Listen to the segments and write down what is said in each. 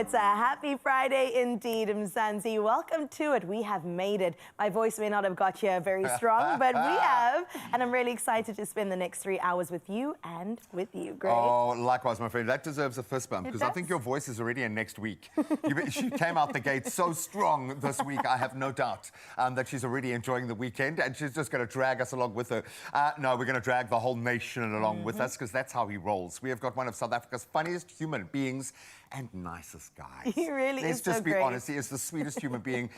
it's a happy Friday indeed, Mzansi. Welcome to it. We have made it. My voice may not have got here very strong, but we have. And I'm really excited to spend the next 3 hours with you and with you, Greg. Oh, likewise, my friend. That deserves a fist bump because I think your voice is already in next week. She came out the gate so strong this week. I have no doubt that she's already enjoying the weekend and she's just going to drag us along with her. No, we're going to drag the whole nation along with us because that's how he rolls. We have got one of South Africa's funniest human beings and nicest guys. He really is. Let's just so be great. honest. He is the sweetest human being.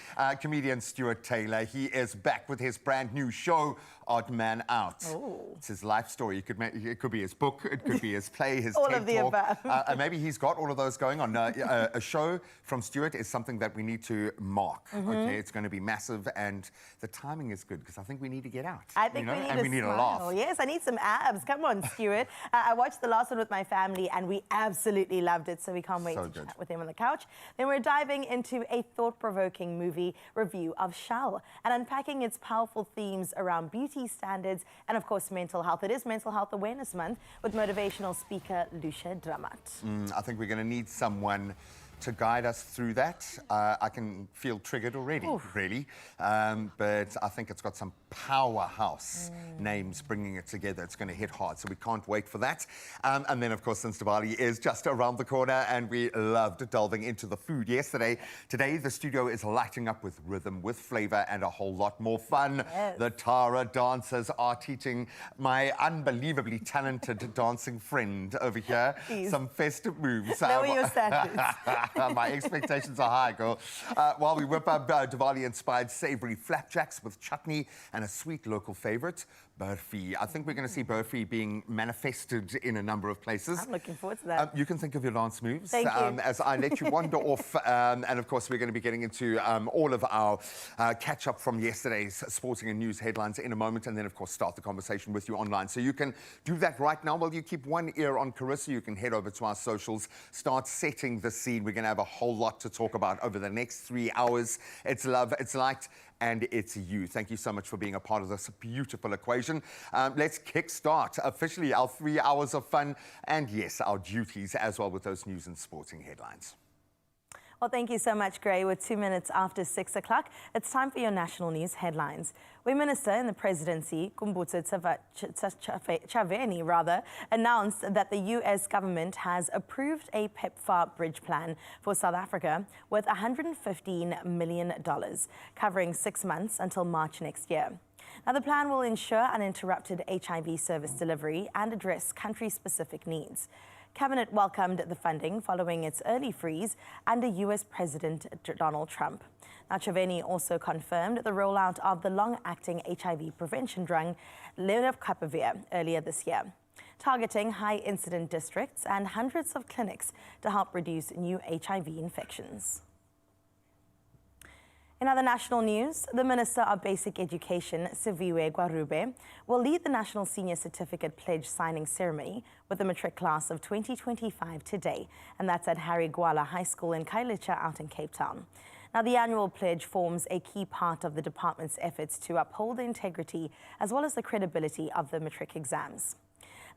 Comedian Stuart Taylor. He is back with his brand new show, Odd Man Out. Oh. It's his life story. It could be his book. It could be his play, his all TED of the talk. above. Maybe he's got all of those going on. A show from Stuart is something that we need to mark. Okay, it's going to be massive, and the timing is good because I think we need to get out. I think we need a laugh. Yes, I need some abs. Come on, Stuart. I watched the last one with my family, and we absolutely loved it. So we can't wait to chat with him on the couch. Then we're diving into a thought-provoking movie review of Shell and unpacking its powerful themes around beauty standards and, of course, mental health. It is Mental Health Awareness Month with motivational speaker Lucia Dramat. I think we're going to need someone to guide us through that. I can feel triggered already, really. But I think it's got some powerhouse names bringing it together. It's going to hit hard, so we can't wait for that. And then, of course, since Diwali is just around the corner and we loved delving into the food yesterday, today the studio is lighting up with rhythm, with flavor, and a whole lot more fun. Yes. The Tara dancers are teaching my unbelievably talented dancing friend over here some festive moves. Lower your standards. My expectations are high, girl. While we whip up Diwali-inspired savoury flapjacks with chutney and a sweet local favourite, burfi. I think we're going to see burfi being manifested in a number of places. I'm looking forward to that. You can think of your dance moves Thank you. as I let you wander off. And, of course, we're going to be getting into all of our catch-up from yesterday's sporting and news headlines in a moment, and then, of course, start the conversation with you online. So you can do that right now. While you keep one ear on Carissa, you can head over to our socials, start setting the scene. We're going to have a whole lot to talk about over the next 3 hours. It's love, it's light, and it's you. Thank you so much for being a part of this beautiful equation. Let's kickstart officially our 3 hours of fun and, yes, our duties as well with those news and sporting headlines. Well, thank you so much, Gray. With 2 minutes after 6 o'clock, it's time for your national news headlines. Where Minister in the Presidency, Kumbutso Chaveni, announced that the U.S. government has approved a PEPFAR bridge plan for South Africa worth $115 million, covering 6 months until March next year. Now, the plan will ensure uninterrupted HIV service delivery and address country-specific needs. Cabinet welcomed the funding following its early freeze under U.S. President Donald Trump. Now, Chaveni also confirmed the rollout of the long-acting HIV prevention drug lenacapavir earlier this year, targeting high-incident districts and hundreds of clinics to help reduce new HIV infections. In other national news, the Minister of Basic Education, Siviwe Gwarube, will lead the National Senior Certificate Pledge signing ceremony with the matric class of 2025 today, and that's at Harry Gwala High School in Khayelitsha out in Cape Town. Now, the annual pledge forms a key part of the department's efforts to uphold the integrity as well as the credibility of the matric exams.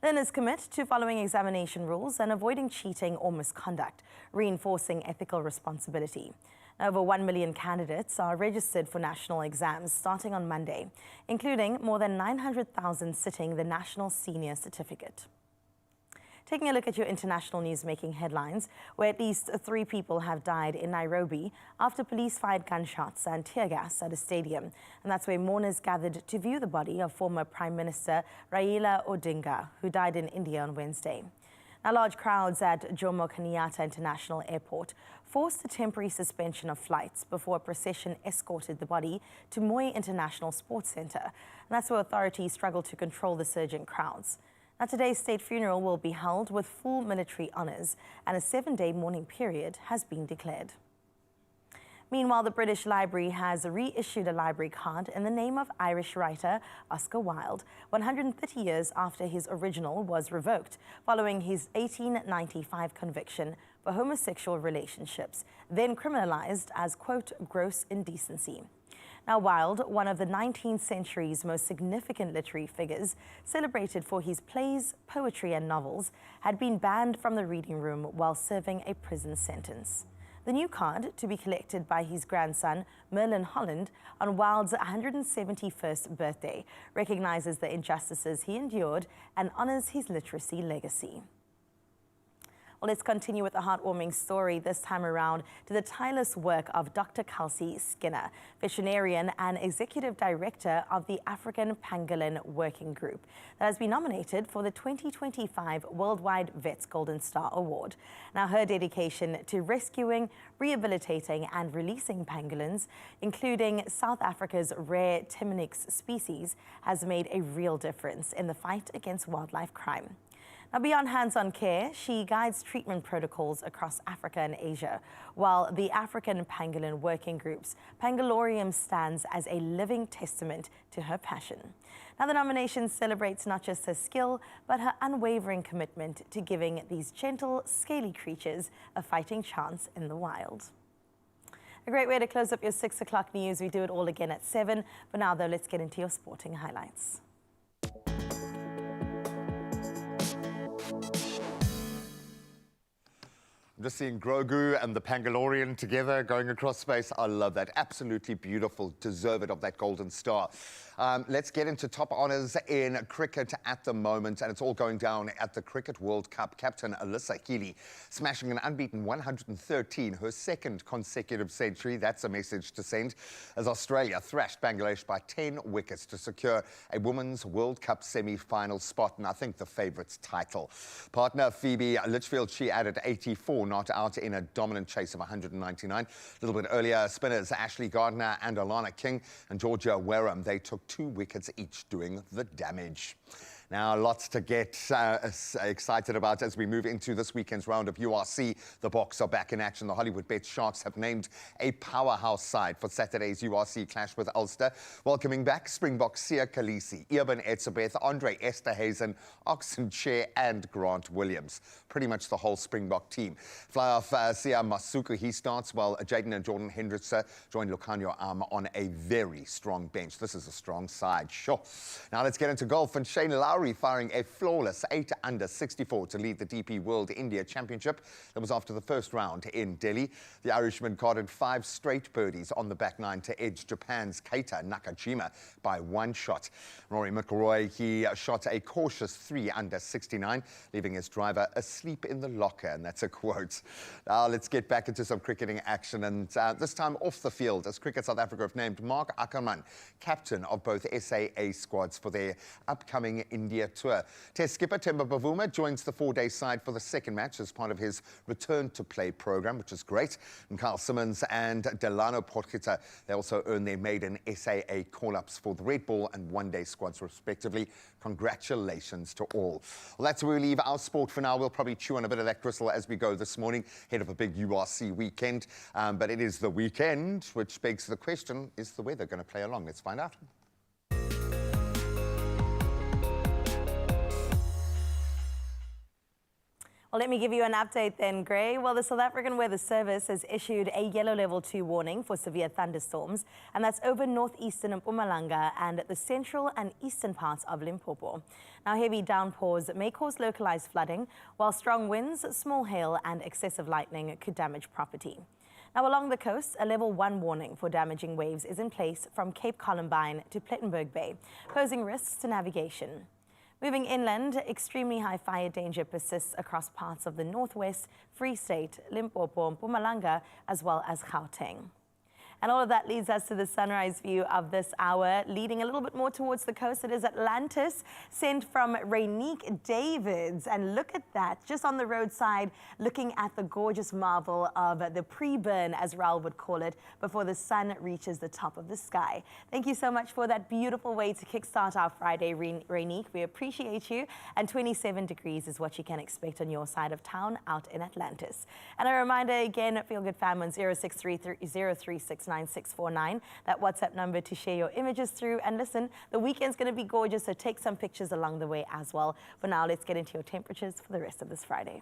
Learners commit to following examination rules and avoiding cheating or misconduct, reinforcing ethical responsibility. Over 1 million candidates are registered for national exams starting on Monday, including more than 900,000 sitting the National Senior Certificate. Taking a look at your international news-making headlines, where at least 3 people have died in Nairobi after police fired gunshots and tear gas at a stadium. And that's where mourners gathered to view the body of former Prime Minister Raila Odinga, who died in India on Wednesday. Now, large crowds at Jomo Kenyatta International Airport forced a temporary suspension of flights before a procession escorted the body to Moi International Sports Centre. And that's where authorities struggled to control the surging crowds. Now, today's state funeral will be held with full military honours, and a 7-day mourning period has been declared. Meanwhile, the British Library has reissued a library card in the name of Irish writer Oscar Wilde, 130 years after his original was revoked, following his 1895 conviction for homosexual relationships, then criminalised as, quote, gross indecency. Now, Wilde, one of the 19th century's most significant literary figures, celebrated for his plays, poetry and novels, had been banned from the reading room while serving a prison sentence. The new card, to be collected by his grandson, Merlin Holland, on Wilde's 171st birthday, recognises the injustices he endured and honours his literacy legacy. Well, let's continue with a heartwarming story, this time around to the tireless work of Dr. Kelsey Skinner, veterinarian and executive director of the African Pangolin Working Group, that has been nominated for the 2025 Worldwide Vets Golden Star Award. Now, her dedication to rescuing, rehabilitating and releasing pangolins, including South Africa's rare Timnix species, has made a real difference in the fight against wildlife crime. Now, beyond hands-on care, she guides treatment protocols across Africa and Asia, while the African Pangolin Working Group's Pangolorium stands as a living testament to her passion. Now, the nomination celebrates not just her skill, but her unwavering commitment to giving these gentle, scaly creatures a fighting chance in the wild. A great way to close up your 6 o'clock news. We do it all again at 7. For now, though, let's get into your sporting highlights. I'm just seeing Grogu and the Pangolorian together going across space. I love that. Absolutely beautiful. Deserved of that golden star. Let's get into top honours in cricket at the moment, and it's all going down at the Cricket World Cup. Captain Alyssa Healy smashing an unbeaten 113, her second consecutive century. That's a message to send, as Australia thrashed Bangladesh by 10 wickets to secure a Women's World Cup semi-final spot, and I think the favourites title. Partner Phoebe Litchfield, she added 84, not out in a dominant chase of 199. A little bit earlier, spinners Ashley Gardner and Alana King and Georgia Wareham, they took 2 wickets each, doing the damage. Now, lots to get excited about as we move into this weekend's round of URC. The Boks are back in action. The Hollywood Bet Sharks have named a powerhouse side for Saturday's URC clash with Ulster, welcoming back Springboks Sia Khaleesi, Eben Etzebeth, Andre Esterhazen, Oxen Chair and Grant Williams. Pretty much the whole Springbok team. Fly-off Sia Masuku, he starts, while Jaden and Jordan Hendricks join Lucanio on a very strong bench. This is a strong side, sure. Now let's get into golf, and Shane Lowry firing a flawless 8 under 64 to lead the DP World India Championship. That was after the first round in Delhi. The Irishman carded 5 straight birdies on the back nine to edge Japan's Keita Nakajima by 1 shot. Rory McIlroy, he shot a cautious 3 under 69, leaving his driver asleep in the locker, and that's a quote. Now let's get back into some cricketing action, and this time off the field, as Cricket South Africa have named Mark Ackerman captain of both SAA squads for their upcoming India tour. Test skipper Themba Bavuma joins the 4-day side for the second match as part of his return to play program, which is great. And Carl Simmons and Delano Potgieter, they also earned their maiden SAA call-ups for the Red Ball and 1-day squads respectively. Congratulations to all. Well, that's where we leave our sport for now. We'll probably chew on a bit of that gristle as we go this morning, ahead of a big URC weekend. But it is the weekend, which begs the question, is the weather going to play along? Let's find out. Well, let me give you an update then, Gray. Well, the South African Weather Service has issued a yellow level 2 warning for severe thunderstorms, and that's over northeastern Mpumalanga and the central and eastern parts of Limpopo. Now, heavy downpours may cause localized flooding, while strong winds, small hail and excessive lightning could damage property. Now, along the coast, a level 1 warning for damaging waves is in place from Cape Columbine to Plettenberg Bay, posing risks to navigation. Moving inland, extremely high fire danger persists across parts of the Northwest, Free State, Limpopo, Mpumalanga, as well as Gauteng. And all of that leads us to the sunrise view of this hour. Leading a little bit more towards the coast, it is Atlantis, sent from Rainique Davids. And look at that, just on the roadside, looking at the gorgeous marvel of the pre-burn, as Raul would call it, before the sun reaches the top of the sky. Thank you so much for that beautiful way to kickstart our Friday, Rainique. We appreciate you. And 27 degrees is what you can expect on your side of town out in Atlantis. And a reminder again, Feel Good Fam on 0633036949, that WhatsApp number to share your images through. And listen, the weekend's going to be gorgeous, so take some pictures along the way as well. For now, let's get into your temperatures for the rest of this Friday.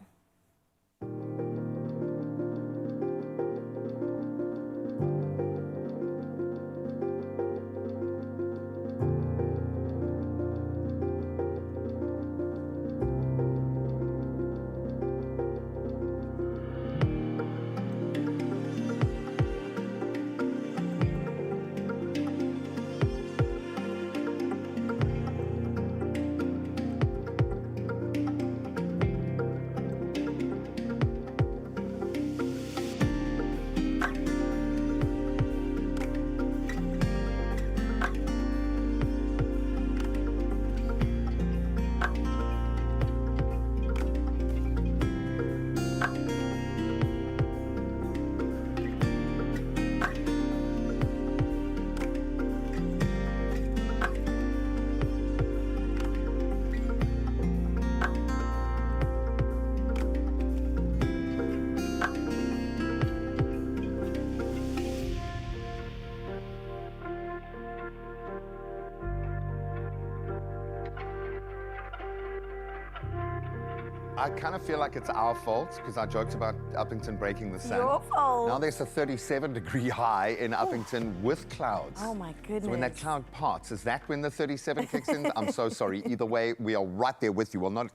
I kind of feel like it's our fault because I joked about Uppington breaking the sun. Your fault. Now there's a 37-degree high in Uppington with clouds. Oh my goodness. So when that cloud parts, is that when the 37 kicks in? I'm so sorry. Either way, we are right there with you. Well, not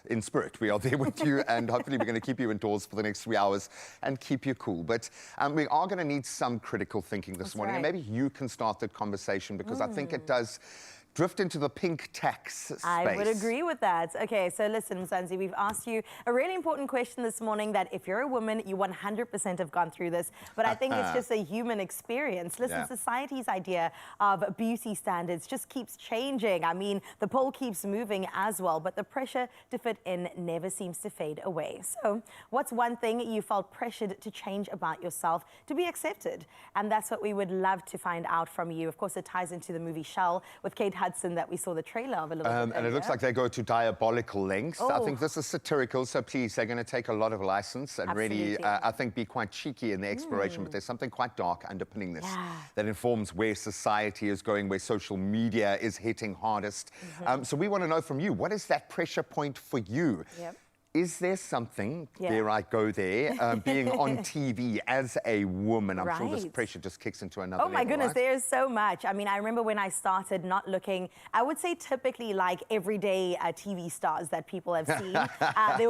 in spirit. We are there with you, and hopefully we're going to keep you indoors for the next 3 hours and keep you cool. But we are going to need some critical thinking this morning, and maybe you can start the conversation because I think it does drift into the pink tax space. I would agree with that. Okay, so listen, Mzansi, we've asked you a really important question this morning that if you're a woman, you 100% have gone through this, but I think it's just a human experience. Listen, society's idea of beauty standards just keeps changing. I mean, the pole keeps moving as well, but the pressure to fit in never seems to fade away. So what's one thing you felt pressured to change about yourself to be accepted? And that's what we would love to find out from you. Of course, it ties into the movie Shell with Kate Hudson that we saw the trailer of a little bit earlier. And it looks like they go to diabolical lengths. I think this is satirical, so please, they're going to take a lot of license and really, I think, be quite cheeky in the exploration, but there's something quite dark underpinning this that informs where society is going, where social media is hitting hardest. So we want to know from you, what is that pressure point for you? Is there something, dare I go there, being on TV as a woman? I'm sure this pressure just kicks into another level, my goodness, right? there's so much. I mean, I remember when I started not looking, I would say typically like everyday TV stars that people have seen. There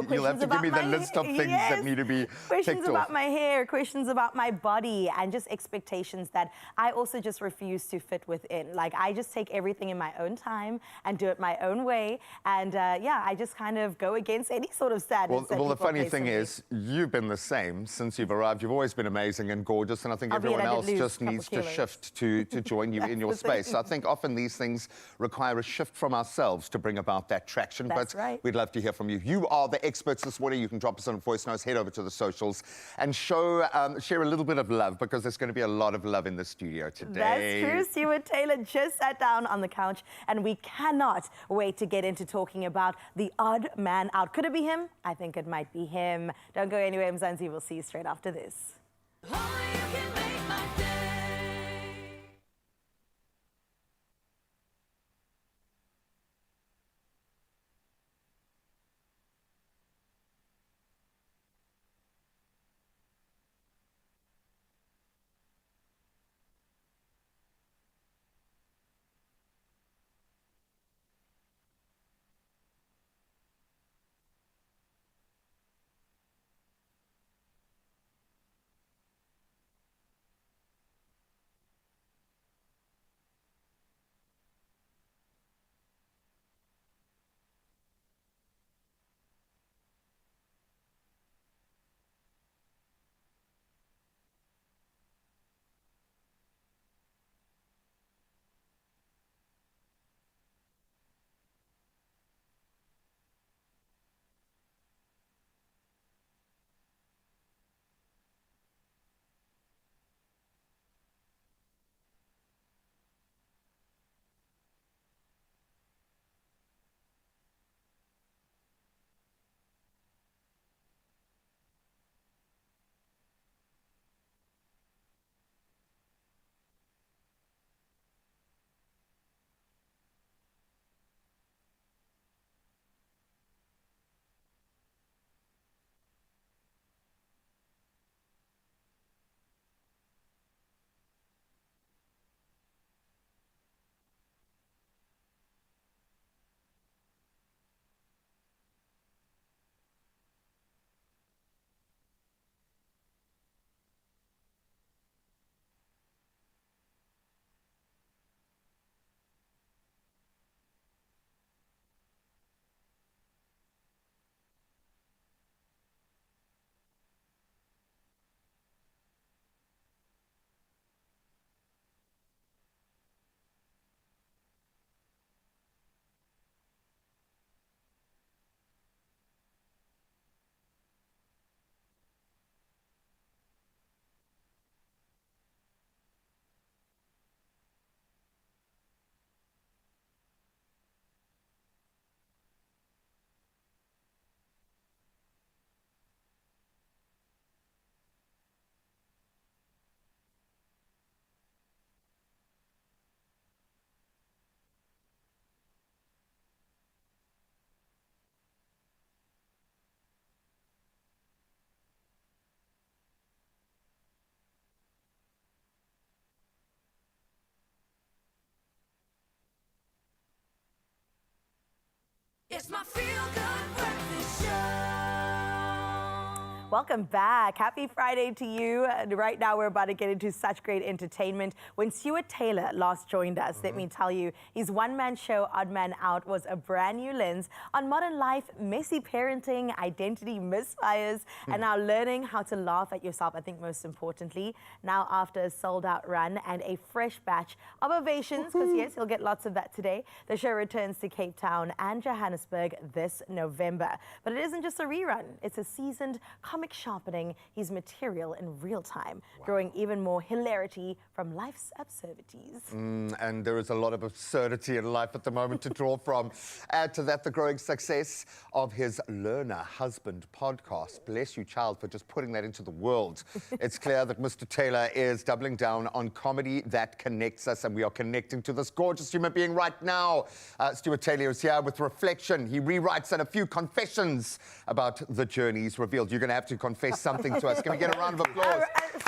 were questions You'll have to give me the list of things that need to be questions about off. my hair, questions about my body, and just expectations that I also just refuse to fit within. Like, I just take everything in my own time and do it my own way. And I just kind of go against any sort of standards. Well, the funny thing is, you've been the same since you've arrived. You've always been amazing and gorgeous, and I think everyone else just needs to shift to join you in your space. So I think often these things require a shift from ourselves to bring about that traction. That's but right. We'd love to hear from you. You are the experts this morning. You can drop us on voice notes, head over to the socials, and share a little bit of love, because there's going to be a lot of love in the studio today. That's true. Stuart Taylor just sat down on the couch, and we cannot wait to get into talking about the odd man out. Could it be him? I think it might be him. Don't go anywhere, Mzansi. We'll see you straight after this. It's my feel-good breakfast show. Welcome back. Happy Friday to you. Right now, we're about to get into such great entertainment. When Stuart Taylor last joined us, let me tell you, his one-man show, Odd Man Out, was a brand new lens on modern life, messy parenting, identity misfires, and now learning how to laugh at yourself, I think most importantly. Now, after a sold-out run and a fresh batch of ovations, because yes, you'll get lots of that today, the show returns to Cape Town and Johannesburg this November. But it isn't just a rerun. It's a seasoned comic sharpening his material in real time, drawing even more hilarity from life's absurdities. And there is a lot of absurdity in life at the moment to draw from. Add to that the growing success of his Learner Husband podcast. Bless you, child, for just putting that into the world. It's clear that Mr. Taylor is doubling down on comedy that connects us, and we are connecting to this gorgeous human being right now. Stuart Taylor is here with reflection. He rewrites and a few confessions about the journeys revealed. You're going to have to confess something to us. Can we get a round of applause?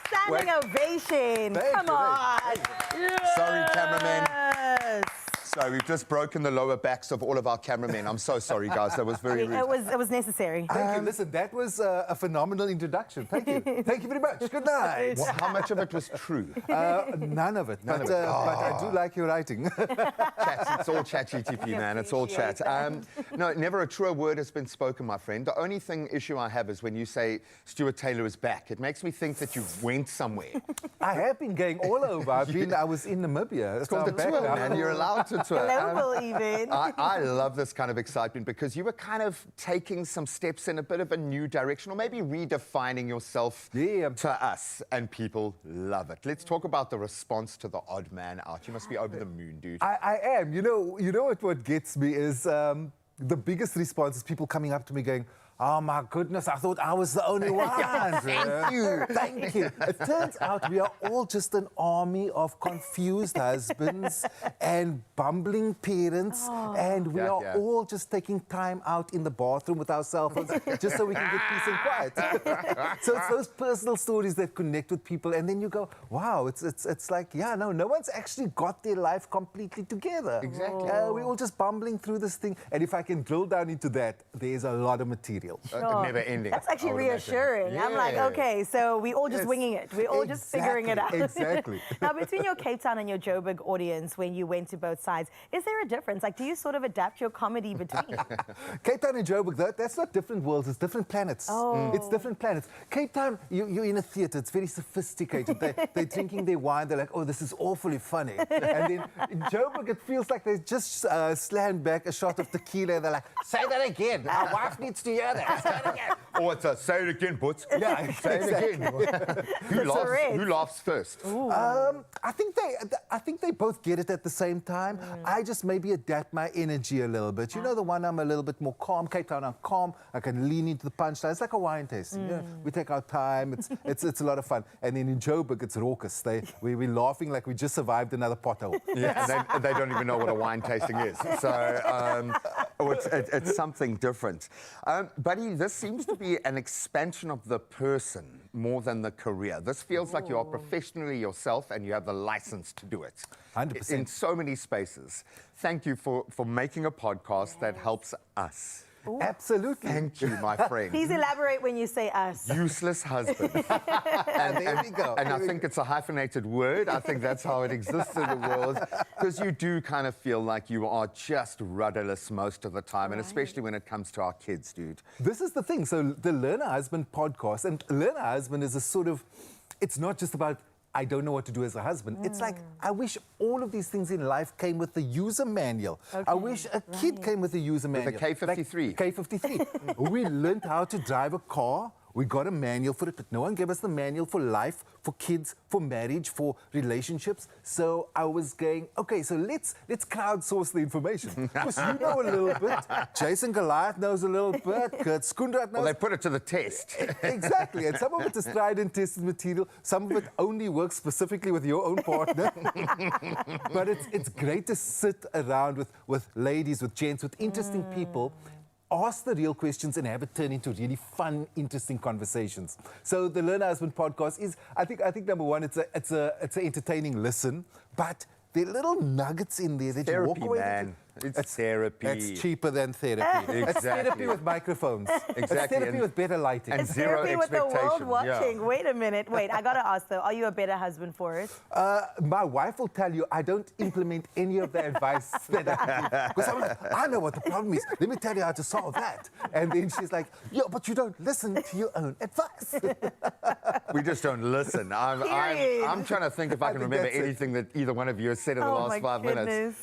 Standing ovation. Come on. Yes. Sorry, cameraman. Yes. So we've just broken the lower backs of all of our cameramen. I'm so sorry, guys. That was very rude. It was necessary. Thank you. Listen, that was a phenomenal introduction. Thank you. Thank you very much. Good night. Well, how much of it was true? None of it. But I do like your writing. It's all chat GTP, man. It's all chat. No, never a truer word has been spoken, my friend. The only issue I have is when you say Stuart Taylor is back. It makes me think that you went somewhere. I have been going all over. I was in Namibia. It's called the tour, man. You're allowed to tour. Global even. I love this kind of excitement because you were kind of taking some steps in a bit of a new direction, or maybe redefining yourself to us, and people love it. Let's talk about the response to the Odd Man Out. You must be over the moon, dude. I am. You know what gets me is the biggest response is people coming up to me going, "Oh my goodness, I thought I was the only one." Thank you. Thank you. It turns out we are all just an army of confused husbands and bumbling parents, and we are all just taking time out in the bathroom with our cell phones just so we can get peace and quiet. So it's those personal stories that connect with people, and then you go, wow, it's like, no one's actually got their life completely together. Exactly. We're all just bumbling through this thing, and if I can drill down into that, there's a lot of material. Never ending. That's actually reassuring. I'm like, okay, so we all just winging it. We're all just figuring it out. Exactly. Now, between your Cape Town and your Joburg audience, when you went to both sides, is there a difference? Like, do you sort of adapt your comedy between? Cape Town and Joburg, that's not different worlds, it's different planets. It's different planets. Cape Town, you're in a theatre, it's very sophisticated. They're drinking their wine, they're like, oh, this is awfully funny. And then in Joburg, it feels like they just slammed back a shot of tequila, and they're like, say that again, our wife needs to hear that. Say it again. Or it's a say it again, Butts. Yeah, say it again. Who laughs first? I think they both get it at the same time. I just maybe adapt my energy a little bit. You know, the one I'm a little bit more calm. Cape Town, I'm calm. I can lean into the punchline. It's like a wine tasting. You know, we take our time. It's a lot of fun. And then in Joburg, it's raucous. We're laughing like we just survived another pothole. Yeah, and they don't even know what a wine tasting is. So it's something different. Buddy, this seems to be an expansion of the person more than the career. This feels like you are professionally yourself and you have the license to do it. 100%. In so many spaces. Thank you for making a podcast that helps us. Ooh. Absolutely. Thank you, my friend. Please elaborate when you say us. Useless husband. There we go. And I think it's a hyphenated word. I think that's how it exists in the world. Because you do kind of feel like you are just rudderless most of the time, and especially when it comes to our kids, dude. This is the thing. So the Learner Husband podcast, and Learner Husband is a sort of, it's not just about I don't know what to do as a husband. It's like, I wish all of these things in life came with the user manual. Okay. I wish a kid came with a user manual. With a K53. Like K53. We learned how to drive a car. We got a manual for it, but no one gave us the manual for life, for kids, for marriage, for relationships. So I was going, okay, so let's crowdsource the information. Because you know a little bit. Jason Goliath knows a little bit. Kurt Skoenraad knows. Well, they put it to the test. Exactly. And some of it is tried and tested material. Some of it only works specifically with your own partner. But it's great to sit around with ladies, with gents, with interesting people, ask the real questions and have it turn into really fun, interesting conversations. So the Learner Husband podcast is, I think number one, it's an entertaining listen, but there are little nuggets in there that Therapy, you walk away. Man. It's therapy. It's cheaper than therapy. It's therapy Exactly. with microphones. It's Exactly, therapy and- with better lighting. and It's zero therapy with the world expectation, yeah. watching. Wait a minute. Wait, I gotta ask though, are you a better husband for it? My wife will tell you I don't implement any of the advice that I give. Because I'm like, I know what the problem is. Let me tell you how to solve that. And then she's like, yeah, but you don't listen to your own advice. We just don't listen. Period. I'm trying to think if I can think remember that's it. anything that either one of you has said in the last 5 minutes.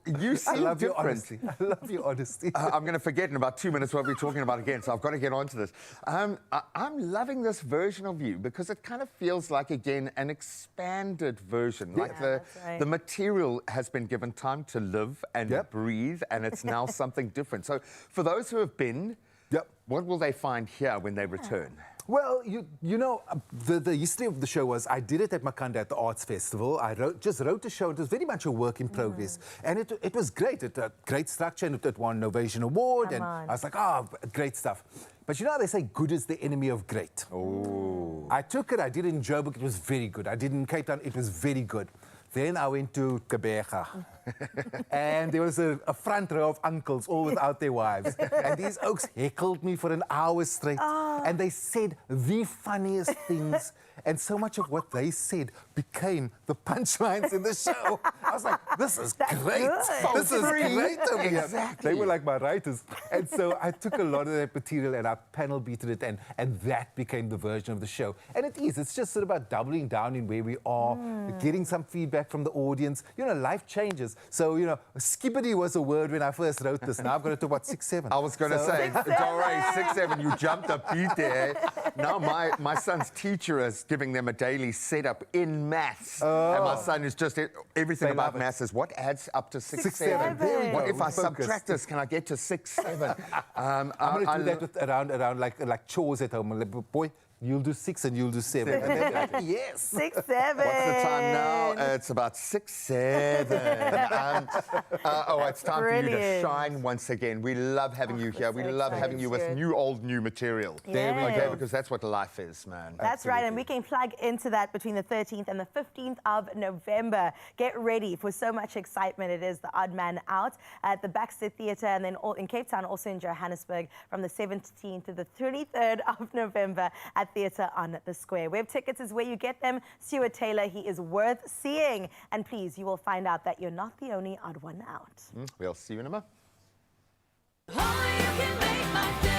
You I seem love your different. honesty. I love your honesty. I'm going to forget in about 2 minutes what we're talking about again, so I've got to get on to this. I'm loving this version of you because it kind of feels like, again, an expanded version. Like that's right. the material has been given time to live and Yep. breathe, and it's now something different. So for those who have been, Yep. what will they find here when they return? Well, you know, the history of the show was I did it at Makanda at the Arts Festival. I just wrote the show. It was very much a work in progress. And it was great. It had great structure, and it won an Novation Award. Come And on. I was like, great stuff. But you know how they say good is the enemy of great? Oh. I took it. I did it in Joburg. It was very good. I did it in Cape Town. It was very good. Then I went to Gqeberha. And there was a front row of uncles, all without their wives. And these oaks heckled me for an hour straight. And they said the funniest things. And so much of what they said became the punchlines in the show. I was like, this is great. good. This is great of me. Exactly. They were like my writers. And so I took a lot of that material and I panel beated it, and that became the version of the show. And it is. It's just sort of about doubling down in where we are, getting some feedback from the audience. You know, life changes. So, you know, skippity was a word when I first wrote this. Now I've got to talk about 6'7". I was going to say, don't worry, 6'7", you jumped a beat there. Now my son's teacher is giving them a daily setup in maths. And my son is just, everything They about love it. maths is what adds up to 6'7". 6'7". There we What go. if I Focus. subtract this, can I get to 6'7"? I'm going to do that with around like chores at home. Like, boy, you'll do 6 and you'll do 7. And they'll be like, yes. 6, 7. What's the time now? It's about 6'7". It's time for you to Brilliant. shine once again. We love having you here. We so love excited. having you with Good. new material. There we Yes. go. Because that's what life is, man. That's right, and we can plug into that between the 13th and the 15th of November. Get ready for so much excitement. It is the Odd Man Out at the Baxter Theatre, and then in Cape Town, also in Johannesburg, from the 17th to the 23rd of November at Theatre on the Square. Web tickets is where you get them. Stuart Taylor, he is worth seeing. And please, you will find out that you're not the only odd one out. We'll see you in a moment. Only you can make my day.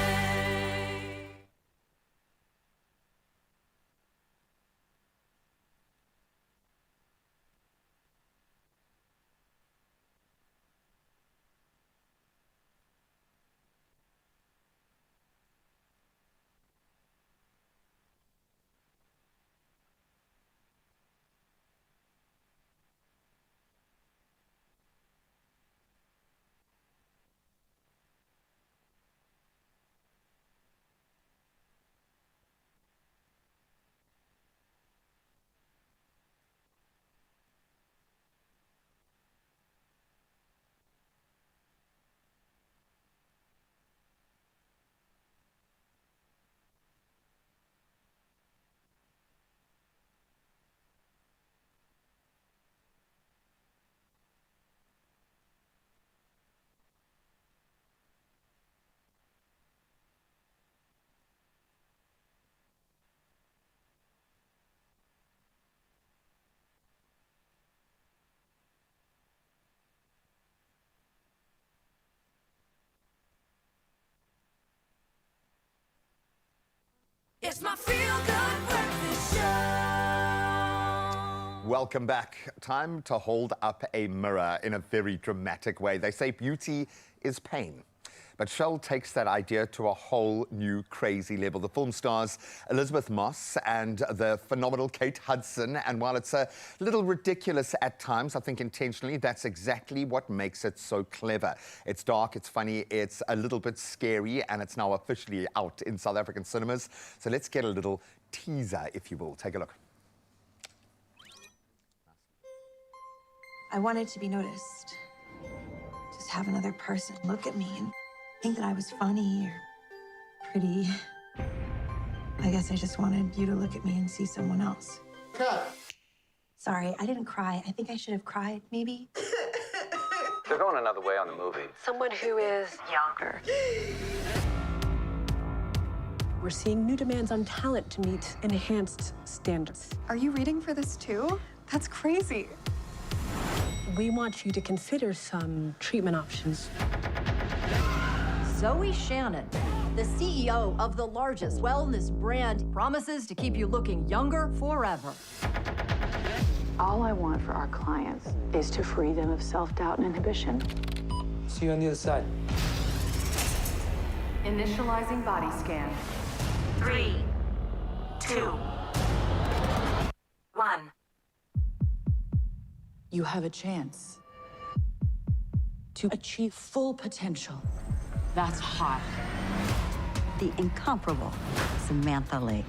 It's my feel-good breakfast show. Welcome back. Time to hold up a mirror in a very dramatic way. They say beauty is pain. But Shell takes that idea to a whole new crazy level. The film stars Elizabeth Moss and the phenomenal Kate Hudson. And while it's a little ridiculous at times, I think intentionally, that's exactly what makes it so clever. It's dark, it's funny, it's a little bit scary, and it's now officially out in South African cinemas. So let's get a little teaser, if you will. Take a look. I wanted to be noticed. Just have another person look at me and think that I was funny or pretty. I guess I just wanted you to look at me and see someone else. Cut. Sorry, I didn't cry. I think I should have cried, maybe. They're going another way on the movie. Someone who is younger. We're seeing new demands on talent to meet enhanced standards. Are you reading for this too? That's crazy. We want you to consider some treatment options. Zoe Shannon, the CEO of the largest wellness brand, promises to keep you looking younger forever. All I want for our clients is to free them of self-doubt and inhibition. See you on the other side. Initializing body scan. 3, 2, 1. You have a chance to achieve full potential. That's hot. The incomparable Samantha Lake.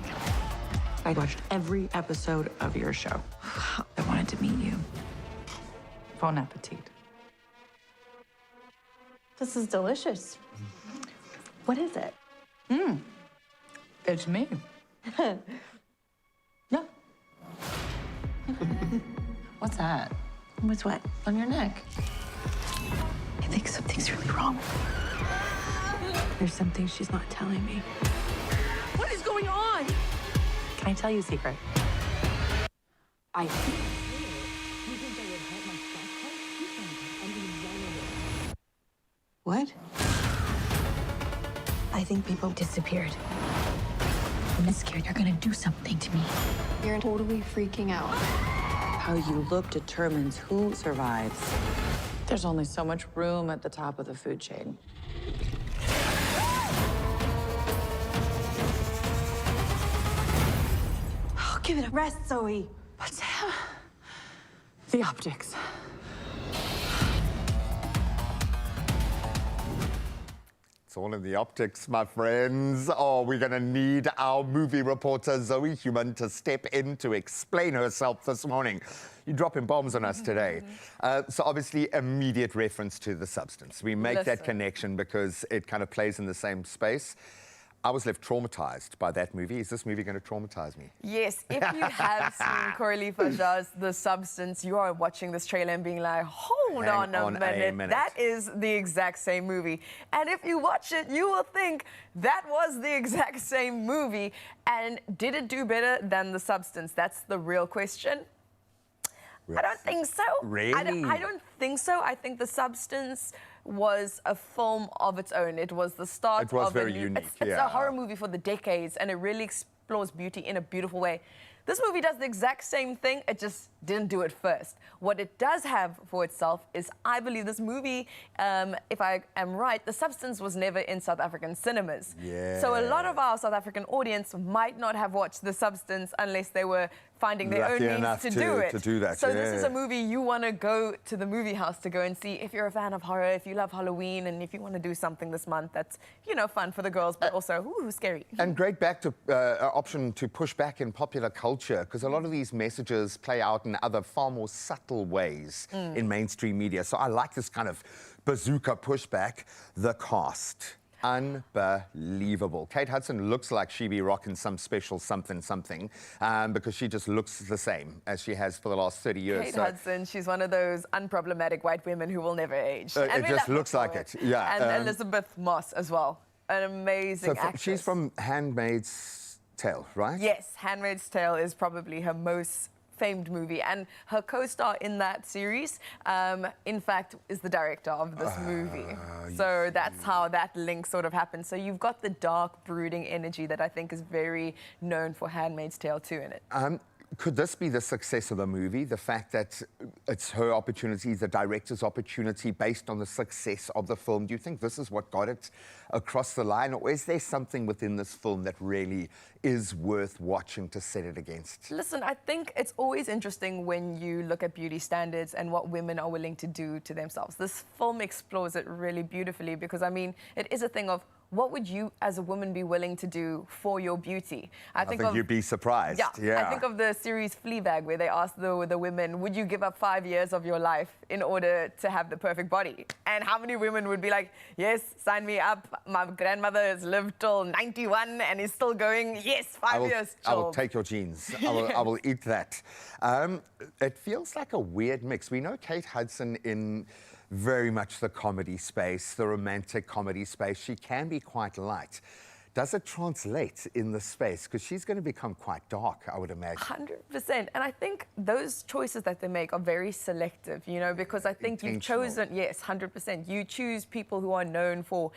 I watched every episode of your show. I wanted to meet you. Bon appetit. This is delicious. What is it? It's me. No. What's that? What's what? On your neck. I think something's really wrong. There's something she's not telling me. What is going on? Can I tell you a secret? I What? I think people disappeared. I'm scared you're gonna do something to me. You're totally freaking out. How you look determines who survives. There's only so much room at the top of the food chain. Oh, give it a rest, Zoe. What's that? The optics. It's all in the optics, my friends. Oh, we're going to need our movie reporter, Zoe Human, to step in to explain herself this morning. You're dropping bombs on us today. So obviously, immediate reference to The Substance. We make that connection because it kind of plays in the same space. I was left traumatized by that movie. Is this movie going to traumatize me? Yes, if you have seen Coralie Fajar's The Substance, you are watching this trailer and being like, hold Hang on a on a minute. minute. That is the exact same movie. And if you watch it, you will think that was the exact same movie. And did it do better than The Substance? That's the real question. I don't think so. Really? I don't think so. I think The Substance was a film of its own. It was the start It was of very a new... unique, It's yeah. a horror movie for the decades, and it really explores beauty in a beautiful way. This movie does the exact same thing, it just didn't do it first. What it does have for itself is, I believe this movie, if I am right, The Substance was never in South African cinemas. Yeah. So a lot of our South African audience might not have watched The Substance unless they were finding their Lucky own means enough to do it. to do that, So this is yeah. a movie you want to go to the movie house to go and see if you're a fan of horror, if you love Halloween, and if you want to do something this month that's, you know, fun for the girls, but also, ooh, scary. And great option to push back in popular culture, because a lot of these messages play out in other far more subtle ways in mainstream media. So I like this kind of bazooka pushback. The cast. Unbelievable. Kate Hudson looks like she be rocking some special something, because she just looks the same as she has for the last 30 years. Kate Hudson, she's one of those unproblematic white women who will never age. And it we just love her looks for like it, yeah. And Elizabeth Moss as well, an amazing actress. She's from Handmaid's Tale, right? Yes, Handmaid's Tale is probably her most famed movie, and her co-star in that series, in fact, is the director of this movie. So that's how that link sort of happened. So you've got the dark, brooding energy that I think is very known for Handmaid's Tale too in it. Could this be the success of the movie? The fact that it's her opportunity, the director's opportunity, based on the success of the film. Do you think this is what got it across the line? Or is there something within this film that really is worth watching to set it against? Listen, I think it's always interesting when you look at beauty standards and what women are willing to do to themselves. This film explores it really beautifully because, I mean, it is a thing of, what would you as a woman be willing to do for your beauty? I think you'd be surprised. Yeah. I think of the series Fleabag, where they asked the women, would you give up 5 years of your life in order to have the perfect body? And how many women would be like, yes, sign me up. My grandmother has lived till 91 and is still going, yes, 5 years. I will take your genes. I will eat that. It feels like a weird mix. We know Kate Hudson in very much the comedy space, the romantic comedy space. She can be quite light. Does it translate in the space? Because she's going to become quite dark, I would imagine. 100%. And I think those choices that they make are very selective, you know, because I think you've chosen, yes, 100%. You choose people who are known for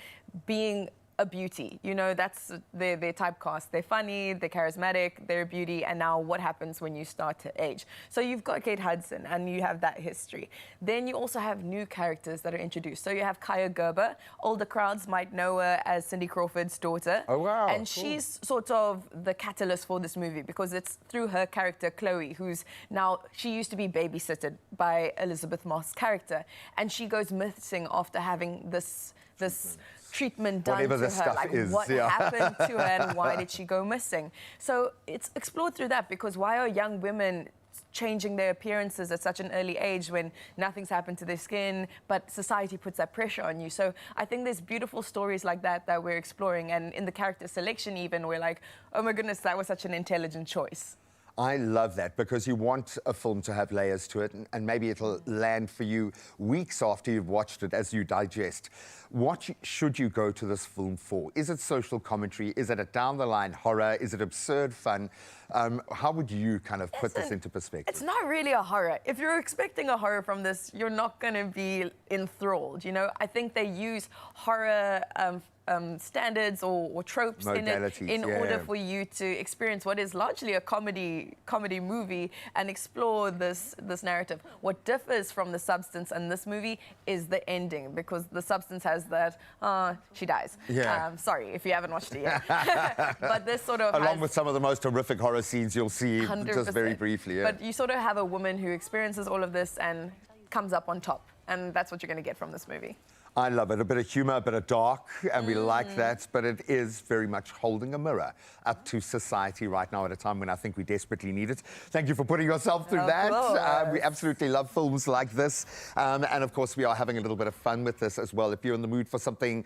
being a beauty, you know, that's their typecast. They're funny, they're charismatic, they're a beauty, and now what happens when you start to age? So you've got Kate Hudson, and you have that history. Then you also have new characters that are introduced. So you have Kaya Gerber. Older crowds might know her as Cindy Crawford's daughter. Oh, wow. And she's sort of the catalyst for this movie because it's through her character, Chloe, who's now, she used to be babysitted by Elizabeth Moss' character, and she goes missing after having this treatment done Whatever to this her, stuff like is, what yeah. happened to her and why did she go missing. So it's explored through that, because why are young women changing their appearances at such an early age when nothing's happened to their skin, but society puts that pressure on you. So I think there's beautiful stories like that that we're exploring, and in the character selection even, we're like, oh my goodness, that was such an intelligent choice. I love that, because you want a film to have layers to it, and maybe it'll land for you weeks after you've watched it as you digest. What should you go to this film for? Is it social commentary? Is it a down-the-line horror? Is it absurd fun? How would you kind of put this into perspective? It's not really a horror. If you're expecting a horror from this, you're not going to be enthralled, you know? I think they use horror standards or tropes in it in order for you to experience what is largely a comedy movie and explore this narrative. What differs from the substance in this movie is the ending, because the substance has that she dies. Yeah. Sorry if you haven't watched it yet. But this sort of along with some of the most horrific horror scenes you'll see 100%. just very briefly. Yeah. But you sort of have a woman who experiences all of this and comes up on top, and that's what you're going to get from this movie. I love it. A bit of humour, a bit of dark, and we like that. But it is very much holding a mirror up to society right now at a time when I think we desperately need it. Thank you for putting yourself through that. We absolutely love films like this. And of course, we are having a little bit of fun with this as well. If you're in the mood for something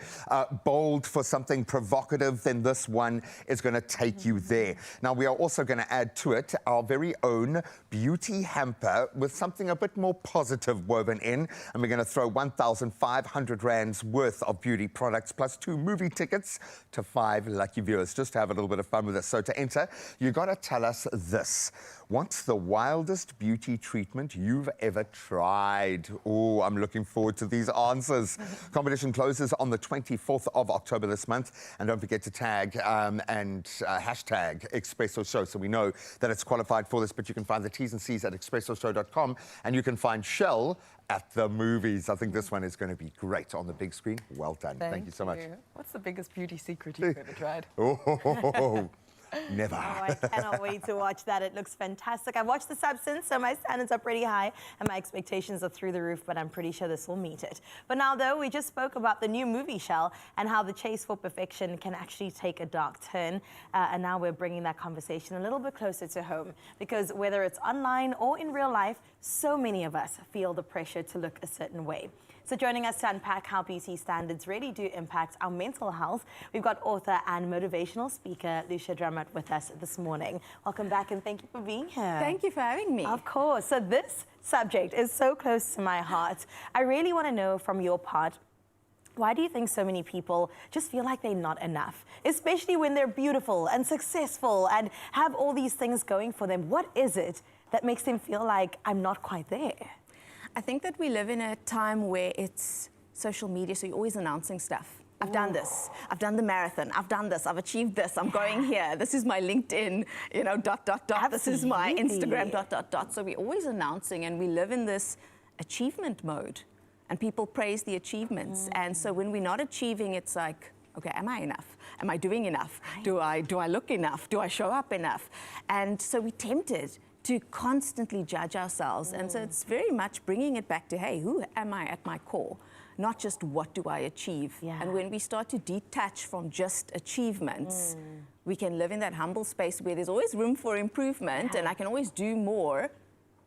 bold, for something provocative, then this one is going to take you there. Now, we are also going to add to it our very own beauty hamper with something a bit more positive woven in. And we're going to throw 1,500 Rand's worth of beauty products plus 2 movie tickets to 5 lucky viewers, just to have a little bit of fun with us. So to enter, you got to tell us this. What's the wildest beauty treatment you've ever tried? Oh, I'm looking forward to these answers. Competition closes on the 24th of October this month. And don't forget to tag and hashtag Expresso Show so we know that it's qualified for this. But you can find the T's and C's at expressoshow.com, and you can find Shell at the movies. I think this one is going to be great on the big screen. Well done. Thank you so much. What's the biggest beauty secret you've ever tried? Oh, never. Oh, I cannot wait to watch that. It looks fantastic. I've watched The Substance, so my standards are pretty high and my expectations are through the roof, but I'm pretty sure this will meet it. But now, though, we just spoke about the new movie, Shell, and how the chase for perfection can actually take a dark turn. And now we're bringing that conversation a little bit closer to home, because whether it's online or in real life, so many of us feel the pressure to look a certain way. So joining us to unpack how beauty standards really do impact our mental health, we've got author and motivational speaker Lucia Drummond with us this morning. Welcome back, and thank you for being here. Thank you for having me. Of course. So this subject is so close to my heart. I really want to know from your part, why do you think so many people just feel like they're not enough, especially when they're beautiful and successful and have all these things going for them? What is it that makes them feel like I'm not quite there? I think that we live in a time where it's social media, so you're always announcing stuff. I've done this, I've done the marathon, I've done this, I've achieved this, I'm going here, this is my LinkedIn, you know, ... This is my Instagram, ... So we're always announcing, and we live in this achievement mode, and people praise the achievements. And so when we're not achieving, it's like, okay, am I enough? Am I doing enough? Right. Do I look enough? Do I show up enough? And so we're tempted to constantly judge ourselves. And so it's very much bringing it back to, hey, who am I at my core? Not just what do I achieve. And when we start to detach from just achievements, we can live in that humble space where there's always room for improvement, and I can always do more,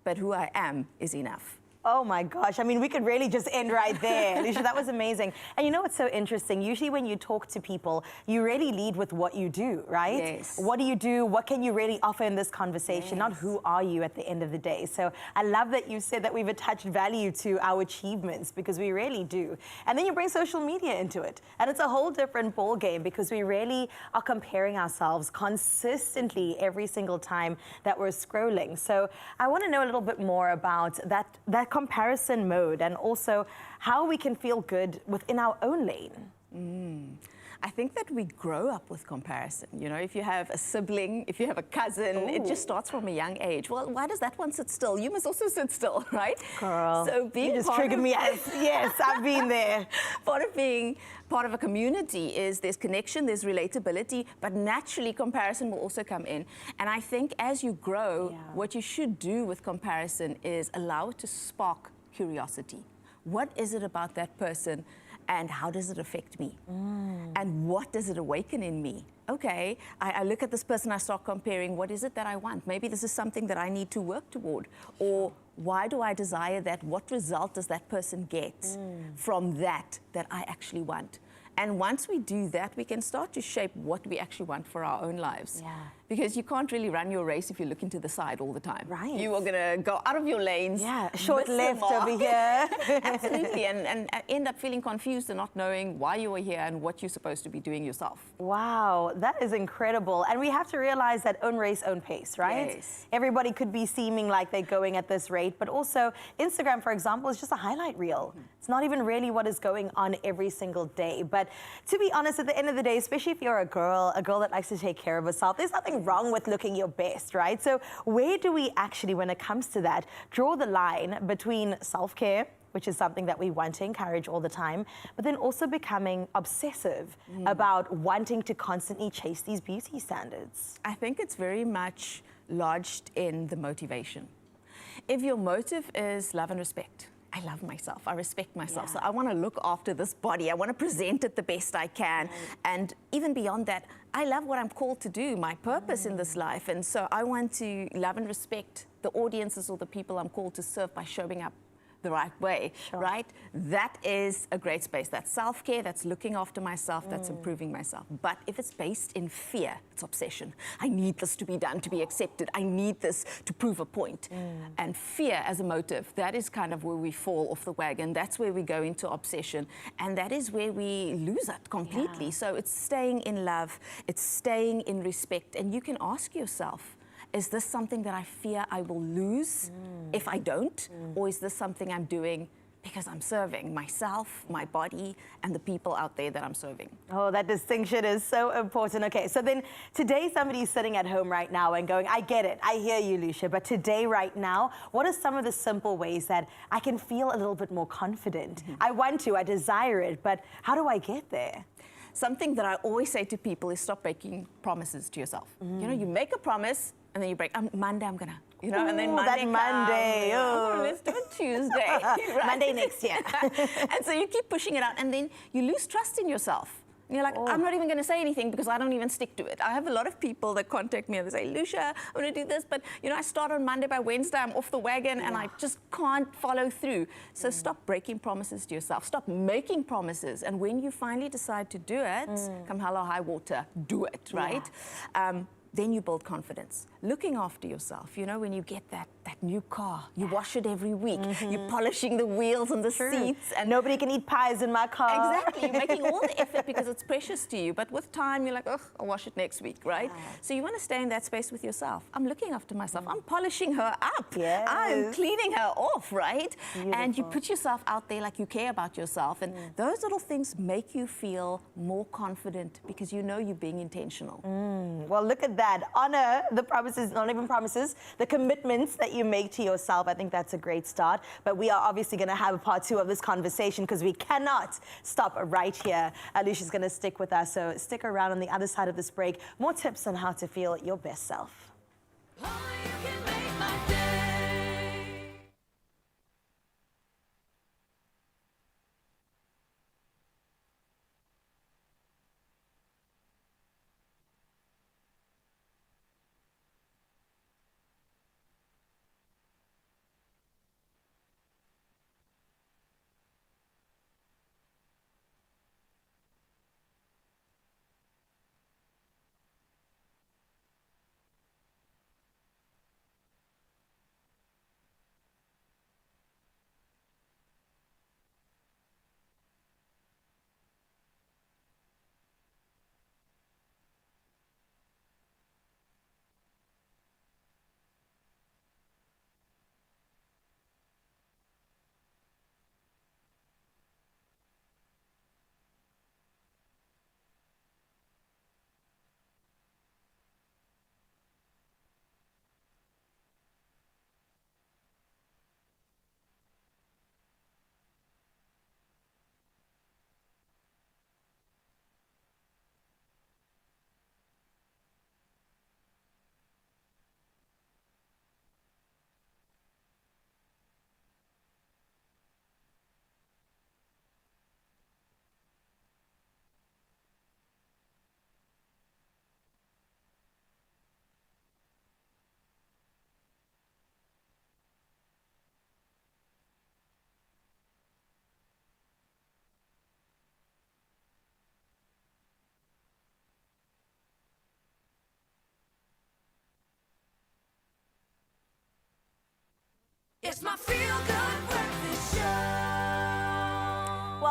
but who I am is enough. Oh my gosh. I mean, we could really just end right there. Lucia, that was amazing. And you know what's so interesting? Usually when you talk to people, you really lead with what you do, right? Yes. What do you do? What can you really offer in this conversation? Not who are you at the end of the day. So I love that you said that we've attached value to our achievements, because we really do. And then you bring social media into it. And it's a whole different ball game, because we really are comparing ourselves consistently every single time that we're scrolling. So I want to know a little bit more about that comparison mode, and also how we can feel good within our own lane. I think that we grow up with comparison. You know, if you have a sibling, if you have a cousin, it just starts from a young age. Well, why does that one sit still? You must also sit still, right? Girl, so being you just triggered me. Yes, I've been there. Part of being part of a community is there's connection, there's relatability, but naturally comparison will also come in. And I think as you grow, what you should do with comparison is allow it to spark curiosity. What is it about that person, and how does it affect me? And what does it awaken in me? Okay, I look at this person, I start comparing, what is it that I want? Maybe this is something that I need to work toward. Or why do I desire that? What result does that person get from that I actually want? And once we do that, we can start to shape what we actually want for our own lives. Yeah. Because you can't really run your race if you're looking to the side all the time. Right. You are going to go out of your lanes. Yeah, short miss the left mark. over here. Absolutely, and end up feeling confused and not knowing why you are here and what you're supposed to be doing yourself. Wow, that is incredible. And we have to realize that own race, own pace, right? Yes. Everybody could be seeming like they're going at this rate, but also Instagram, for example, is just a highlight reel. It's not even really what is going on every single day. But to be honest, at the end of the day, especially if you're a girl that likes to take care of herself, there's nothing wrong with looking your best, right? So where do we actually, when it comes to that, draw the line between self-care, which is something that we want to encourage all the time, but then also becoming obsessive about wanting to constantly chase these beauty standards? I think it's very much lodged in the motivation. If your motive is love and respect, I love myself, I respect myself, so I want to look after this body, I want to present it the best I can, and even beyond that, I love what I'm called to do, my purpose in this life, and so I want to love and respect the audiences or the people I'm called to serve by showing up the right way, right? That is a great space. That's self-care, that's looking after myself, that's improving myself. But if it's based in fear, it's obsession. I need this to be done, to be accepted. I need this to prove a point. And fear as a motive, that is kind of where we fall off the wagon. That's where we go into obsession. And that is where we lose it completely. So it's staying in love, it's staying in respect. And you can ask yourself, is this something that I fear I will lose if I don't? Or is this something I'm doing because I'm serving myself, my body, and the people out there that I'm serving? Oh, that distinction is so important. Okay, so then today somebody's sitting at home right now and going, I get it, I hear you, Lucia, but today, right now, what are some of the simple ways that I can feel a little bit more confident? I want to, I desire it, but how do I get there? Something that I always say to people is stop breaking promises to yourself. You know, you make a promise, and then you break, Monday I'm gonna, you know, and then Monday Monday, let's do it Tuesday. Right? Monday next year. And so you keep pushing it out, and then you lose trust in yourself. And you're like, I'm not even going to say anything because I don't even stick to it. I have a lot of people that contact me and they say, Lucia, I'm going to do this, but you know, I start on Monday, by Wednesday, I'm off the wagon and I just can't follow through. So stop breaking promises to yourself. Stop making promises. And when you finally decide to do it, come hell or high water, do it, right? Then you build confidence. Looking after yourself, you know, when you get that new car, you wash it every week, you're polishing the wheels and the seats. And nobody can eat pies in my car. Exactly, you're making all the effort because it's precious to you. But with time, you're like, oh, I'll wash it next week, right? So you want to stay in that space with yourself. I'm looking after myself. I'm polishing her up. Yes. I'm cleaning her off, right? And you put yourself out there like you care about yourself. And those little things make you feel more confident because you know you're being intentional. Well, look at that. Honor the promises, not even promises, the commitments that you make to yourself. I think that's a great start. But we are obviously going to have a part 2 of this conversation because we cannot stop right here. Lucia's going to stick with us, so stick around on the other side of this break. More tips on how to feel your best self.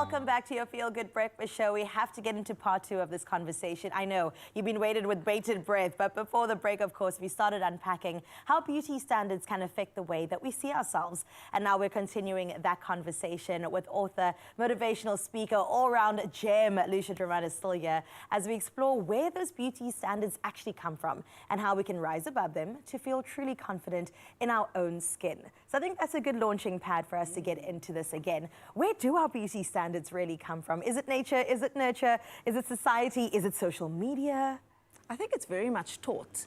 Welcome back to your Feel Good Breakfast Show. We have to get into part 2 of this conversation. I know you've been waiting with bated breath, but before the break, of course, we started unpacking how beauty standards can affect the way that we see ourselves. And now we're continuing that conversation with author, motivational speaker, all-round gem, Lucia Drummond is still here, as we explore where those beauty standards actually come from and how we can rise above them to feel truly confident in our own skin. So I think that's a good launching pad for us to get into this again. Where do our beauty standards really come from? Is it nature? Is it nurture? Is it society? Is it social media? I think it's very much taught.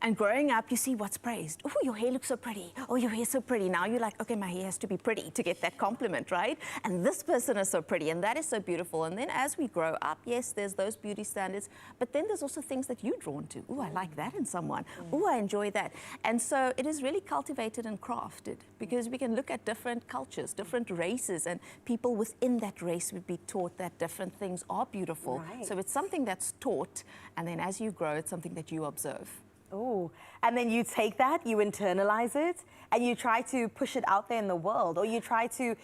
And growing up, you see what's praised. Oh, your hair looks so pretty. Oh, your hair's so pretty. Now you're like, okay, my hair has to be pretty to get that compliment, right? And this person is so pretty, and that is so beautiful. And then as we grow up, yes, there's those beauty standards, but then there's also things that you're drawn to. Oh, I like that in someone. Oh, I enjoy that. And so it is really cultivated and crafted, because we can look at different cultures, different races, and people within that race would be taught that different things are beautiful. Right. So it's something that's taught, and then as you grow, it's something that you observe. Oh, and then you take that, you internalize it, and you try to push it out there in the world, or you try to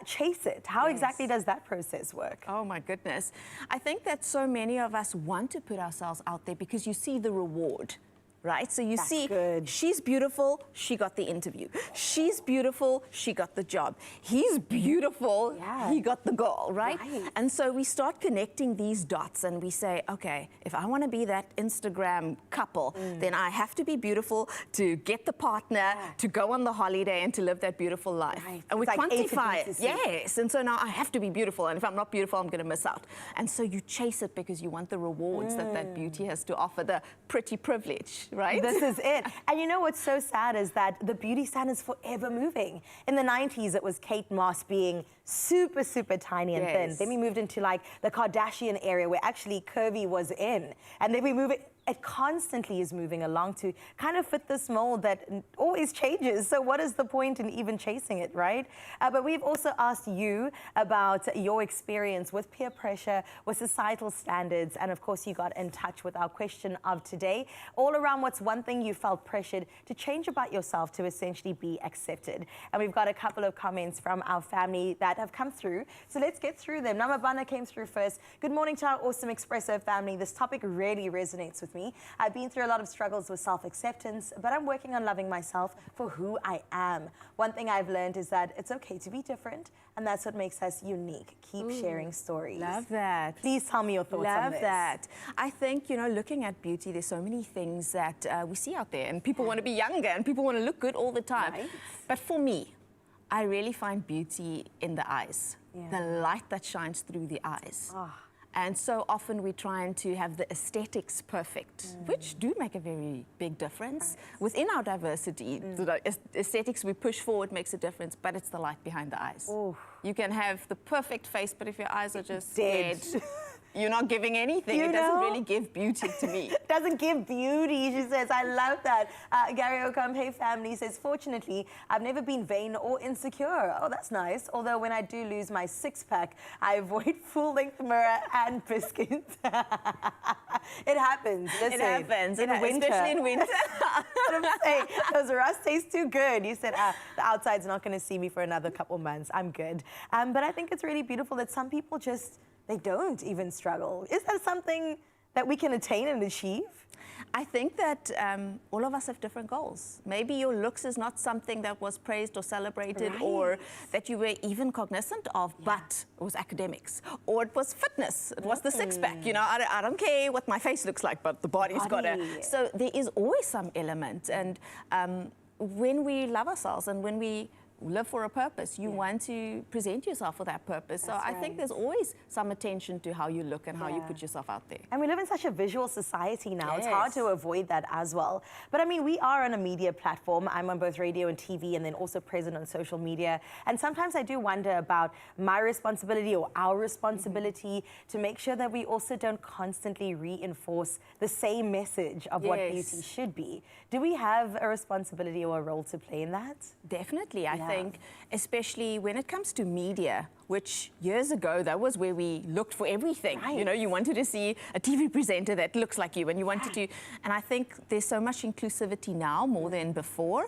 chase it. How exactly does that process work? Oh my goodness. I think that so many of us want to put ourselves out there because you see the reward. Right? So you see, she's beautiful, she got the interview. She's beautiful, she got the job. He's beautiful, he got the goal, right? And so we start connecting these dots and we say, okay, if I want to be that Instagram couple, then I have to be beautiful to get the partner, to go on the holiday and to live that beautiful life. And we quantify it. Yes. And so now I have to be beautiful, and if I'm not beautiful, I'm going to miss out. And so you chase it because you want the rewards that that beauty has to offer, the pretty privilege. Right? This is it. And you know what's so sad is that the beauty standards forever moving. In the 90s, it was Kate Moss being super, super tiny and thin. Then we moved into like the Kardashian area where actually curvy was in. And then we move it constantly is moving along to kind of fit this mold that always changes. So what is the point in even chasing it, right? But we've also asked you about your experience with peer pressure, with societal standards, and of course you got in touch with our question of today, all around what's one thing you felt pressured to change about yourself to essentially be accepted. And we've got a couple of comments from our family that have come through. So let's get through them. Namabana came through first. Good morning to our awesome Expresso family. This topic really resonates with me. I've been through a lot of struggles with self-acceptance, but I'm working on loving myself for who I am. One thing I've learned is that it's okay to be different, and that's what makes us unique. Keep sharing stories. Love that. Please tell me your thoughts on this. Love that. I think, you know, looking at beauty, there's so many things that we see out there, and people want to be younger, and people want to look good all the time. But for me, I really find beauty in the eyes, the light that shines through the eyes. And so often we're trying to have the aesthetics perfect, which do make a very big difference. Within our diversity, the aesthetics we push forward makes a difference, but it's the light behind the eyes. You can have the perfect face, but if your eyes are just dead, you're not giving anything. It doesn't really give beauty to me. It doesn't give beauty, she says. I love that. Gary Okampe family says, fortunately, I've never been vain or insecure. Oh, that's nice. Although when I do lose my six-pack, I avoid full-length mirror and biscuits. It happens. Listen, it happens. In winter. Especially in winter. I'm saying, those rusts taste too good. You said, the outside's not going to see me for another couple months. I'm good. But I think it's really beautiful that some people just, they don't even struggle. Is that something that we can attain and achieve? I think that all of us have different goals. Maybe your looks is not something that was praised or celebrated or that you were even cognizant of, but it was academics. Or it was fitness. It was the six-pack. You know, I don't care what my face looks like, but the body's got to. So there is always some element. And when we love ourselves and when we live for a purpose, you want to present yourself for that purpose. So I think there's always some attention to how you look and how you put yourself out there. And we live in such a visual society now. It's hard to avoid that as well. But I mean, we are on a media platform. I'm on both radio and TV, and then also present on social media. And sometimes I do wonder about my responsibility or our responsibility to make sure that we also don't constantly reinforce the same message of what beauty should be. Do we have a responsibility or a role to play in that? Definitely. I think, especially when it comes to media, which years ago, that was where we looked for everything. You know, you wanted to see a TV presenter that looks like you, and you wanted to, and I think there's so much inclusivity now, more than before.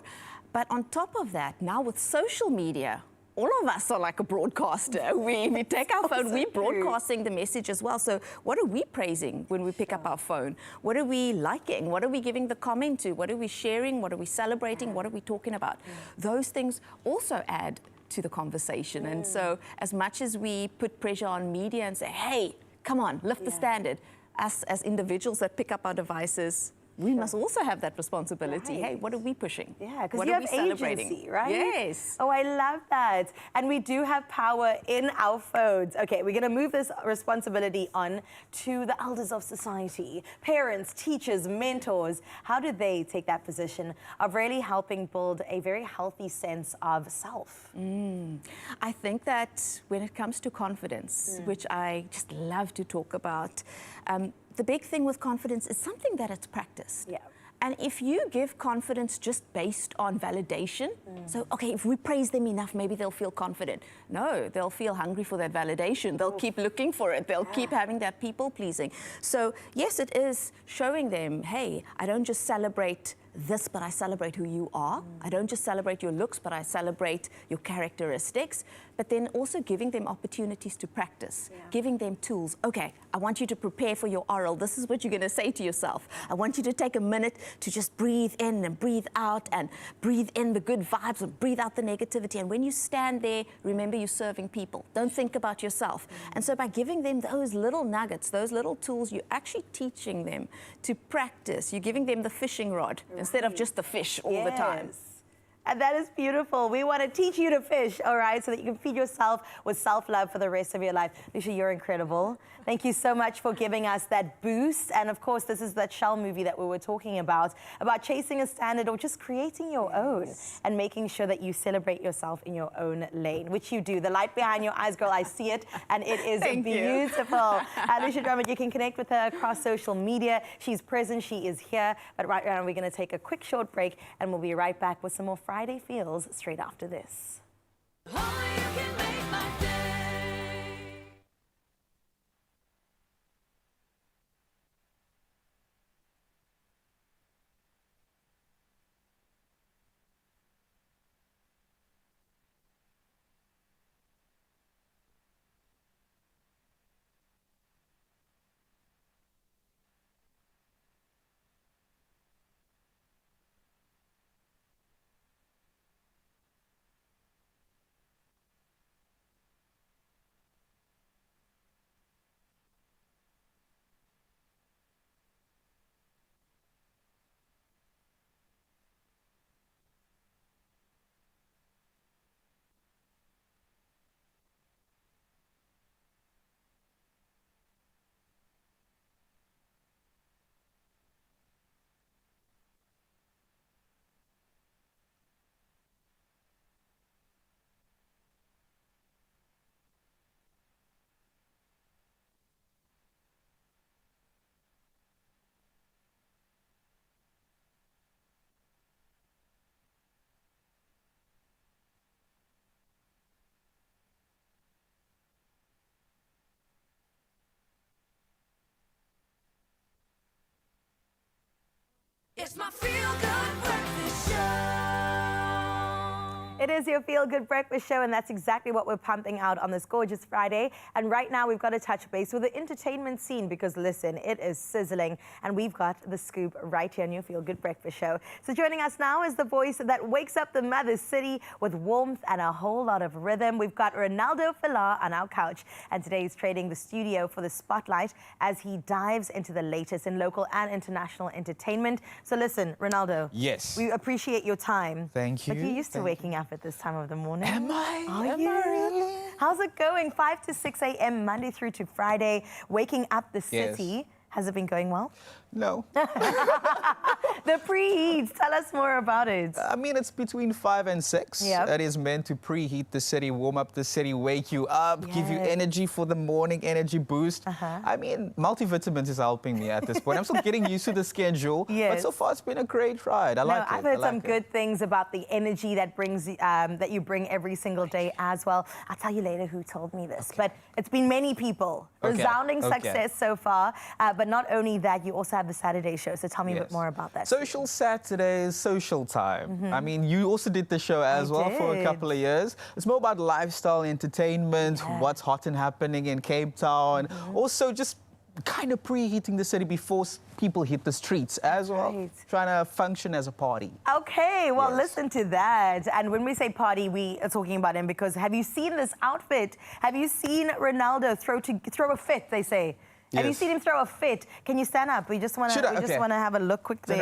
But on top of that, now with social media, all of us are like a broadcaster. We take our phone, we're broadcasting the message as well. So what are we praising when we pick up our phone? What are we liking? What are we giving the comment to? What are we sharing? What are we celebrating? What are we talking about? Those things also add to the conversation. And so as much as we put pressure on media and say, hey, come on, lift the standard, us as individuals that pick up our devices, we must also have that responsibility. Hey, what are we pushing? Yeah, because you have agency, right? Yes. Oh, I love that. And we do have power in our phones. Okay, we're going to move this responsibility on to the elders of society, parents, teachers, mentors. How do they take that position of really helping build a very healthy sense of self? I think that when it comes to confidence, which I just love to talk about, the big thing with confidence is something that it's practiced. Yeah. And if you give confidence just based on validation, so, okay, if we praise them enough, maybe they'll feel confident. No, they'll feel hungry for that validation. They'll keep looking for it. They'll keep having that people pleasing. So, yes, it is showing them, hey, I don't just celebrate this, but I celebrate who you are. I don't just celebrate your looks, but I celebrate your characteristics. But then also giving them opportunities to practice, giving them tools. Okay, I want you to prepare for your oral. This is what you're going to say to yourself. I want you to take a minute to just breathe in and breathe out, and breathe in the good vibes and breathe out the negativity. And when you stand there, remember you're serving people. Don't think about yourself. And so by giving them those little nuggets, those little tools, you're actually teaching them to practice. You're giving them the fishing rod instead of just the fish all the time. And that is beautiful. We want to teach you to fish, all right, so that you can feed yourself with self-love for the rest of your life. Lucia, you're incredible. Thank you so much for giving us that boost. And of course, this is that Shell movie that we were talking about chasing a standard or just creating your own and making sure that you celebrate yourself in your own lane, which you do. The light behind your eyes, girl, I see it, and it is beautiful. Lucia Drummond, you can connect with her across social media. She's present, she is here. But right now, we're going to take a quick short break, and we'll be right back with some more Friday Feels straight after this. It's my feel-good breakfast show. It is your Feel Good Breakfast Show, and that's exactly what we're pumping out on this gorgeous Friday. And right now, we've got to touch base with the entertainment scene because, listen, it is sizzling, and we've got the scoop right here on your Feel Good Breakfast Show. So joining us now is the voice that wakes up the mother city with warmth and a whole lot of rhythm. We've got Ronaldo Villar on our couch, and today he's trading the studio for the spotlight as he dives into the latest in local and international entertainment. So listen, Ronaldo. Yes. We appreciate your time. Thank you. But you're used to waking up at this time of the morning. Am I? Are you? Really? How's it going? 5 to 6 a.m. Monday through to Friday, waking up the city. Yes. Has it been going well? No. The preheats, tell us more about it. I mean, it's between 5 and 6. Yep. That is meant to preheat the city, warm up the city, wake you up, give you energy for the morning, energy boost. I mean, multivitamins is helping me at this point. I'm still getting used to the schedule, but so far it's been a great ride. I like it. I've heard some good things about the energy that brings that you bring every single day as well. I'll tell you later who told me this, but it's been many people. Resounding success so far, but not only that, you also have have the Saturday show, so tell me a bit more about that. Social Saturdays, social time. I mean, you also did the show as well for a couple of years. It's more about lifestyle, entertainment, what's hot and happening in Cape Town. Also just kind of preheating the city before people hit the streets as well, trying to function as a party. Okay, well, listen to that. And when we say party, we are talking about him because have you seen this outfit? Have you seen Ronaldo throw a fit, they say? Have you seen him throw a fit? Can you stand up? We just want to have a look quickly.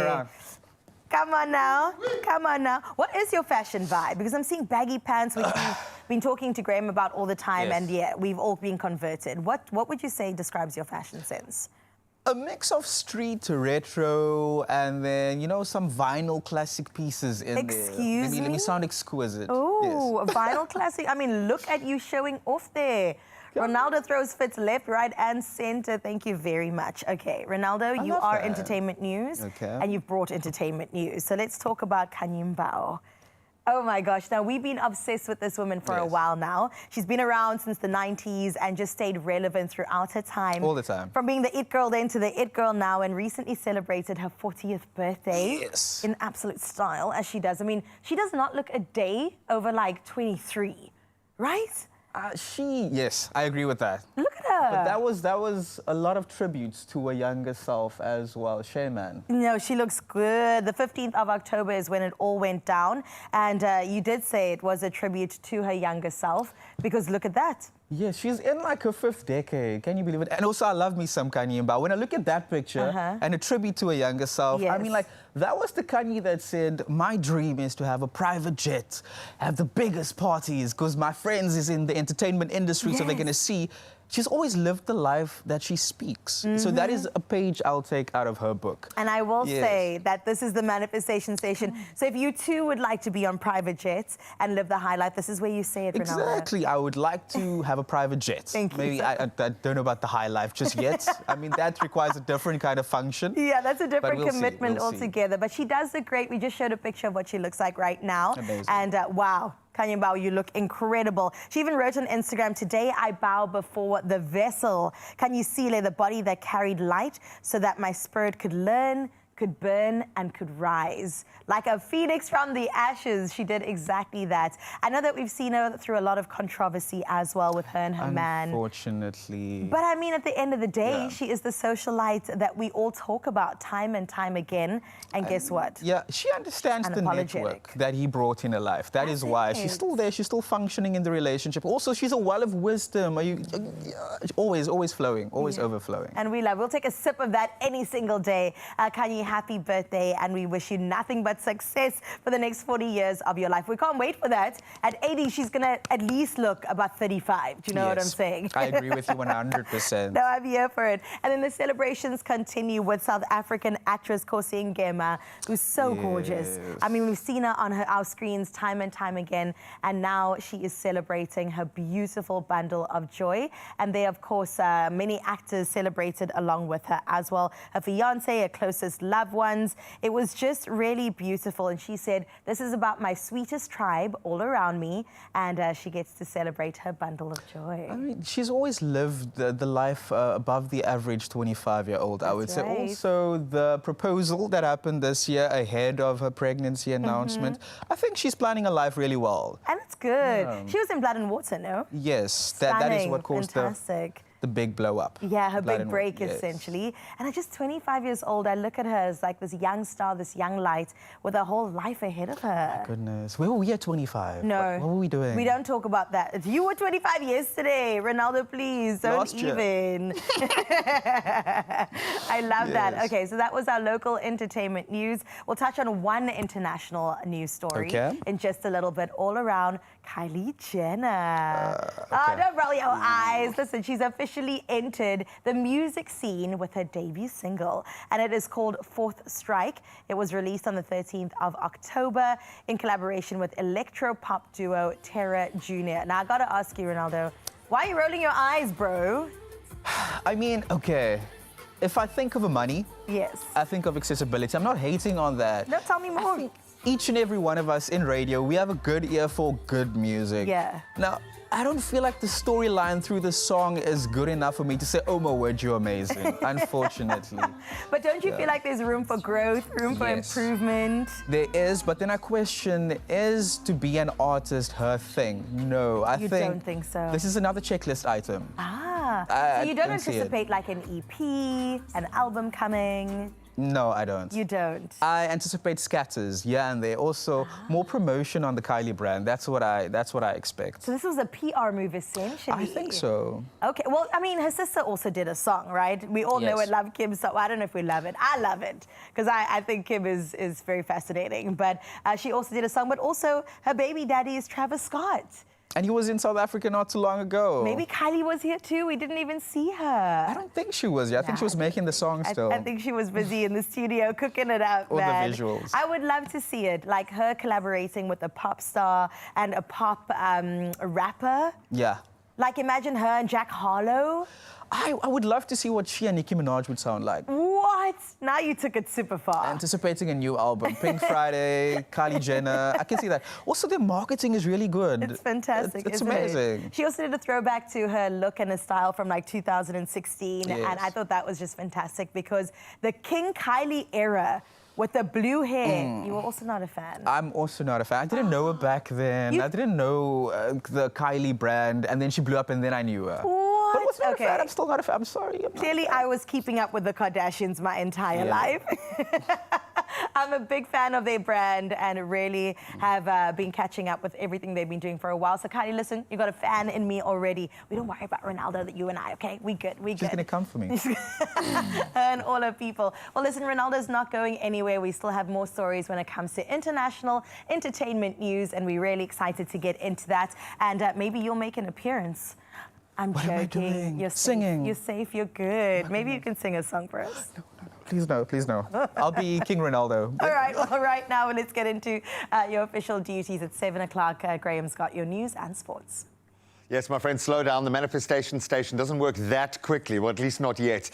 Come on now. Come on now. What is your fashion vibe? Because I'm seeing baggy pants, which we've been talking to Graham about all the time, and we've all been converted. What would you say describes your fashion sense? A mix of street to retro and then, you know, some vinyl classic pieces in there. Excuse me? Let me sound exquisite. Oh, a vinyl classic. I mean, look at you showing off there. Ronaldo throws fits left, right, and center. Thank you very much. Okay, Ronaldo, you are entertainment news, and you've brought entertainment news. So let's talk about Kanyumbao. Oh my gosh, now we've been obsessed with this woman for a while now. She's been around since the 90s and just stayed relevant throughout her time. All the time. From being the it girl then to the it girl now, and recently celebrated her 40th birthday in absolute style, as she does. I mean, she does not look a day over like 23, right? Yes, I agree with that. Look at her. But that was a lot of tributes to her younger self as well. Man. No, she looks good. The 15th of October is when it all went down. And you did say it was a tribute to her younger self, because look at that. Yeah, she's in like her 5th decade. Can you believe it? And also, I love me some Kanye. But when I look at that picture and a tribute to her younger self, I mean, like, that was the Kanye that said, my dream is to have a private jet, have the biggest parties, because my friends is in the entertainment industry, so they're going to see. She's always lived the life that she speaks. So that is a page I'll take out of her book. And I will say that this is the manifestation station. So if you too would like to be on private jets and live the high life, this is where you say it, Ronaldo. Exactly. I would like to have a private jet. Thank you. Maybe I don't know about the high life just yet. I mean, that requires a different kind of function. Yeah, that's a different commitment altogether. But she does look great. We just showed a picture of what she looks like right now. Amazing. And wow. Kanyumbao, you look incredible. She even wrote on Instagram, today I bow before the vessel. Can you see the body that carried light so that my spirit could learn, could burn, and could rise. Like a phoenix from the ashes, she did exactly that. I know that we've seen her through a lot of controversy as well with her and her man. Unfortunately. But I mean, at the end of the day, she is the socialite that we all talk about time and time again. And guess what? Yeah, she understands the network that he brought in her life. That is why she's still there. She's still functioning in the relationship. Also, she's a well of wisdom. Always flowing, always overflowing. And we'll take a sip of that any single day. Kanye, happy birthday, and we wish you nothing but success for the next 40 years of your life. We can't wait for that. At 80, she's going to at least look about 35. Do you know what I'm saying? I agree with you 100%. No, I'm here for it. And then the celebrations continue with South African actress Khosi Ngema, who's so gorgeous. I mean, we've seen her on our screens time and time again, and now she is celebrating her beautiful bundle of joy. And they, of course, many actors celebrated along with her as well. Her fiancé, her closest loved ones. It was just really beautiful. And she said, this is about my sweetest tribe all around me. And she gets to celebrate her bundle of joy. I mean, she's always lived the life above the average 25-year-old, I would say. Also, the proposal that happened this year ahead of her pregnancy announcement, I think she's planning her life really well. And it's good. She was in Blood and Water, no? Yes, that is what caused the big blow up. Yeah, her big break, essentially. And at just 25 years old, I look at her as like this young star, this young light with a whole life ahead of her. My goodness. Where were we at 25? No. What were we doing? We don't talk about that. You were 25 yesterday. Ronaldo, please, don't even. I love that. Okay, so that was our local entertainment news. We'll touch on one international news story in just a little bit, all around Kylie Jenner. Don't roll your eyes. Listen, she's officially entered the music scene with her debut single, and it is called Fourth Strike. It was released on the 13th of October in collaboration with electro-pop duo Terra Jr. Now, I gotta ask you, Ronaldo, why are you rolling your eyes, bro? I mean, okay, if I think of money, I think of accessibility. I'm not hating on that. No, tell me more. each and every one of us in radio, we have a good ear for good music. Yeah. Now, I don't feel like the storyline through the song is good enough for me to say, oh my word, you're amazing, unfortunately. But don't you feel like there's room for growth, room for improvement? There is, but then I question, is to be an artist her thing? No, I You don't think so? This is another checklist item. So you don't don't see it. anticipate like an EP, an album coming? No, I don't. You don't? I anticipate scatters, yeah, and there. Also, more promotion on the Kylie brand. That's what I expect. So this was a PR move, essentially? I think so. Okay, well, I mean, her sister also did a song, right? We all know Yes. and love Kim, so I don't know if we love it. I love it, because I think Kim is very fascinating. But she also did a song, but also her baby daddy is Travis Scott. And he was in South Africa not too long ago. Maybe Kylie was here too. We didn't even see her. I don't think she was. Yeah, I think she was making the song still. I think she was busy in the studio cooking it up, All the man. visuals. I would love to see it, like her collaborating with a pop star and a pop rapper. Yeah. Like imagine her and Jack Harlow. I would love to see what she and Nicki Minaj would sound like. What? Now you took it super far. Anticipating a new album. Pink Friday, Kylie Jenner. I can see that. Also, their marketing is really good. It's fantastic. It's isn't amazing. It? She also did a throwback to her look and her style from like 2016. Yes. And I thought that was just fantastic because the King Kylie era with the blue hair, you were also not a fan. I'm also not a fan. I didn't know her back then. I didn't know the Kylie brand, and then she blew up, and then I knew her. But I was not a fan. I'm still not a fan. I'm sorry. Clearly, I was keeping up with the Kardashians my entire life. I'm a big fan of their brand and really have been catching up with everything they've been doing for a while. So, Kylie, listen, you got a fan in me already. We don't worry about Ronaldo, that you and I, okay? We good. She's going to come for me. And all our people. Well, listen, Ronaldo's not going anywhere. We still have more stories when it comes to international entertainment news, and we're really excited to get into that. And maybe you'll make an appearance. I'm What joking. am I doing? You're Singing. Safe. You're safe. You're good. Maybe you can sing a song for us. Please no, please no. I'll be King Ronaldo. All right. Well, right now, let's get into your official duties at 7 o'clock. Graham's got your news and sports. Yes, my friend, slow down. The manifestation station doesn't work that quickly, or at least not yet.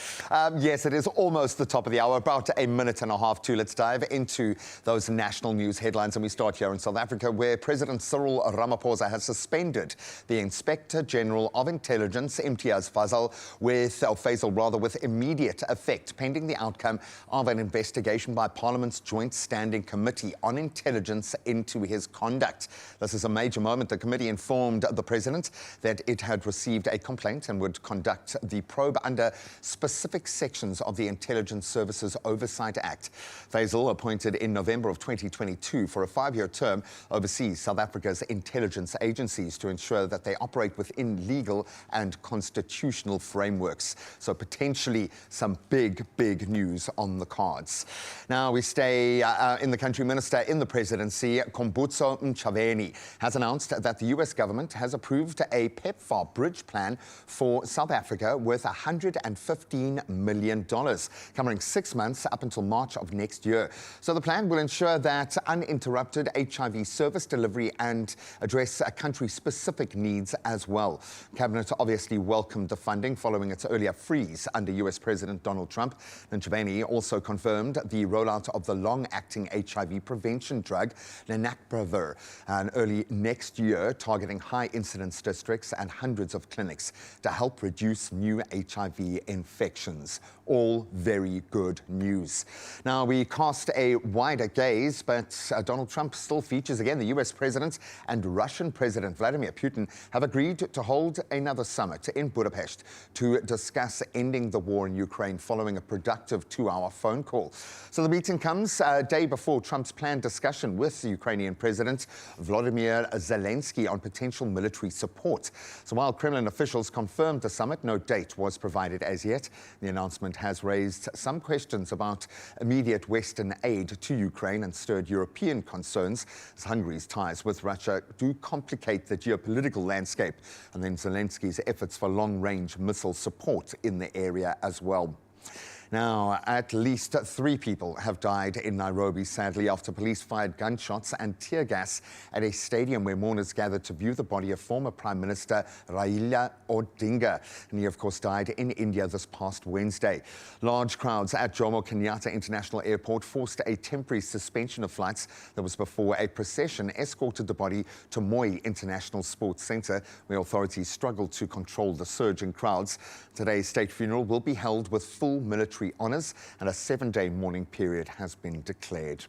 Yes, it is almost the top of the hour, about a minute and a half to. Let's dive into those national news headlines, and we start here in South Africa, where President Cyril Ramaphosa has suspended the Inspector General of Intelligence, Imtiaz Faisal, with immediate effect, pending the outcome of an investigation by Parliament's Joint Standing Committee on Intelligence into his conduct. This is a major moment. The committee informed the president that it had received a complaint and would conduct the probe under specific sections of the Intelligence Services Oversight Act. Faisal, appointed in November of 2022 for a 5-year term, oversees South Africa's intelligence agencies to ensure that they operate within legal and constitutional frameworks. So potentially some big news on the cards. Now we stay in the country. Minister in the presidency, Khumbudzo Ntshavheni, has announced that the US government has approved a PEPFAR bridge plan for South Africa worth $115 million, covering 6 months up until March of next year. So the plan will ensure that uninterrupted HIV service delivery and address country-specific needs as well. Cabinet obviously welcomed the funding following its earlier freeze under US President Donald Trump. Ntshavheni also confirmed the rollout of the long-acting HIV prevention drug, lenacapavir, early next year, targeting high-incidence districts and hundreds of clinics to help reduce new HIV infections. All very good news. Now, we cast a wider gaze, but Donald Trump still features again. The US president and Russian President Vladimir Putin have agreed to hold another summit in Budapest to discuss ending the war in Ukraine following a productive 2-hour phone call. So the meeting comes a day before Trump's planned discussion with the Ukrainian President Volodymyr Zelensky on potential military support. So while Kremlin officials confirmed the summit, no date was provided as yet. The announcement has raised some questions about immediate Western aid to Ukraine and stirred European concerns, as Hungary's ties with Russia do complicate the geopolitical landscape, and then Zelensky's efforts for long-range missile support in the area as well. Now, at least 3 people have died in Nairobi, sadly, after police fired gunshots and tear gas at a stadium where mourners gathered to view the body of former Prime Minister Raila Odinga. And he, of course, died in India this past Wednesday. Large crowds at Jomo Kenyatta International Airport forced a temporary suspension of flights. That was before a procession escorted the body to Moi International Sports Centre, where authorities struggled to control the surge in crowds. Today's state funeral will be held with full military honours, and a 7-day mourning period has been declared.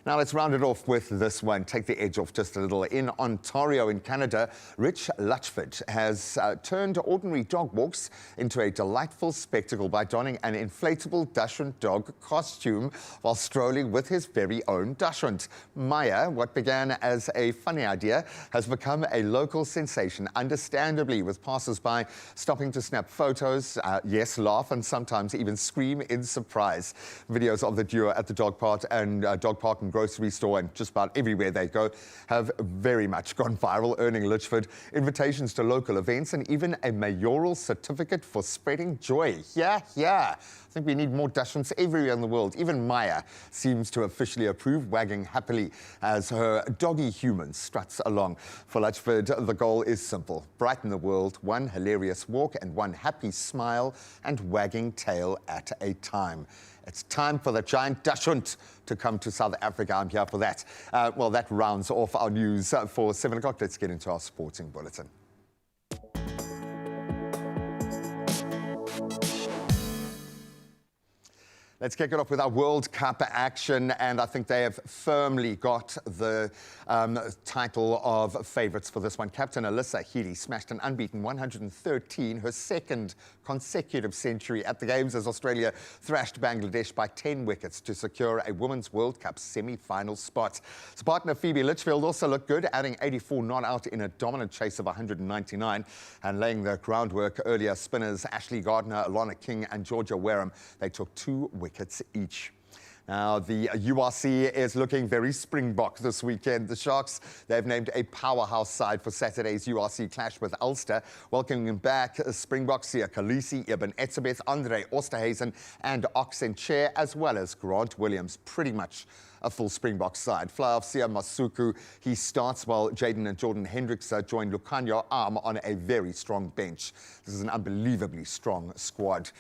Now let's round it off with this one. Take the edge off just a little. In Ontario, in Canada, Rich Lutchford has turned ordinary dog walks into a delightful spectacle by donning an inflatable dachshund dog costume while strolling with his very own dachshund. Maya, what began as a funny idea, has become a local sensation, understandably, with passers-by stopping to snap photos, yes, laugh, and sometimes even scream in surprise. Videos of the duo at the dog park and grocery store and just about everywhere they go have very much gone viral, earning Litchford invitations to local events and even a mayoral certificate for spreading joy. Yeah. I think we need more dachshunds everywhere in the world. Even Maya seems to officially approve, wagging happily as her doggy human struts along. For Litchford, the goal is simple: brighten the world, one hilarious walk and one happy smile and wagging tail at a time. It's time for the giant dachshund to come to South Africa. I'm here for that. Well, that rounds off our news for 7 o'clock. Let's get into our sporting bulletin. Let's kick it off with our World Cup action, and I think they have firmly got the title of favourites for this one. Captain Alyssa Healy smashed an unbeaten 113, her second consecutive century at the Games, as Australia thrashed Bangladesh by 10 wickets to secure a Women's World Cup semi-final spot. His partner Phoebe Litchfield also looked good, adding 84 not out in a dominant chase of 199, and laying the groundwork earlier. Spinners Ashley Gardner, Alana King and Georgia Wareham, they took 2 wickets each. Now, the URC is looking very Springbok this weekend. The Sharks, they've named a powerhouse side for Saturday's URC clash with Ulster, welcoming back Springboks Sia Khaleesi, Ibn Etzebeth, Andre Osterhazen and Oxen Chair, as well as Grant Williams. Pretty much a full Springbok side. Fly-off Sia Masuku, he starts while Jaden and Jordan Hendricks join Lucanio Arm on a very strong bench. This is an unbelievably strong squad.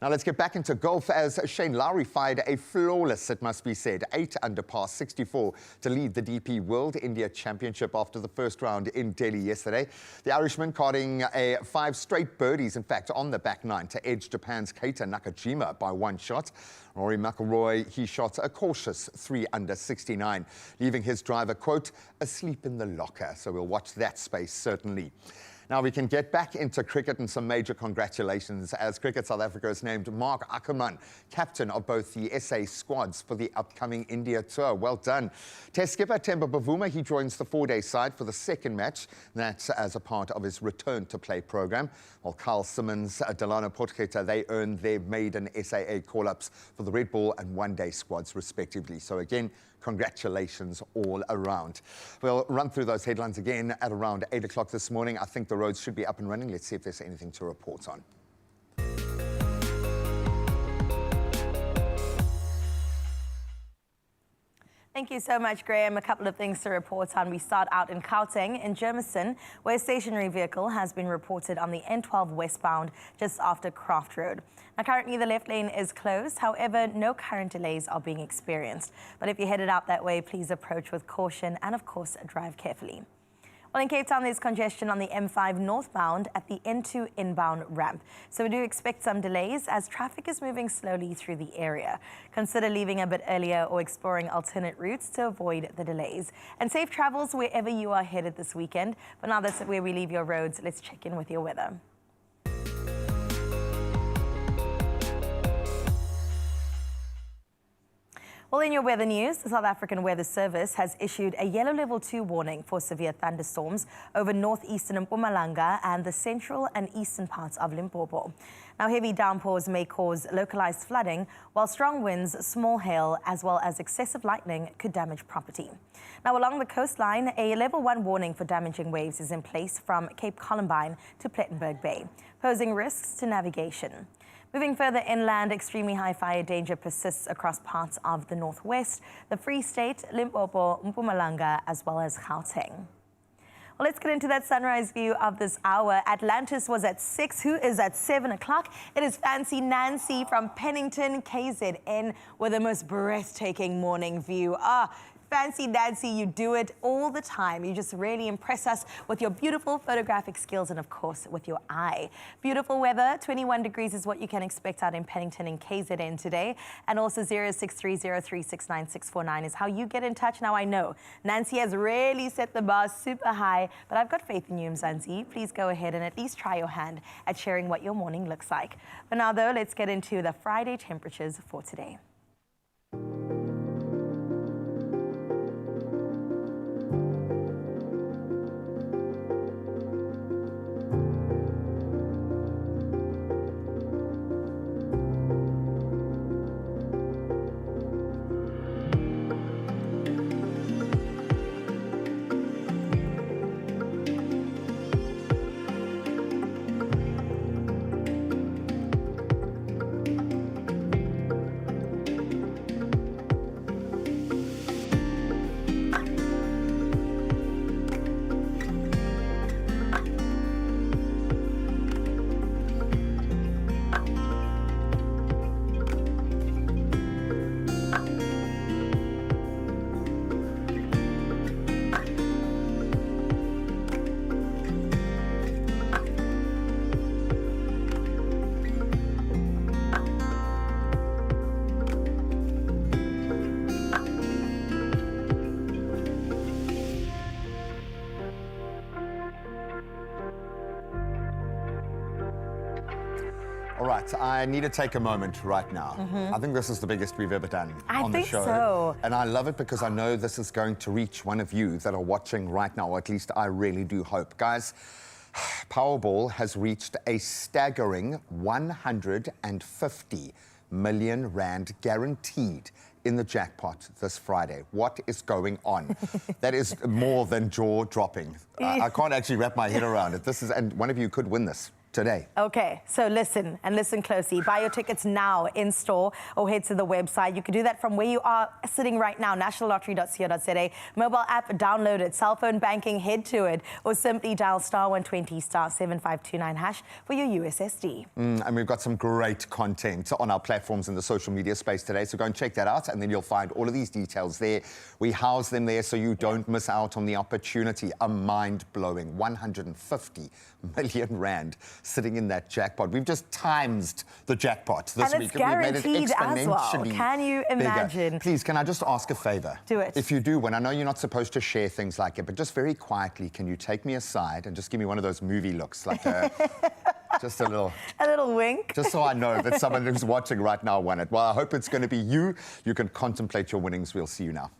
Now let's get back into golf, as Shane Lowry fired a flawless, it must be said, 8 under par 64 to lead the DP World India Championship after the first round in Delhi yesterday. The Irishman carding 5 straight birdies, in fact, on the back 9 to edge Japan's Keita Nakajima by 1 shot. Rory McIlroy, he shot a cautious 3 under 69, leaving his driver, quote, asleep in the locker. So we'll watch that space, certainly. Now we can get back into cricket, and some major congratulations as Cricket South Africa has named Mark Ackerman captain of both the SA squads for the upcoming India tour. Well done. Test skipper Temba Bavuma, he joins the 4-day side for the second match. That's as a part of his return to play program. While Carl Simmons, Delano Potgieter, they earned their maiden SAA call-ups for the Red Ball and 1-day squads respectively. So again, congratulations all around. We'll run through those headlines again at around 8 o'clock this morning. I think the roads should be up and running. Let's see if there's anything to report on. Thank you so much, Graham. A couple of things to report on. We start out in Gauteng, in Germiston, where a stationary vehicle has been reported on the N12 westbound just after Craft Road. Now, currently the left lane is closed. However, no current delays are being experienced. But if you're headed out that way, please approach with caution and, of course, drive carefully. Well, in Cape Town, there's congestion on the M5 northbound at the N2 inbound ramp. So we do expect some delays as traffic is moving slowly through the area. Consider leaving a bit earlier or exploring alternate routes to avoid the delays. And safe travels wherever you are headed this weekend. But now that's where we leave your roads. Let's check in with your weather. Well, in your weather news, the South African Weather Service has issued a yellow level 2 warning for severe thunderstorms over northeastern Mpumalanga and the central and eastern parts of Limpopo. Now, heavy downpours may cause localized flooding, while strong winds, small hail, as well as excessive lightning could damage property. Now, along the coastline, a level 1 warning for damaging waves is in place from Cape Columbine to Plettenberg Bay, posing risks to navigation. Moving further inland, extremely high fire danger persists across parts of the northwest, the Free State, Limpopo, Mpumalanga, as well as Gauteng. Well, let's get into that sunrise view of this hour. Atlantis was at 6. Who is at 7 o'clock? It is Fancy Nancy from Pennington, KZN, with the most breathtaking morning view. Fancy Nancy, you do it all the time. You just really impress us with your beautiful photographic skills and, of course, with your eye. Beautiful weather, 21 degrees is what you can expect out in Pennington and KZN today. And also 0630369649 is how you get in touch. Now, I know Nancy has really set the bar super high, but I've got faith in you, Mzansi. Please go ahead and at least try your hand at sharing what your morning looks like. But now, though, let's get into the Friday temperatures for today. All right, I need to take a moment right now. I think this is the biggest we've ever done on the show. I think so. And I love it because I know this is going to reach one of you that are watching right now, or at least I really do hope. Guys, Powerball has reached a staggering 150 million rand guaranteed in the jackpot this Friday. What is going on? That is more than jaw-dropping. I can't actually wrap my head around it. And one of you could win this today. Okay, so listen and listen closely. Buy your tickets now in store or head to the website. You can do that from where you are sitting right now, nationallottery.co.za. Mobile app, download it. Cell phone banking, head to it. Or simply dial *120 *7529 hash for your USSD. And we've got some great content on our platforms in the social media space today, so go and check that out, and then you'll find all of these details there. We house them there so you don't miss out on the opportunity. A mind-blowing 150 million rand sitting in that jackpot. We've just timesed the jackpot this and week. It's guaranteed We've made it as well. exponentially Can you imagine? bigger. Please, can I just ask a favor? Do it. If you do win, I know you're not supposed to share things like it, but just very quietly, can you take me aside and just give me one of those movie looks, like just a little wink, just so I know that someone who's watching right now won it. Well, I hope it's going to be you. You can contemplate your winnings. We'll see you now.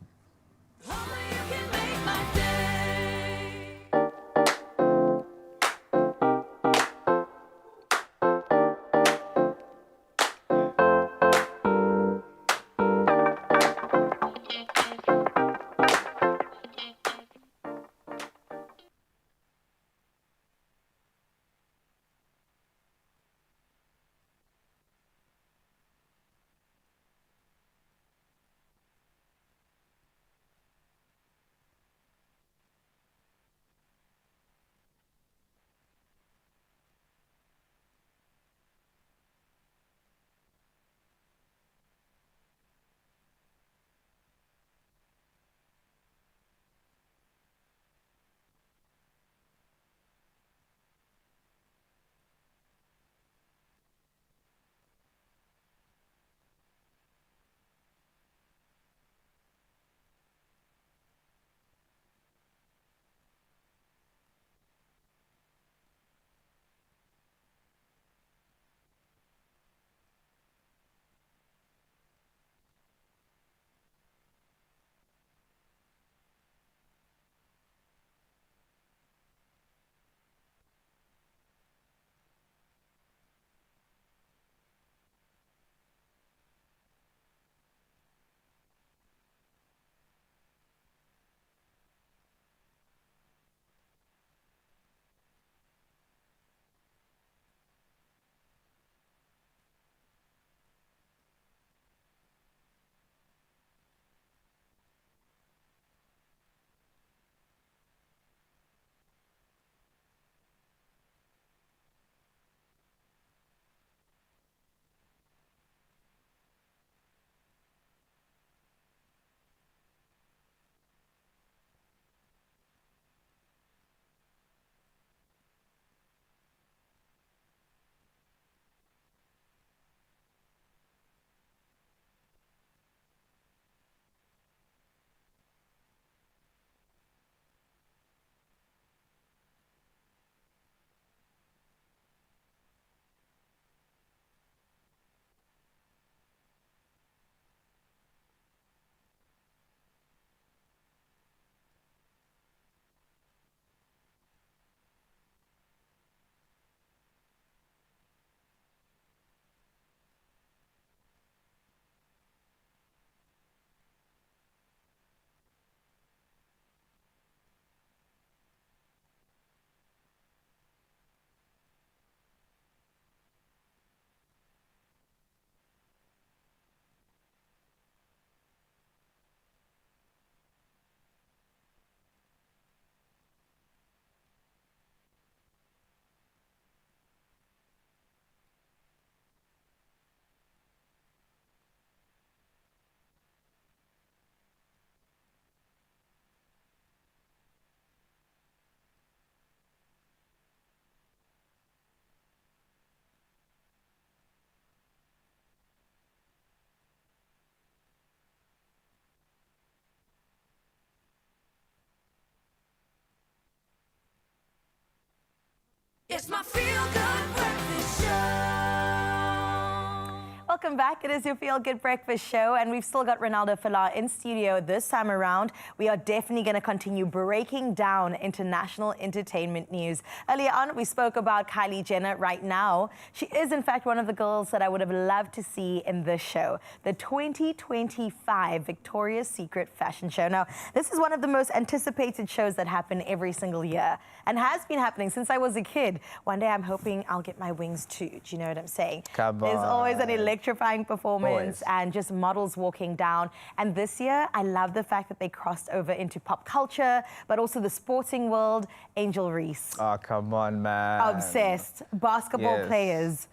welcome back. It is your Feel Good Breakfast Show, and we've still got Ronaldo Falar in studio this time around. We are definitely going to continue breaking down international entertainment news. Earlier on, we spoke about Kylie Jenner. Right now, she is in fact one of the girls that I would have loved to see in this show, the 2025 Victoria's Secret fashion show. Now, this is one of the most anticipated shows that happen every single year and has been happening since I was a kid. One day, I'm hoping I'll get my wings too. Do you know what I'm saying? Come There's on. always an electrifying performance Always. and just models walking down. And this year, I love the fact that they crossed over into pop culture, but also the sporting world. Angel Reese. Oh, come on, man. Obsessed. Basketball Yes. players.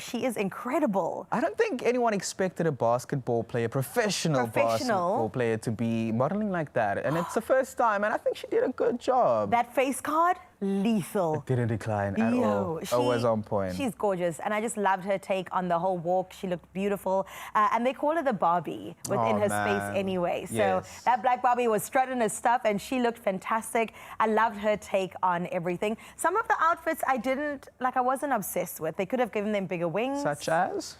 She is incredible. I don't think anyone expected a basketball player, professional basketball player, to be modeling like that. And it's the first time, and I think she did a good job. That face card, lethal. It didn't decline at all. Always on point. She's gorgeous, and I just loved her take on the whole walk. She looked beautiful. And they call her the Barbie within her space anyway. So Yes. that black Barbie was strutting her stuff, and she looked fantastic. I loved her take on everything. Some of the outfits I wasn't obsessed with. They could have given them bigger wings. Such as?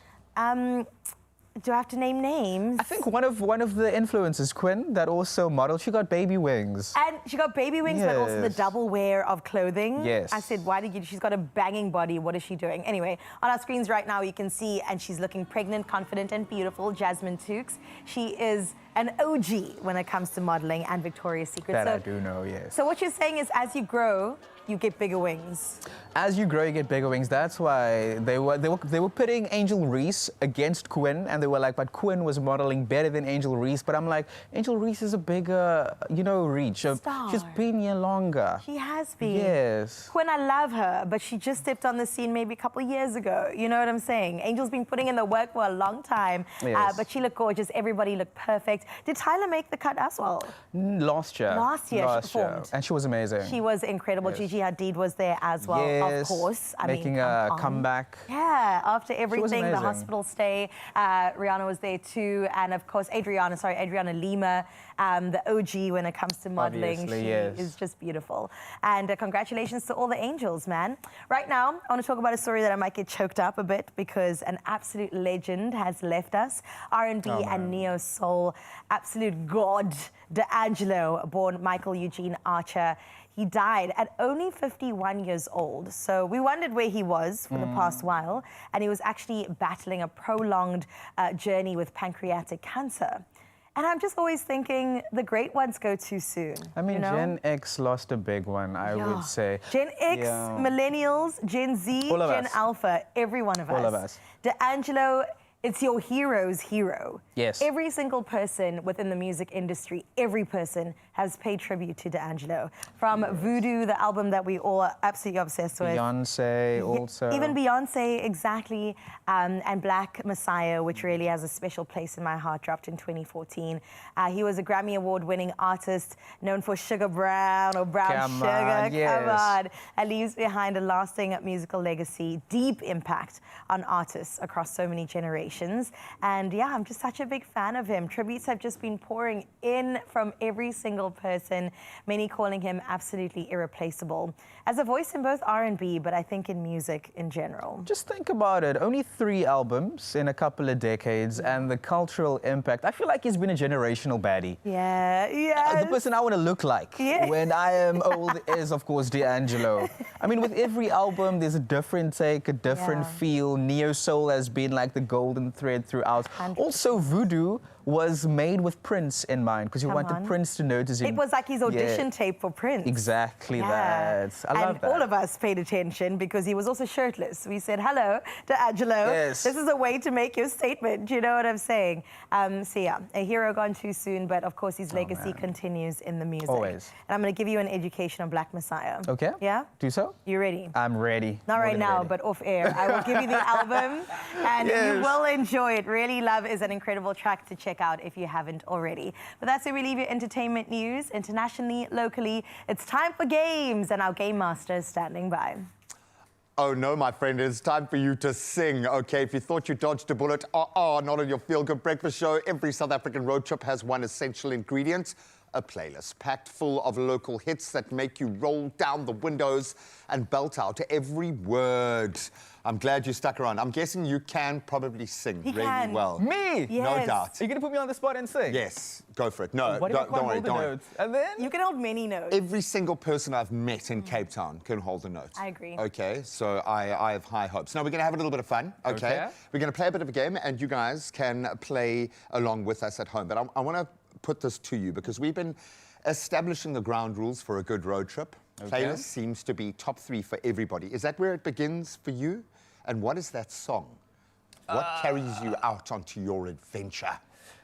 Do I have to name names? I think one of the influencers, Quinn, that also modeled, she got baby wings. And she got baby wings, but also the Yes. double wear of clothing. Yes. I said, why did you? She's got a banging body. What is she doing? Anyway, on our screens right now, you can see, and she's looking pregnant, confident, and beautiful. Jasmine Tukes. She is an OG when it comes to modeling and Victoria's Secret. That I do know, yes. So what you're saying is, as you grow, you get bigger wings. As you grow, you get bigger wings. That's why they were pitting Angel Reese against Quinn, and they were like, but Quinn was modeling better than Angel Reese. But I'm like, Angel Reese is a bigger, reach. Star. She's been here longer. She has been. Yes. Quinn, I love her, but she just stepped on the scene maybe a couple of years ago. You know what I'm saying? Angel's been putting in the work for a long time, Yes. but she looked gorgeous. Everybody looked perfect. Did Tyler make the cut as well? Last year. Last year she performed. And she was amazing. She was incredible. Yes. Gigi Hadid was there as well, Yes. of course. Making a come on. comeback. Yeah, after everything, the amazing. hospital stay, Rihanna was there too, and of course Adriana Lima, the OG when it comes to modeling. Obviously, She yes. is just beautiful. And congratulations to all the angels, man. Right now, I want to talk about a story that I might get choked up a bit because an absolute legend has left us. R&B and neo soul, absolute god, D'Angelo, born Michael Eugene Archer. He died at only 51 years old. So we wondered where he was for the past while. And he was actually battling a prolonged journey with pancreatic cancer. And I'm just always thinking the great ones go too soon. I mean, you know? Gen X lost a big one, I would say. Gen X, Yeah. Millennials, Gen Z, All of Gen us. Alpha, every one of us. All of us. D'Angelo, it's your hero's hero. Yes. Every single person within the music industry, every person has paid tribute to D'Angelo. From Voodoo, the album that we all are absolutely obsessed with. Beyonce also. Even Beyonce, exactly. And Black Messiah, which really has a special place in my heart, dropped in 2014. He was a Grammy Award-winning artist known for Sugar Brown or Brown Come Sugar. on, yes. Come on. And leaves behind a lasting musical legacy, deep impact on artists across so many generations. And yeah, I'm just such a big fan of him. Tributes have just been pouring in from every single person, many calling him absolutely irreplaceable as a voice in both R&B, but I think in music in general. Just think about it. Only 3 albums in a couple of decades, and the cultural impact. I feel like he's been a generational baddie. Yeah, yeah. The person I want to look like when I am old is, of course, D'Angelo. I mean, with every album, there's a different take, a different feel. Neo Soul has been like the golden thread throughout. 100%. Also, Voodoo was made with Prince in mind because you wanted Prince to notice him. It was like his audition tape for Prince. Exactly that. I love that. And all of us paid attention because he was also shirtless. We said, hello, D'Angelo. Yes. This is a way to make your statement. You know what I'm saying? So yeah, a hero gone too soon, but of course his legacy continues in the music. Always. And I'm going to give you an education on Black Messiah. Okay. Yeah? Do so? You ready? I'm ready. Not More right than now, ready. but off air. I will give you the album and you will enjoy it. Really Love is an incredible track to check out if you haven't already. But that's where we leave your entertainment news, internationally, locally. It's time for games, and our game master is standing by. Oh no, my friend, it's time for you to sing, okay? If you thought you dodged a bullet, not on your Feel Good Breakfast Show. Every South African road trip has one essential ingredient: a playlist packed full of local hits that make you roll down the windows and belt out every word. I'm glad you stuck around. I'm guessing you can probably sing really well. Me? No Yes. doubt. Are you going to put me on the spot and sing? Yes, go for it. No, What if I don't can't worry, hold the don't worry. notes? And then? You can hold many notes. Every single person I've met in Cape Town can hold a note. I agree. Okay, so I have high hopes. Now, we're going to have a little bit of fun, okay? We're going to play a bit of a game, and you guys can play along with us at home. But I want to put this to you, because we've been establishing the ground rules for a good road trip. Playlist seems to be top 3 for everybody. Is that where it begins for you? And what is that song? What carries you out onto your adventure?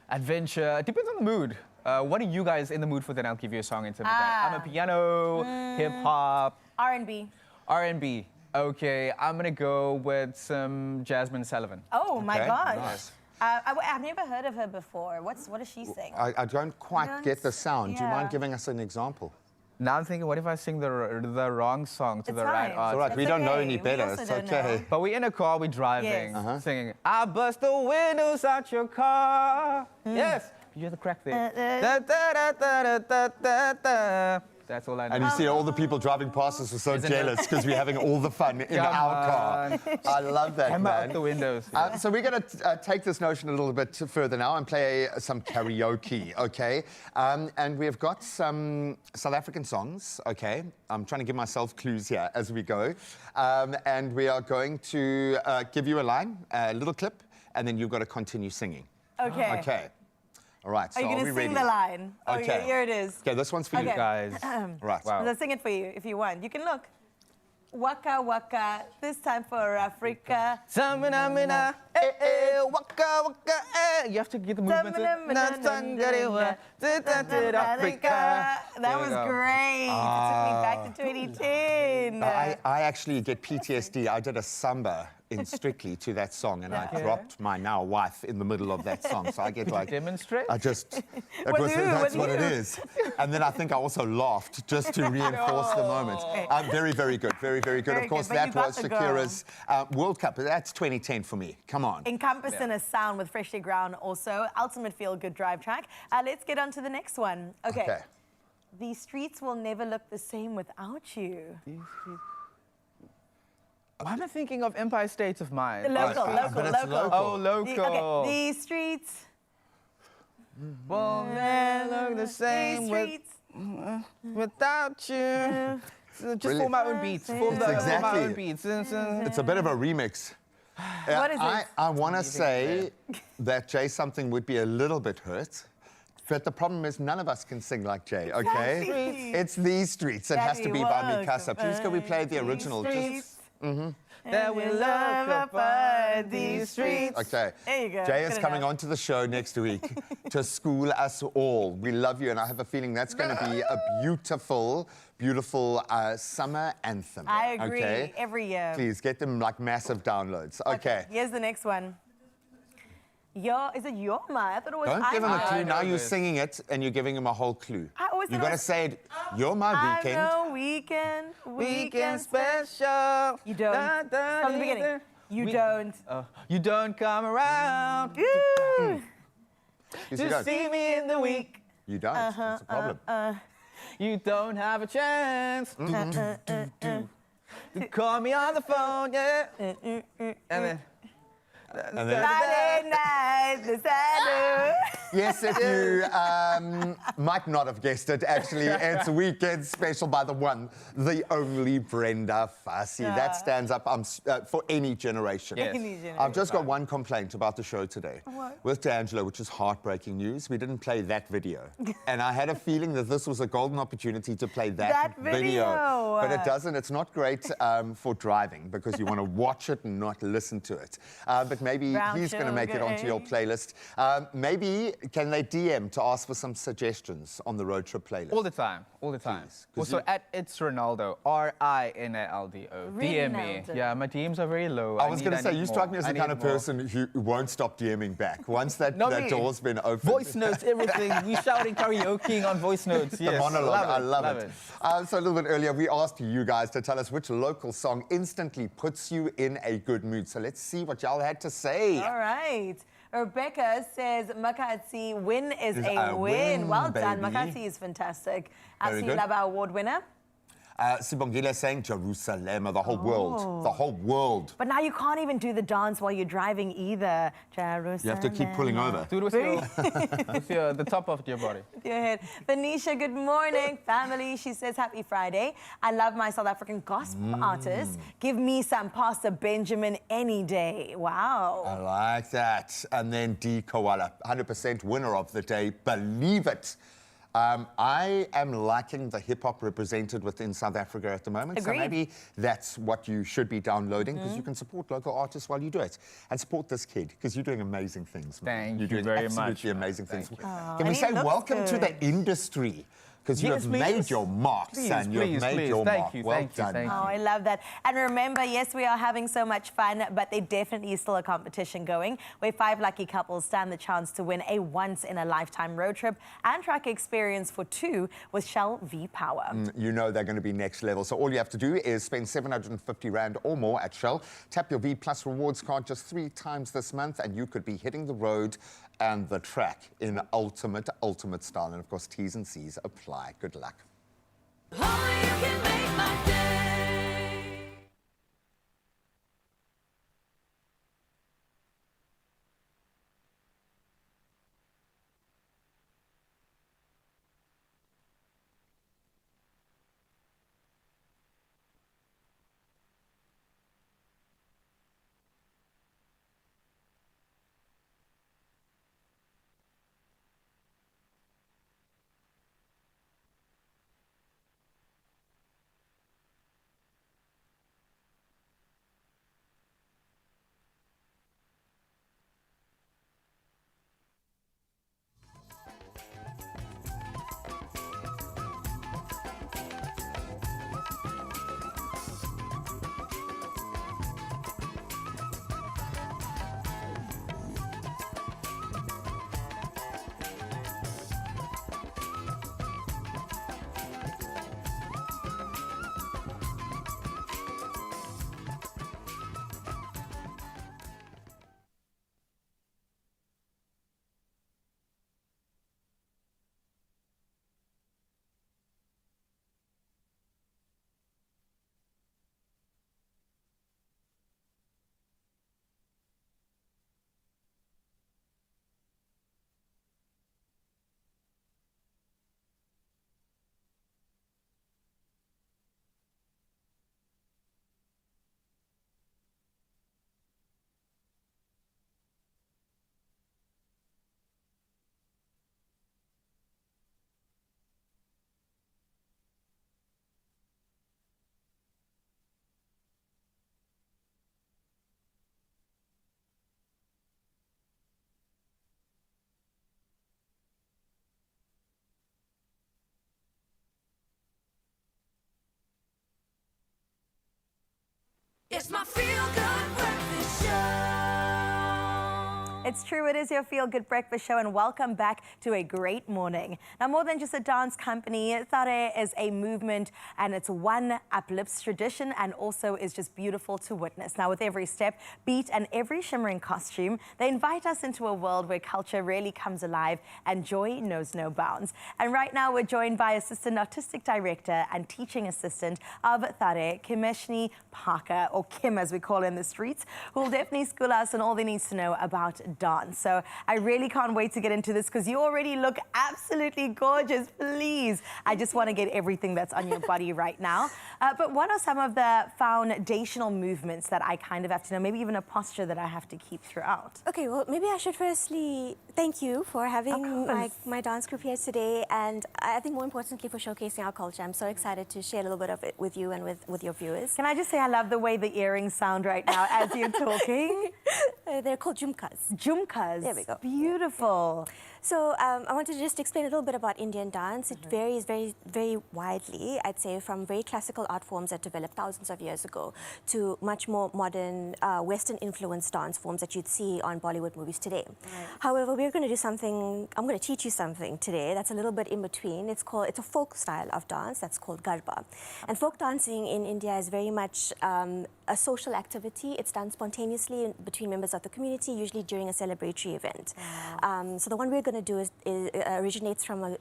Adventure. It depends on the mood. What are you guys in the mood for? Then I'll give you a song in terms of that. I'm a piano, hip hop, R&B. R&B. Okay, I'm gonna go with some Jasmine Sullivan. Oh my gosh. Nice. I've never heard of her before. What does she sing? I don't quite get the sound. Do you mind giving us an example? Now I'm thinking, what if I sing the wrong song to the right It's artist? all right, we don't know any We better. also It's don't okay. know. But we're in a car, we're driving, Yes. singing, I bust the windows out your car. Yes, you hear the crack there. Da, da, da, da, da, da, da. That's all I know. And you see all the people driving past us are so Isn't it? jealous because we're having all the fun in our car. I love that, Come man. out the windows. So we're going to take this notion a little bit further now and play some karaoke, okay? And we've got some South African songs, okay? I'm trying to give myself clues here as we go. And we are going to give you a line, a little clip, and then you've got to continue singing. Okay. Okay. All right, so Are you going we to ready? sing the line? Okay. Here it is. Okay, this one's for you Okay. guys. Right. Wow. I'll sing it for you if you want. You can look. Waka waka, this time for Africa. Samina, mina, eh, eh, waka, waka, eh. You have to get the movement. That was great. It took me back to 2010. I actually get PTSD. I did a samba in Strictly to that song, and I dropped my now wife in the middle of that song. So I get like demonstrate? I just With who? that's With what it you? is. And then I think I also laughed just to reinforce the moment. Very, very good. Very, very good. Very Of course, good, but that you got was the girl. Shakira's World Cup. That's 2010 for me. Come on. Encompassing a sound with Freshly Ground also. Ultimate feel good drive track. Let's get on to the next one. Okay. These streets will never look the same without you. Why am I thinking of Empire State of Mind? Local. Oh, local. Okay, these streets will never look the same without you. So just Really? for my own beats. For my own beats. It's a bit of a remix. What is it? I want to say that Jay something would be a little bit hurt. But the problem is none of us can sing like Jay, okay? Exactly. It's These Streets. It has to be by Mikasa. Please, can we play the original? That we love apart these streets. Okay. There you go. Jay is Good coming enough. onto the show next week to school us all. We love you, and I have a feeling that's going to be a beautiful, beautiful summer anthem. I agree. Okay? Every year. Please get them like massive downloads. Okay. Here's the next one. Is it your ma? I thought it was Don't give him a Ima. clue. Now you're singing it, and you're giving him a whole clue. I always You thought got it to was- say it. You're my weekend. I know weekend. Weekend special. You don't. Da, da, From the dee, beginning. da. You don't. You don't come around Ooh. Yes, you to don't. see me in the week. You don't. That's a problem. You don't have a chance to call me on the phone, yeah. And then. And then, Friday night, the Saturday. yes, if you might not have guessed it, actually, it's Weekend Special by the one, the only Brenda Fassie. That stands up for any generation. Yes. Any generation. I've just got one complaint about the show today. What? With D'Angelo, which is heartbreaking news. We didn't play that video. And I had a feeling that this was a golden opportunity to play that video. But it doesn't. It's not great for driving because you want to watch it and not listen to it. But maybe Brown he's going to make it onto your playlist. Maybe can they DM to ask for some suggestions on the road trip playlist? All the time, all the time. Please, 'cause Also, at It's Ronaldo, RINALDO. DM me. Ronaldo. Yeah, my DMs are very low. I was going to need say, you more. strike me as I the kind need of more. person who won't stop DMing back. Once that Not me. door's been opened. Voice notes, everything. We shouting karaoke on voice notes. The Yes, monologue, I love love it. So a little bit earlier, we asked you guys to tell us which local song instantly puts you in a good mood. So let's see what y'all had to say. All right. Rebecca says, Makatsi, win is a win. Well done. baby. Makatsi is fantastic. Very Absolutely good. love our award winner. Sibongile saying Jerusalem, the whole world. The whole world. But now you can't even do the dance while you're driving either. Jerusalem. You have to keep pulling over. Do it with, the top of your body. With your head. Venetia, good morning, family. She says, happy Friday. I love my South African gospel artists. Give me some Pastor Benjamin any day. Wow. I like that. And then D. Koala, 100% winner of the day. Believe it. I am liking the hip-hop represented within South Africa at the moment. Agreed. So maybe that's what you should be downloading, because you can support local artists while you do it. And support this kid, because you're doing amazing things. Thank you're you doing very absolutely much. amazing things. Thank you. Oh, Can we and say he looks welcome to the good. industry? Because you Yes, have please. made your mark, Please, son. You please, have made please. your Thank mark. you, Well thank you, done. thank you. Oh, I love that. And remember, yes, we are having so much fun, but there definitely is still a competition going where 5 lucky couples stand the chance to win a once-in-a-lifetime road trip and track experience for 2 with Shell V-Power. You know they're going to be next level. So all you have to do is spend 750 Rand or more at Shell. Tap your V Plus rewards card just 3 times this month, and you could be hitting the road and the track in ultimate style. And of course, T's and C's apply. Good luck. Only you can make my day. It's my feel-good breakfast show. It's true, it is your Feel Good Breakfast Show, and welcome back to a great morning. Now, more than just a dance company, Thare is a movement, and it's one uplifts tradition and also is just beautiful to witness. Now, with every step, beat, and every shimmering costume, they invite us into a world where culture really comes alive and joy knows no bounds. And right now, we're joined by Assistant Artistic Director and Teaching Assistant of Thare, Kimeshni Parker, or Kim as we call her in the streets, who will definitely school us on all they need to know about dance. So I really can't wait to get into this because you already look absolutely gorgeous. Please, I just want to get everything that's on your body right now. But what are some of the foundational movements that I kind of have to know? Maybe even a posture that I have to keep throughout. Okay, well, maybe I should firstly thank you for having my dance group here today, and I think more importantly for showcasing our culture. I'm so excited to share a little bit of it with you and with your viewers. Can I just say I love the way the earrings sound right now as you're talking? They're called jumkas. Jumkas. There we go. Beautiful. So I wanted to just explain a little bit about Indian dance. It varies very, very widely, I'd say, from very classical art forms that developed thousands of years ago to much more modern, Western-influenced dance forms that you'd see on Bollywood movies today. Right. However, we're going to do something, I'm going to teach you something today that's a little bit in between. It's a folk style of dance that's called Garba. And folk dancing in India is very much a social activity. It's done spontaneously between members of the community, usually during a celebratory event. Wow. So the one we're going to do originates from the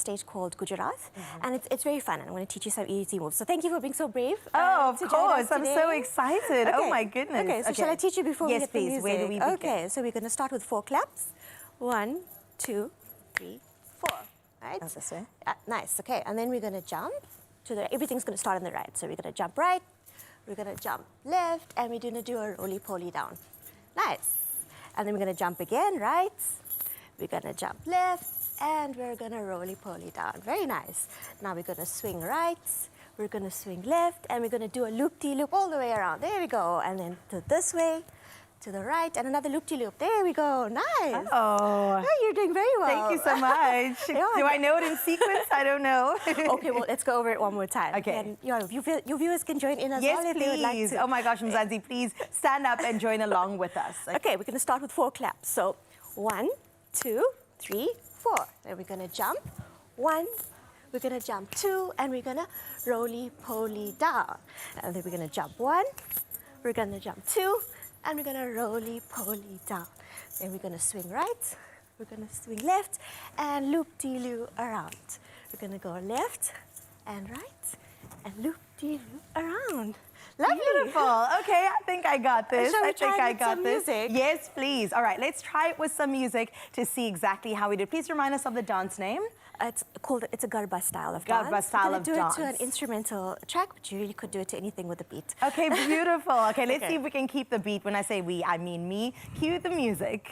state called Gujarat, and it's very fun. And I'm going to teach you some easy moves. So thank you for being so brave. Oh, of to join us course. I'm today. so excited. Okay. Oh, my goodness. Okay, so shall I teach you before we yes, get the please. music? Where do we begin? Okay, so we're going to start with 4 claps. 1, 2, 3, 4. Right? That's this way. Nice. Okay, and then we're going to jump to the. Everything's going to start on the right. So we're going to jump right. We're going to jump left, and we're going to do a roly-poly down. Nice. And then we're going to jump again, right? We're going to jump left, and we're going to roly-poly down. Very nice. Now we're going to swing right, we're going to swing left, and we're going to do a loop-de-loop all the way around. There we go. And then to this way, to the right, and another loop-de-loop. There we go. Nice. Oh. Hey, you're doing very well. Thank you so much. Do I know it in sequence? I don't know. Okay, well, let's go over it one more time. Okay. And your viewers can join in as yes, well if please. they would like to. Oh my gosh, Mzansi, please stand up and join along with us. Okay, we're going to start with 4 claps. So 1, 2, 3, 4. Then we're going to jump 1. We're going to jump 2, and we're going to roly-poly down. And then we're going to jump 1. We're going to jump 2. And we're going to roly-poly down. Then we're going to swing right, we're going to swing left, and loop-de-loo around. We're going to go left and right, and loop-de-loo around. Lovely. Beautiful. Okay, I think I got this. Shall we I think try I with got some this. music? Yes, please. All right, let's try it with some music to see exactly how we did. Please remind us of the dance name. It's a Garba style of Garba dance. style We're of going to do dance. it to an instrumental track, but you really could do it to anything with a beat. Okay, beautiful. Okay, let's Okay. see if we can keep the beat. When I say we, I mean me. Cue the music.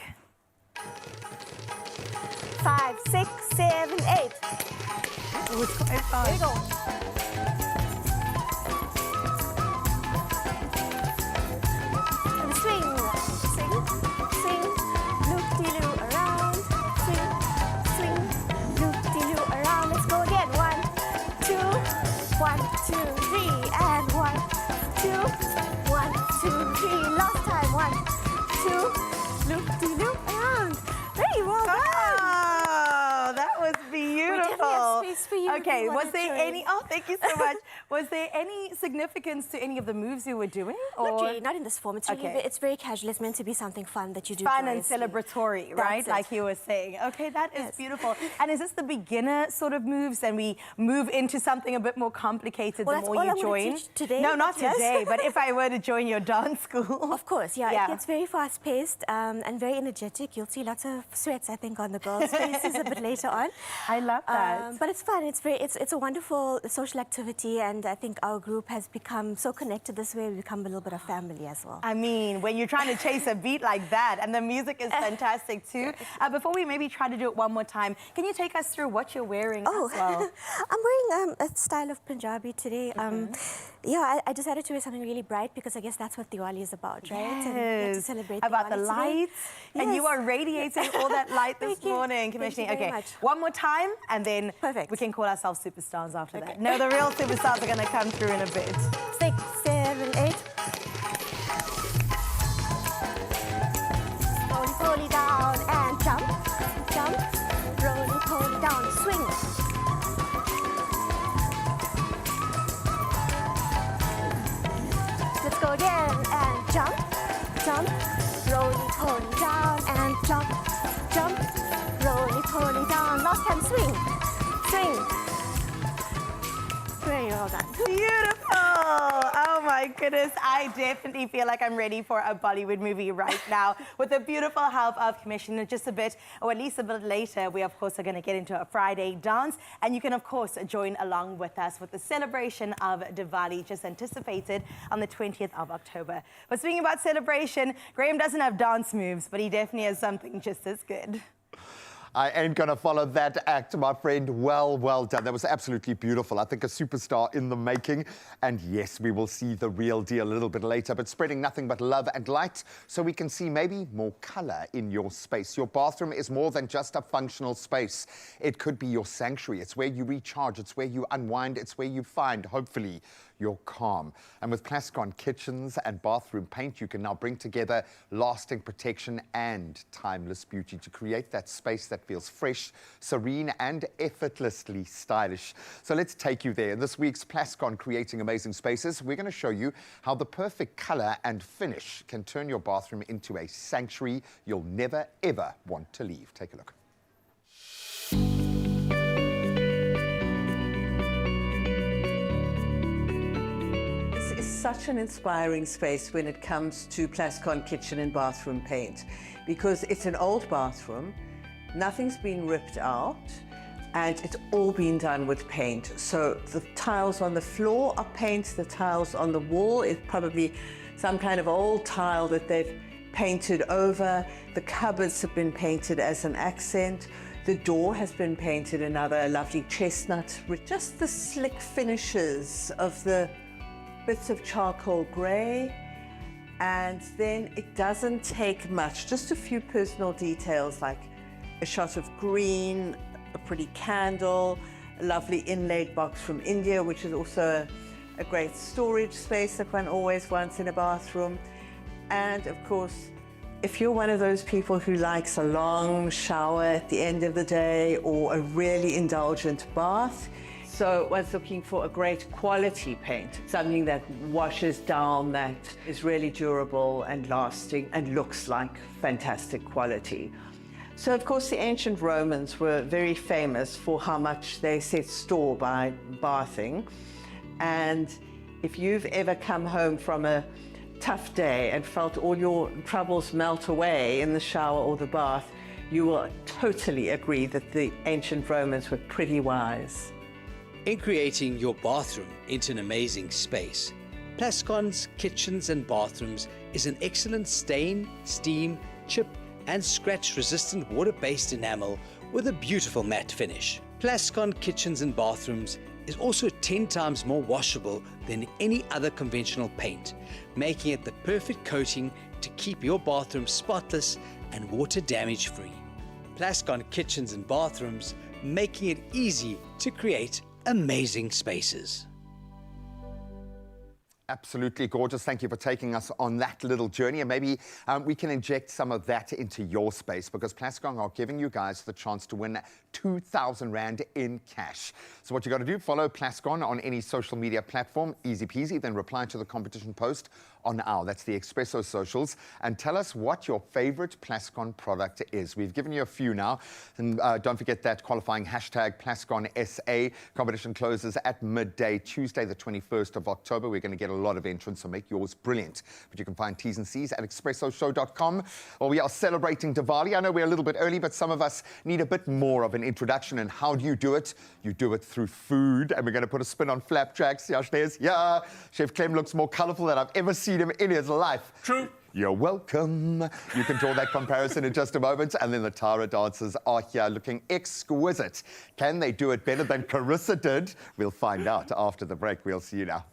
5, 6, 7, 8. Ooh, it's quite fun. There you go. And swing, swing, swing, loop-de-loo around, swing, swing, loop-de-loo around. Let's go again. 1, 2, 1, 2, 3, and 1, 2, 1, 2, 3. Last time. 1, 2, loop-de-loo around. Very well done. Oh, that was beautiful. have space for you if Okay, you was wanna there join. any? Oh, thank you so much. Was there any significance to any of the moves you were doing? Not really, not in this form. It's really, Okay. it's very casual. It's meant to be something fun that you do. Fun and joyously. celebratory, That's right? it. Like you were saying. Okay, that is Yes. beautiful. And is this the beginner sort of moves, and we move into something a bit more complicated Well, the that's more all you I'm gonna join? teach today, No, not but yes. today. But if I were to join your dance school, Of course, yeah. Yeah. It gets very fast-paced and very energetic. You'll see lots of sweats, I think, on the girls' faces a bit later on. I love that. But it's fun. It's a wonderful social activity, and I think our group has become so connected this way. We've become a little bit of family as well. I mean, when you're trying to chase a beat like that, and the music is fantastic too. Before we maybe try to do it one more time, can you take us through what you're wearing as well? I'm wearing a style of Punjabi today. Yeah, I decided to wear something really bright because I guess that's what Diwali is about, right? And we have to Yes. celebrate About the Diwali today. lights. And you Yes. are radiating all that light this Thank you. morning, Thank you Commissioner. very Okay, much. one more time, and then Perfect. we can call ourselves superstars after that. No, the real superstars are going to come through in a bit. 6, 7, 8. Slowly, slowly down and jump, jump. Roly, poly down, swing. Let's go again and jump, jump. Roly, poly down and jump, jump. Roly, poly down. Last time, swing, swing. Very well done. Beautiful! Oh my goodness, I definitely feel like I'm ready for a Bollywood movie right now with the beautiful help of Commissioner. Just a bit, or at least a bit later, we of course are going to get into a Friday dance, and you can of course join along with us with the celebration of Diwali, just anticipated on the 20th of October. But speaking about celebration, Graham doesn't have dance moves, but he definitely has something just as good. I ain't gonna follow that act, my friend. Well done. That was absolutely beautiful. I think a superstar in the making. And yes, we will see the real deal a little bit later, but spreading nothing but love and light so we can see maybe more color in your space. Your bathroom is more than just a functional space. It could be your sanctuary. It's where you recharge. It's where you unwind. It's where you find, hopefully, your calm. And with Plascon kitchens and bathroom paint, you can now bring together lasting protection and timeless beauty to create that space that feels fresh, serene, and effortlessly stylish. So let's take you there. In this week's Plascon Creating Amazing Spaces, we're going to show you how the perfect color and finish can turn your bathroom into a sanctuary you'll never, ever want to leave. Take a look. This is such an inspiring space when it comes to Plascon kitchen and bathroom paint, because it's an old bathroom, nothing's been ripped out, and it's all been done with paint. So the tiles on the floor are paint, the tiles on the wall is probably some kind of old tile that they've painted over. The cupboards have been painted as an accent. The door has been painted another lovely chestnut with just the slick finishes of the bits of charcoal grey. And then it doesn't take much, just a few personal details like a shot of green, a pretty candle, a lovely inlaid box from India, which is also a great storage space that one always wants in a bathroom. And of course, if you're one of those people who likes a long shower at the end of the day or a really indulgent bath, so one's looking for a great quality paint, something that washes down, that is really durable and lasting and looks like fantastic quality. So of course the ancient Romans were very famous for how much they set store by bathing. And if you've ever come home from a tough day and felt all your troubles melt away in the shower or the bath, you will totally agree that the ancient Romans were pretty wise. In creating your bathroom into an amazing space, Plascon's Kitchens and Bathrooms is an excellent stain, steam, chip and scratch-resistant water-based enamel with a beautiful matte finish. Plascon Kitchens and Bathrooms is also 10 times more washable than any other conventional paint, making it the perfect coating to keep your bathroom spotless and water damage free. Plascon Kitchens and Bathrooms, making it easy to create amazing spaces. Absolutely gorgeous. Thank you for taking us on that little journey. And maybe we can inject some of that into your space, because Plascon are giving you guys the chance to win 2,000 Rand in cash. So what you got to do, follow Plascon on any social media platform, easy peasy, then reply to the competition post on that's the Expresso socials, and tell us what your favorite Plascon product is. We've given you a few now, and don't forget that qualifying hashtag PlasconSA. Competition closes at midday, Tuesday the 21st of October. We're going to get a lot of entrants, so make yours brilliant. But you can find T's and C's at expressoshow.com. Well, we are celebrating Diwali. I know we're a little bit early, but some of us need a bit more of an introduction. And how do you do it? You do it through food, and we're going to put a spin on flapjacks. Yeah, Chef Clem looks more colourful than I've ever seen him in his life. True. You're welcome. You can draw that comparison in just a moment. And then the Tara dancers are here looking exquisite. Can they do it better than Carissa did? We'll find out after the break. We'll see you now.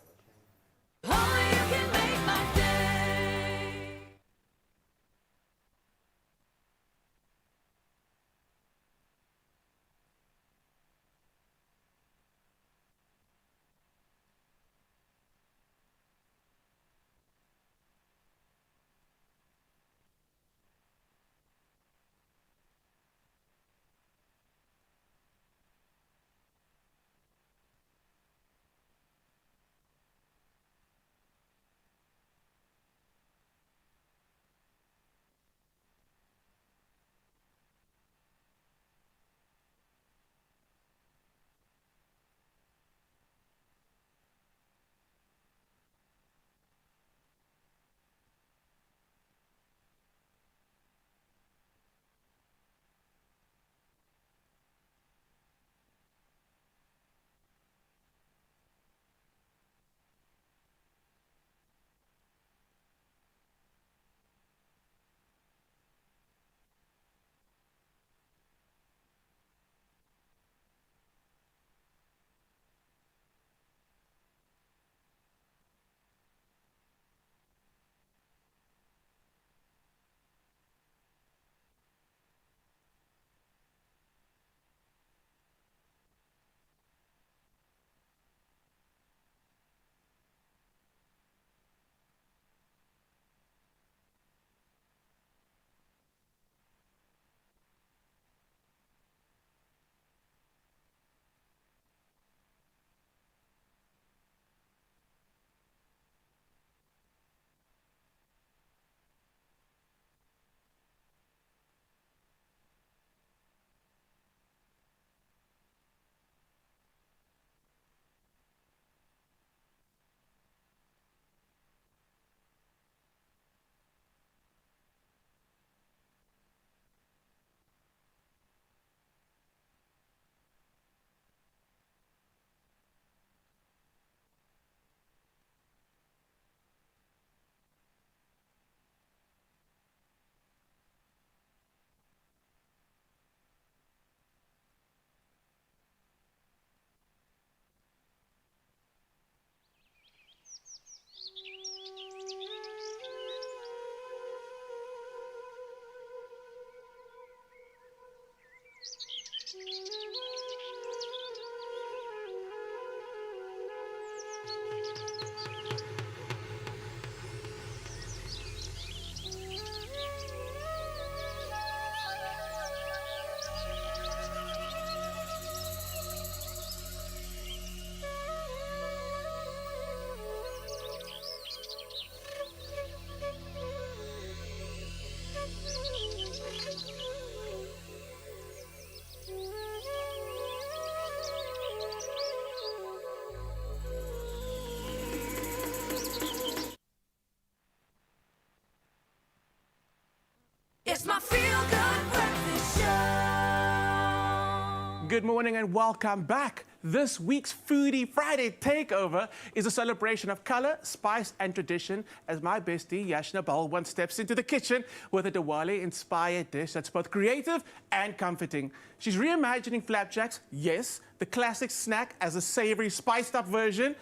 Good morning and welcome back. This week's Foodie Friday Takeover is a celebration of color, spice and tradition as my bestie Yashna Balwan steps into the kitchen with a Diwali-inspired dish that's both creative and comforting. She's reimagining flapjacks, yes, the classic snack as a savory spiced-up version.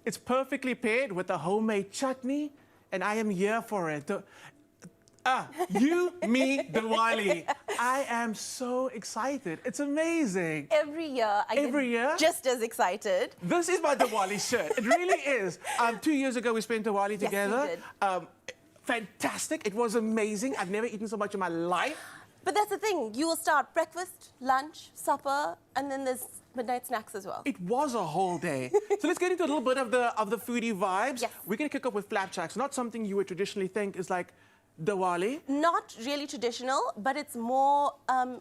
It's perfectly paired with a homemade chutney, and I am here for it. You, me, Diwali. I am so excited. It's amazing. Every year, I get just as excited. This is my Diwali shirt. It really is. 2 years ago, we spent Diwali together. Yes, we did. Fantastic. It was amazing. I've never eaten so much in my life. But that's the thing. You will start breakfast, lunch, supper, and then there's midnight snacks as well. It was a whole day. So let's get into a little bit of the foodie vibes. Yes. We're going to kick off with flapjacks. Not something you would traditionally think is like Diwali. Not really traditional, but it's more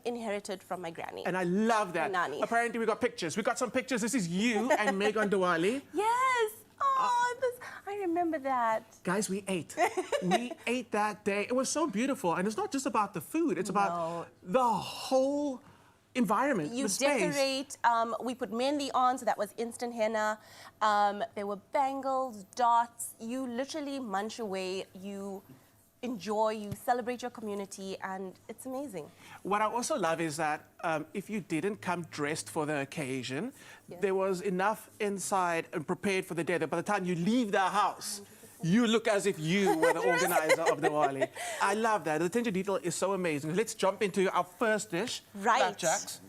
inherited from my granny. And I love that. Nani. Apparently, we got pictures. We got some pictures. This is you and Meg on Diwali. Yes. Oh, I remember that. Guys, we ate. We ate that day. It was so beautiful. And it's not just about the food. It's about the whole environment, You the space. decorate. We put mehndi on, so that was instant henna. There were bangles, dots. You literally munch away. You enjoy, you celebrate your community, and it's amazing. What I also love is that if you didn't come dressed for the occasion, there was enough inside and prepared for the day that by the time you leave the house, 100%. You look as if you were the organizer of Diwali. I love that. The attention to detail is so amazing. Let's jump into our first dish, flapjacks,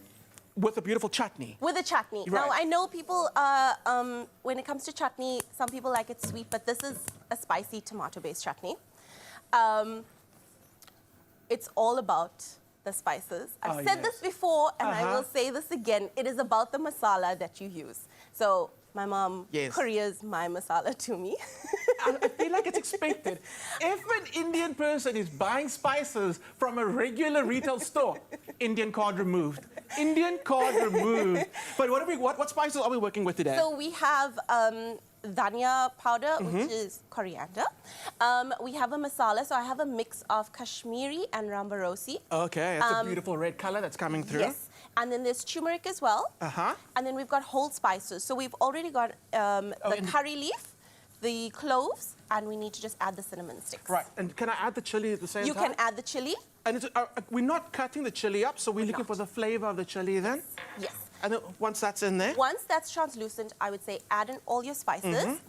with a beautiful chutney. With a chutney. Right. Now, I know people, when it comes to chutney, some people like it sweet, but this is a spicy tomato-based chutney. It's all about the spices. I've said this before, and I will say this again. It is about the masala that you use. So my mom couriers my masala to me. I feel like it's expected. If an Indian person is buying spices from a regular retail store, Indian card removed. Indian card removed. But what spices are we working with today? So we have dhania powder, which is coriander. We have a masala, so I have a mix of Kashmiri and Rambarosi. Okay, that's a beautiful red color that's coming through. Yes, and then there's turmeric as well. And then we've got whole spices. So we've already got the curry leaf, the cloves, and we need to just add the cinnamon sticks. Right, and can I add the chili at the same time? You can add the chili. And it's, we're not cutting the chili up, so we're looking for the flavor of the chili then? Yes. And then once that's in there? Once that's translucent, I would say add in all your spices.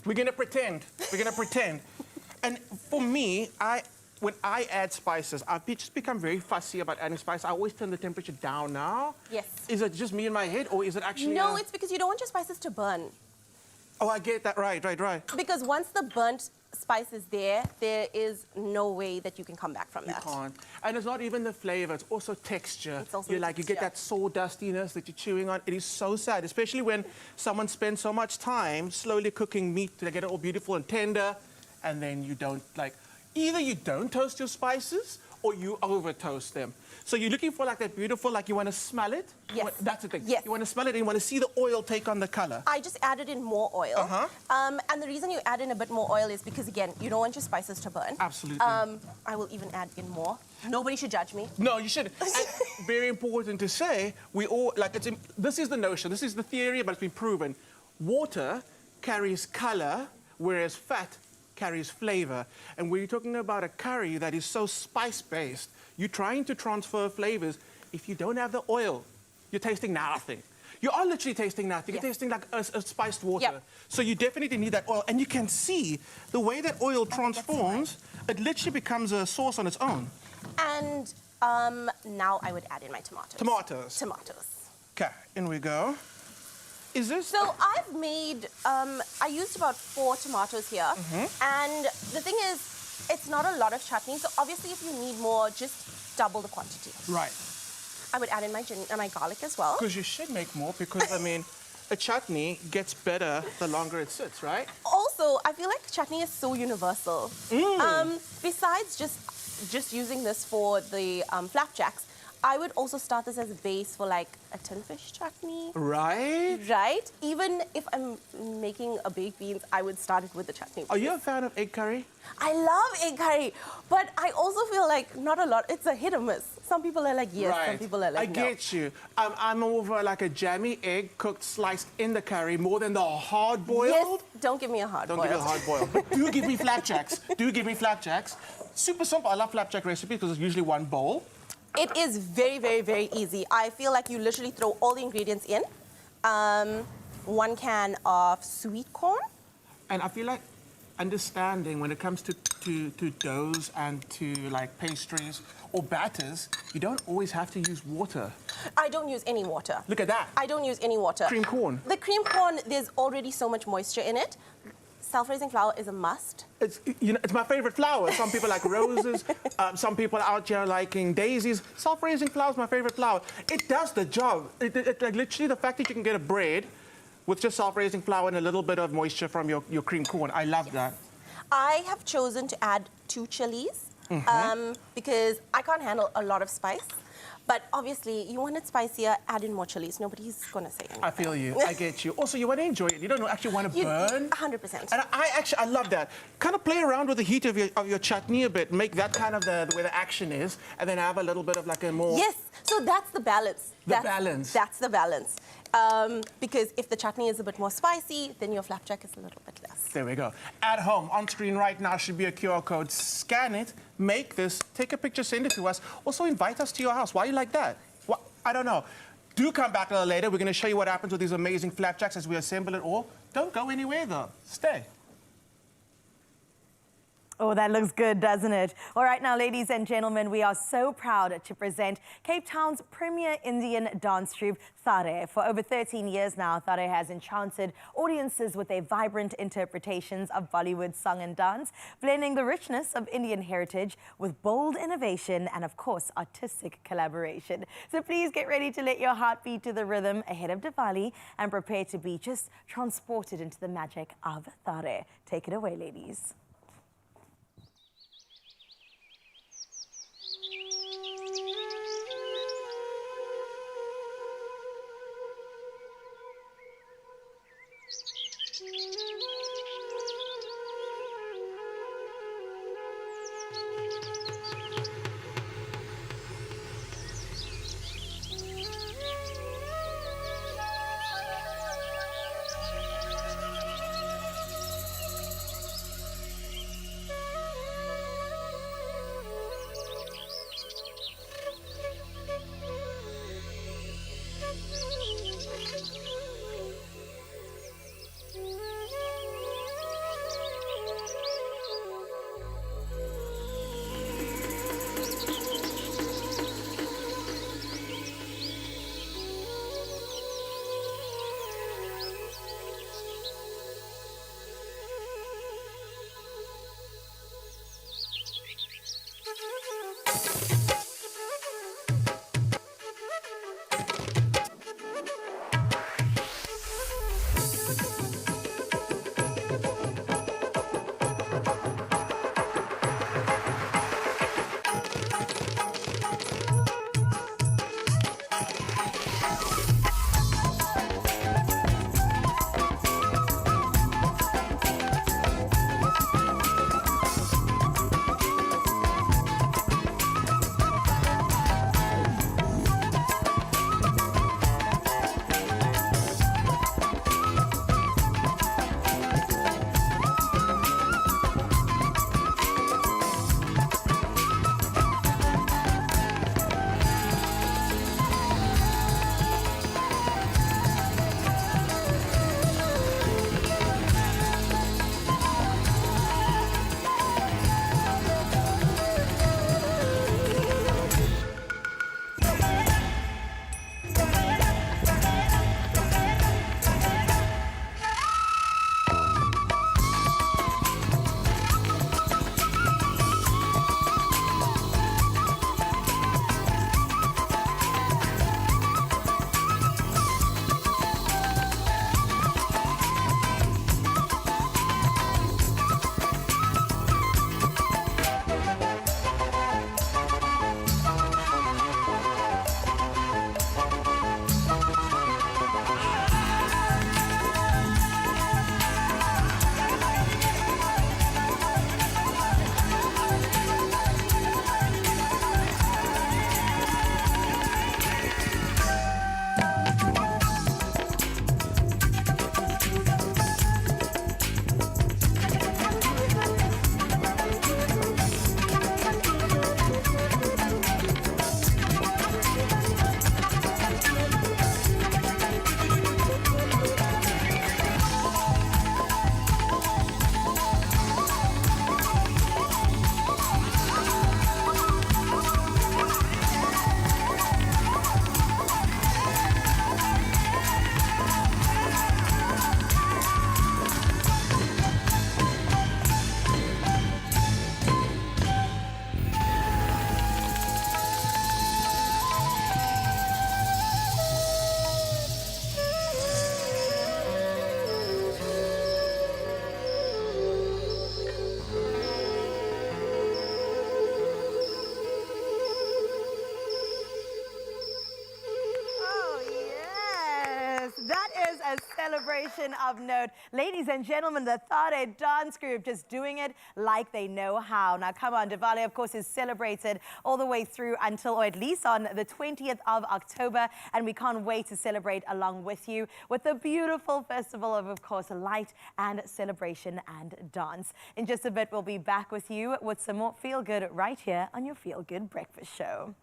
We're going to pretend. We're going to pretend. And for me, when I add spices, I've just become very fussy about adding spice. I always turn the temperature down now. Yes. Is it just me in my head, or is it actually... No, it's because you don't want your spices to burn. Oh, I get that. Right. Because once the burnt spice is there is no way that you can come back from that. You can't. And it's not even the flavor, it's also texture. It's also You get that sawdustiness that you're chewing on. It is so sad, especially when someone spends so much time slowly cooking meat to get it all beautiful and tender, and then you don't, either you don't toast your spices or you over-toast them. So you're looking for that beautiful, you want to smell it? Yes. That's the thing. Yes. You want to smell it and you want to see the oil take on the color. I just added in more oil. And the reason you add in a bit more oil is because, again, you don't want your spices to burn. Absolutely. I will even add in more. Nobody should judge me. No, you shouldn't. And very important to say, we all, this is the notion, this is the theory, but it's been proven. Water carries color, whereas fat carries flavor. And when you're talking about a curry that is so spice-based, you're trying to transfer flavors. If you don't have the oil, you're tasting nothing. You are literally tasting nothing. You're tasting like a spiced water. So you definitely need that oil. And you can see the way that oil transforms, it literally becomes a sauce on its own. And now I would add in my tomatoes. Tomatoes. Okay, in we go. Is this... So I've made, I used about 4 tomatoes here. And the thing is, it's not a lot of chutney. So obviously if you need more, just double the quantity. Right. I would add in my garlic as well. Because you should make more because, a chutney gets better the longer it sits, right? Also, I feel like chutney is so universal. Besides just using this for the flapjacks, I would also start this as a base for like a tin fish chutney. Right? Right? Even if I'm making a baked beans, I would start it with the chutney. Are you a fan of egg curry? I love egg curry, but I also feel like not a lot. It's a hit or miss. Some people are like yes, Right. some people are like I no. get you. I'm over like a jammy egg cooked, sliced in the curry more than the hard boiled. Yes, don't give me a hard Don't boiled. give me a hard boiled. But do give me flapjacks. Do give me flapjacks. Super simple. I love flapjack recipe because it's usually one bowl. It is very, very, very easy. I feel like you literally throw all the ingredients in. 1 can of sweet corn. And I feel like understanding when it comes to doughs and to like pastries or batters, you don't always have to use water. I don't use any water. Look at that. I don't use any water. Cream corn. The cream corn, there's already so much moisture in it. Self-raising flour is a must. It's, you know, it's my favorite flower. Some people like roses. Some people out here liking daisies. Self-raising flour is my favorite flower. It does the job. Like literally the fact that you can get a bread with just self-raising flour and a little bit of moisture from your cream corn. I love that. I have chosen to add 2 chilies because I can't handle a lot of spice. But obviously, you want it spicier, add in more chilies. Nobody's going to say anything. I feel you. I get you. Also, you want to enjoy it. You don't actually want to burn. 100%. And I love that. Kind of play around with the heat of your chutney a bit. Make that kind of where the action is. And then have a little bit of like a more... Yes. So that's the balance. Balance. That's the balance. Because if the chutney is a bit more spicy, then your flapjack is a little bit less. There we go. At home, on screen right now should be a QR code. Scan it, make this, take a picture, send it to us. Also invite us to your house. Why are you like that? What? I don't know. Do come back a little later. We're going to show you what happens with these amazing flapjacks as we assemble it all. Don't go anywhere though. Stay. Oh, that looks good, doesn't it? All right, now, ladies and gentlemen, we are so proud to present Cape Town's premier Indian dance troupe, Thare. For over 13 years now, Thare has enchanted audiences with their vibrant interpretations of Bollywood song and dance, blending the richness of Indian heritage with bold innovation and, of course, artistic collaboration. So please get ready to let your heart beat to the rhythm ahead of Diwali and prepare to be just transported into the magic of Thare. Take it away, ladies. celebration of note. Ladies and gentlemen, the Thare dance group just doing it like they know how. Now, come on, Diwali, of course, is celebrated all the way through until, or at least on the 20th of October. And we can't wait to celebrate along with you with the beautiful festival of course, light and celebration and dance. In just a bit, we'll be back with you with some more Feel Good right here on your Feel Good Breakfast Show.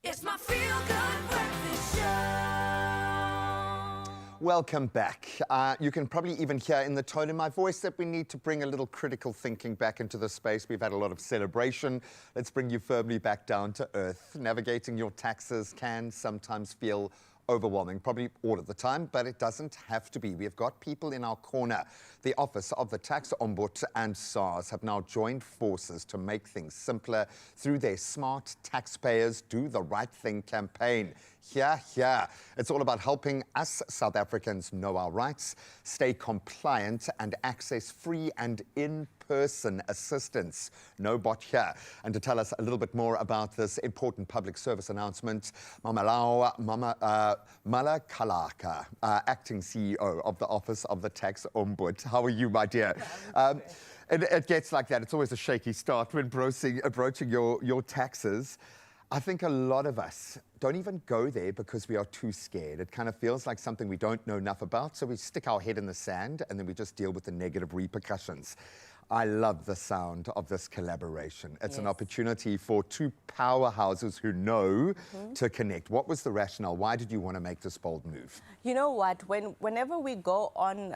It's my Feel Good Breakfast Show. Welcome back. You can probably even hear in the tone in my voice that we need to bring a little critical thinking back into the space. We've had a lot of celebration. Let's bring you firmly back down to earth. Navigating your taxes can sometimes feel overwhelming, probably all of the time, but it doesn't have to be. We've got people in our corner. The Office of the Tax Ombud and SARS have now joined forces to make things simpler through their Smart Taxpayers Do the Right Thing campaign. Here. It's all about helping us South Africans know our rights, stay compliant, and access free and in-person assistance. No bot here. And to tell us a little bit more about this important public service announcement, Mala Kalaka, acting CEO of the Office of the Tax Ombud. How are you, my dear? It gets like that. It's always a shaky start when approaching your taxes. I think a lot of us don't even go there because we are too scared. It kind of feels like something we don't know enough about, so we stick our head in the sand and then we just deal with the negative repercussions. I love the sound of this collaboration. It's an opportunity for two powerhouses who know to connect. What was the rationale? Why did you want to make this bold move? You know what? Whenever we go on,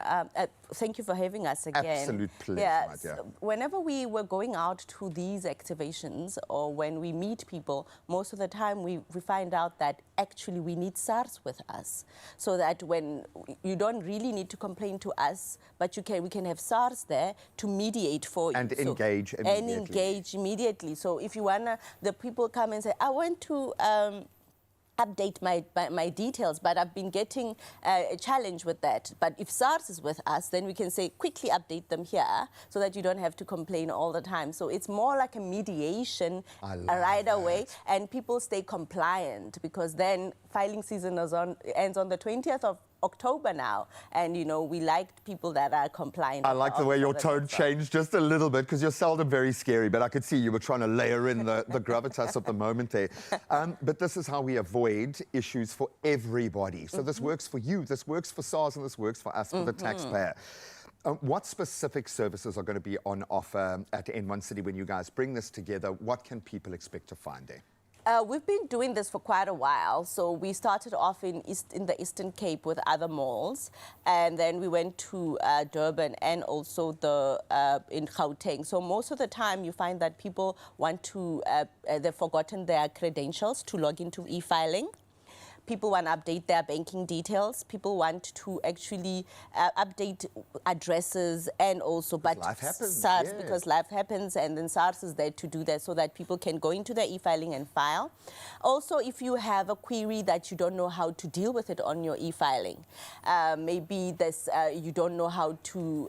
thank you for having us again. Absolute pleasure, my dear. Whenever we were going out to these activations or when we meet people, most of the time we find out that actually we need SARS with us. So that when you don't really need to complain to us, but we can have SARS there to mediate for you. And engage immediately. And engage immediately. So if you wanna, the people come and say, I want to update my details, but I've been getting a challenge with that. But if SARS is with us, then we can say quickly update them here so that you don't have to complain all the time. So it's more like a mediation right away, and people stay compliant because then filing season ends on the 20th of October now, and you know we like people that are compliant. I like the way your tone changed just a little bit because you're seldom very scary, but I could see you were trying to layer in the gravitas of the moment there. But this is how we avoid issues for everybody. So this works for you, this works for SARS, and this works for us, for the taxpayer. What specific services are going to be on offer at N1 City when you guys bring this together? What can people expect to find there? We've been doing this for quite a while. So we started off in the Eastern Cape with other malls, and then we went to Durban and also in Gauteng. So most of the time you find that people want to, they've forgotten their credentials to log into e-filing. people want to update their banking details. People want to actually update addresses and also, but life happens, SARS, yeah. because life happens, and then SARS is there to do that so that people can go into their e-filing and file. Also, if you have a query that you don't know how to deal with it on your e-filing, maybe this, you don't know how to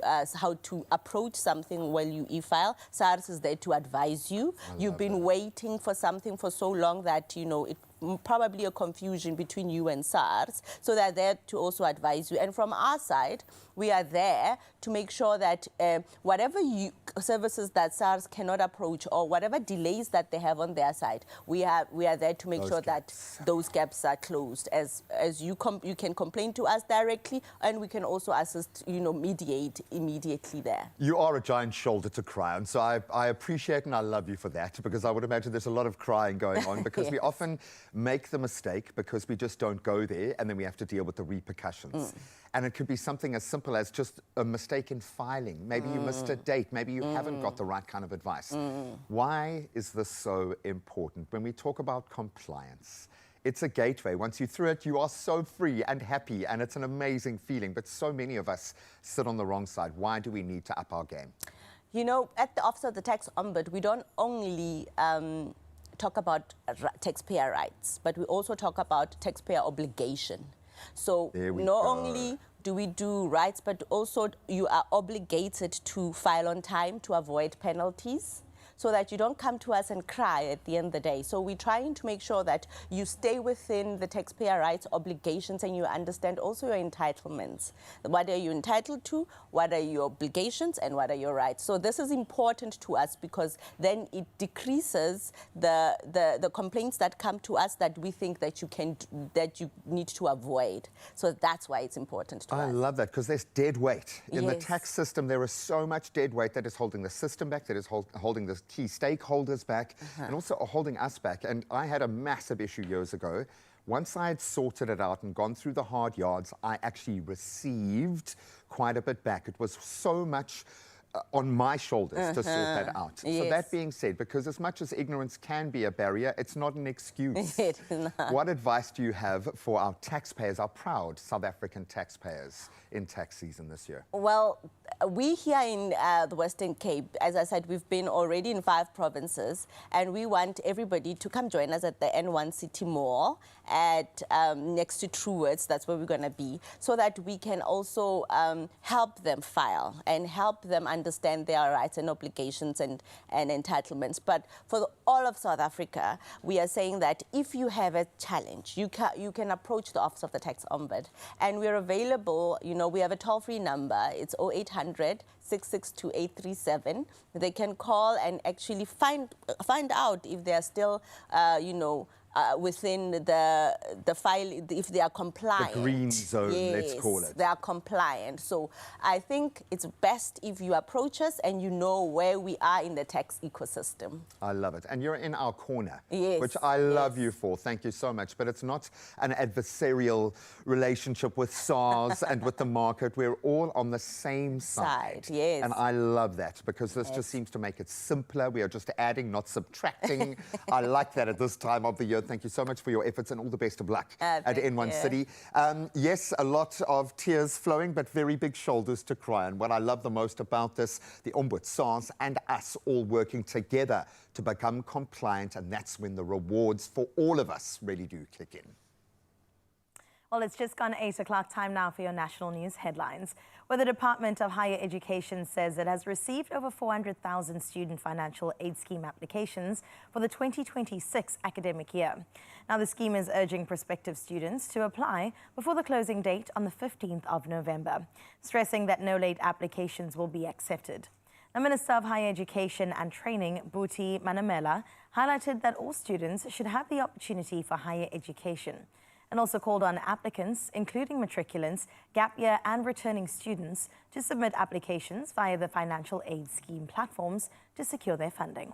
approach something while you e-file, SARS is there to advise you. You've been waiting for something for so long that, you know, it probably a confusion between you and SARS, so they're there to also advise you. And from our side, we are there to make sure that whatever services that SARS cannot approach or whatever delays that they have on their side, we are there to make sure that those gaps are closed. As you can complain to us directly, and we can also assist, you know, mediate immediately there. You are a giant shoulder to cry on, so I appreciate and I love you for that, because I would imagine there's a lot of crying going on, because we often make the mistake because we just don't go there, and then we have to deal with the repercussions. And it could be something as simple as just a mistake in filing. Maybe you missed a date. Maybe you haven't got the right kind of advice. Why is this so important? When we talk about compliance, it's a gateway. Once you're through it, you are so free and happy, and it's an amazing feeling. But so many of us sit on the wrong side. Why do we need to up our game? You know, at the Office of the Tax Ombudsman, we don't only talk about taxpayer rights, but we also talk about taxpayer obligation. So not only do we do rights, but also you are obligated to file on time to avoid penalties, so that you don't come to us and cry at the end of the day. So we're trying to make sure that you stay within the taxpayer rights obligations, and you understand also your entitlements. What are you entitled to, what are your obligations, and what are your rights? So this is important to us, because then it decreases the complaints that come to us that we think that you need to avoid. So that's why it's important to us. I love that, because there's dead weight. In the tax system, there is so much dead weight that is holding the system back, that is holding the key stakeholders back, and also holding us back. And I had a massive issue years ago. Once I had sorted it out and gone through the hard yards, I actually received quite a bit back. It was so much on my shoulders to sort that out. So that being said, because as much as ignorance can be a barrier, it's not an excuse. It is not. What advice do you have for our taxpayers, our proud South African taxpayers, in tax season this year? Well, we here in the Western Cape, as I said, we've been already in 5 provinces, and we want everybody to come join us at the N1 City Mall at next to Truworths. That's where we're going to be, so that we can also help them file and help them understand their rights and obligations and entitlements. But for all of South Africa, we are saying that if you have a challenge, you can approach the Office of the Tax Ombudsman, and we're available. You know, we have a toll-free number. It's 0800 662 837. They can call and actually find out if they are still, you know, within the file, if they are compliant. The green zone, let's call it. They are compliant. So I think it's best if you approach us and you know where we are in the tax ecosystem. I love it. And you're in our corner, Yes, which I love you for. Thank you so much. But it's not an adversarial relationship with SARS and with the market. We're all on the same side. Yes. And I love that, because this just seems to make it simpler. We are just adding, not subtracting. I like that at this time of the year. Thank you so much for your efforts, and all the best of luck at N1 City. Yes, a lot of tears flowing, but very big shoulders to cry. And what I love the most about this, the Ombudsman, SARS, and us all working together to become compliant, and that's when the rewards for all of us really do kick in. Well, it's just gone 8 o'clock. Time now for your national news headlines, where the Department of Higher Education says it has received over 400,000 student financial aid scheme applications for the 2026 academic year. Now, the scheme is urging prospective students to apply before the closing date on the 15th of November, stressing that no late applications will be accepted. The Minister of Higher Education and Training, Buti Manamela, highlighted that all students should have the opportunity for higher education, and also called on applicants, including matriculants, gap year and returning students, to submit applications via the financial aid scheme platforms to secure their funding.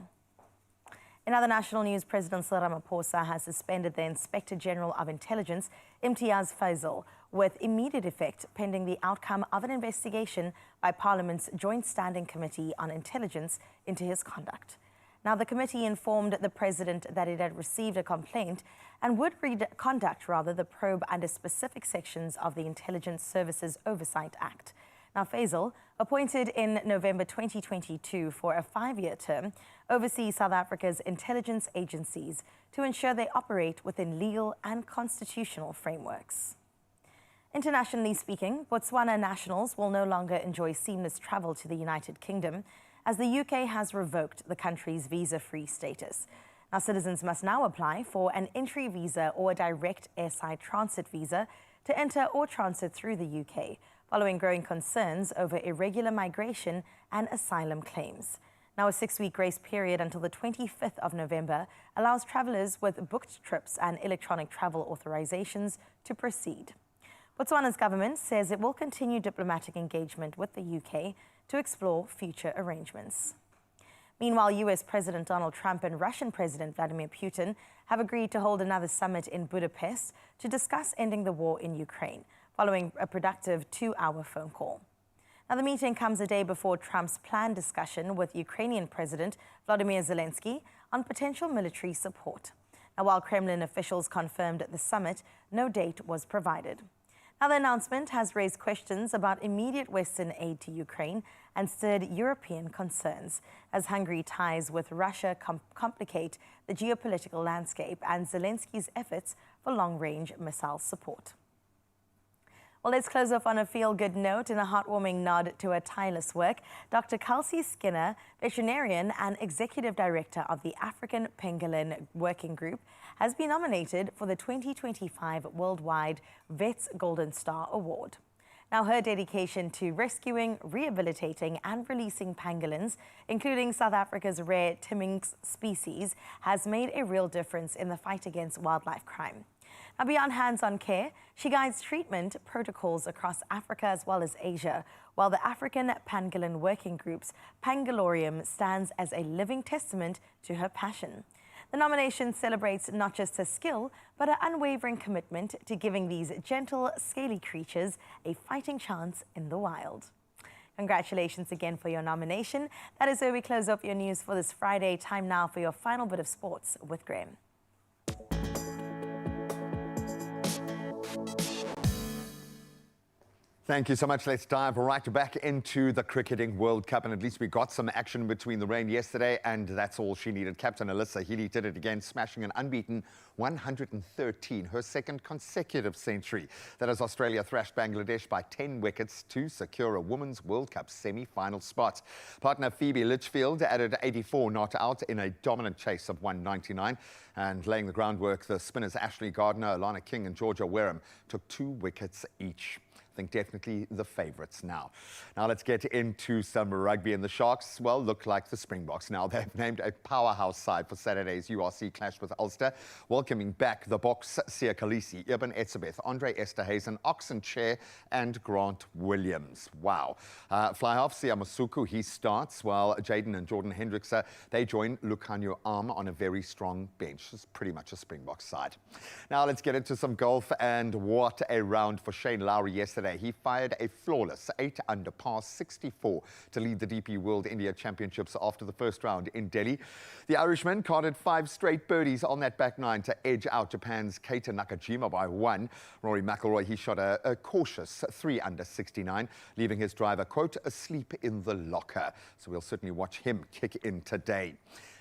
In other national news, President Cyril Ramaphosa has suspended the Inspector General of Intelligence, Imtiaz Faisal, with immediate effect pending the outcome of an investigation by Parliament's Joint Standing Committee on Intelligence into his conduct. Now, the committee informed the president that it had received a complaint and would conduct the probe under specific sections of the Intelligence Services Oversight Act. Now, Faisal, appointed in November 2022 for a 5-year term, oversees South Africa's intelligence agencies to ensure they operate within legal and constitutional frameworks. Internationally speaking, Botswana nationals will no longer enjoy seamless travel to the United Kingdom as the UK has revoked the country's visa-free status. Now, citizens must now apply for an entry visa or a direct airside transit visa to enter or transit through the UK, following growing concerns over irregular migration and asylum claims. Now, a 6-week grace period until the 25th of November allows travellers with booked trips and electronic travel authorizations to proceed. Botswana's government says it will continue diplomatic engagement with the UK to explore future arrangements. Meanwhile, US President Donald Trump and Russian President Vladimir Putin have agreed to hold another summit in Budapest to discuss ending the war in Ukraine, following a productive 2-hour phone call. Now, the meeting comes a day before Trump's planned discussion with Ukrainian President Volodymyr Zelensky on potential military support. Now, while Kremlin officials confirmed at the summit, no date was provided. Now, the announcement has raised questions about immediate Western aid to Ukraine and stirred European concerns, as Hungary's ties with Russia complicate the geopolitical landscape and Zelensky's efforts for long-range missile support. Well, let's close off on a feel-good note in a heartwarming nod to her tireless work. Dr. Kelsey Skinner, veterinarian and executive director of the African Pangolin Working Group, has been nominated for the 2025 Worldwide Vets Golden Star Award. Now, her dedication to rescuing, rehabilitating and releasing pangolins, including South Africa's rare Timminks species, has made a real difference in the fight against wildlife crime. Now, beyond hands-on care, she guides treatment protocols across Africa as well as Asia, while the African Pangolin Working Group's Pangolorium stands as a living testament to her passion. The nomination celebrates not just her skill, but her unwavering commitment to giving these gentle, scaly creatures a fighting chance in the wild. Congratulations again for your nomination. That is where we close up your news for this Friday. Time now for your final bit of sports with Graham. Thank you so much. Let's dive right back into the Cricketing World Cup. And at least we got some action between the rain yesterday, and that's all she needed. Captain Alyssa Healy did it again, smashing an unbeaten 113, her second consecutive century. That as Australia thrashed Bangladesh by 10 wickets to secure a Women's World Cup semi-final spot. Partner Phoebe Litchfield added 84 not out in a dominant chase of 199. And laying the groundwork, the spinners Ashley Gardner, Alana King and Georgia Wareham took 2 wickets each. I think definitely the favourites now. Now let's get into some rugby. And the Sharks, well, look like the Springboks now. They've named a powerhouse side for Saturday's URC clash with Ulster, welcoming back the Boks, Sia Khaleesi, Ibn Etzebeth, Andre Esterhazen, Oxen Chair and Grant Williams. Wow. Fly-half Sia Masuku, he starts, while Jaden and Jordan Hendricks, they join Lucanio Arm on a very strong bench. It's pretty much a Springboks side. Now let's get into some golf, and what a round for Shane Lowry yesterday. He fired a flawless 8-under par 64 to lead the DP World India Championships after the first round in Delhi. The Irishman carded 5 straight birdies on that back nine to edge out Japan's Keita Nakajima by 1. Rory McIlroy, he shot a cautious 3-under 69, leaving his driver, quote, asleep in the locker. So we'll certainly watch him kick in today.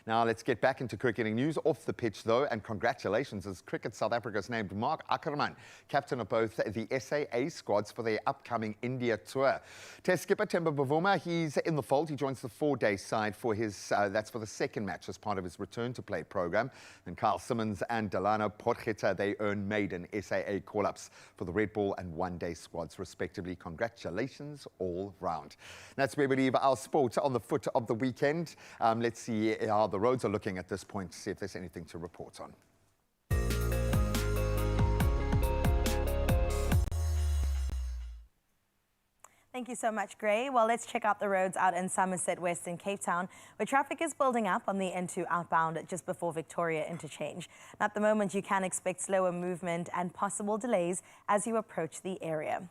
Now, let's get back into cricketing news off the pitch, though, and congratulations as Cricket South Africa's named Mark Ackerman captain of both the SAA squads for their upcoming India tour. Test skipper Temba Bavuma, he's in the fold. He joins the 4-day side for his, that's for the second match as part of his return-to-play program. And Kyle Simmons and Delano Potgieter, they earn maiden SAA call-ups for the Red Ball and 1-day squads, respectively. Congratulations all round. That's where we leave our sport on the foot of the weekend. Let's see how the roads are looking at this point to see if there's anything to report on. Thank you so much, Gray. Well, let's check out the roads out in Somerset West in Cape Town, where traffic is building up on the N2 outbound just before Victoria Interchange. At the moment, you can expect slower movement and possible delays as you approach the area.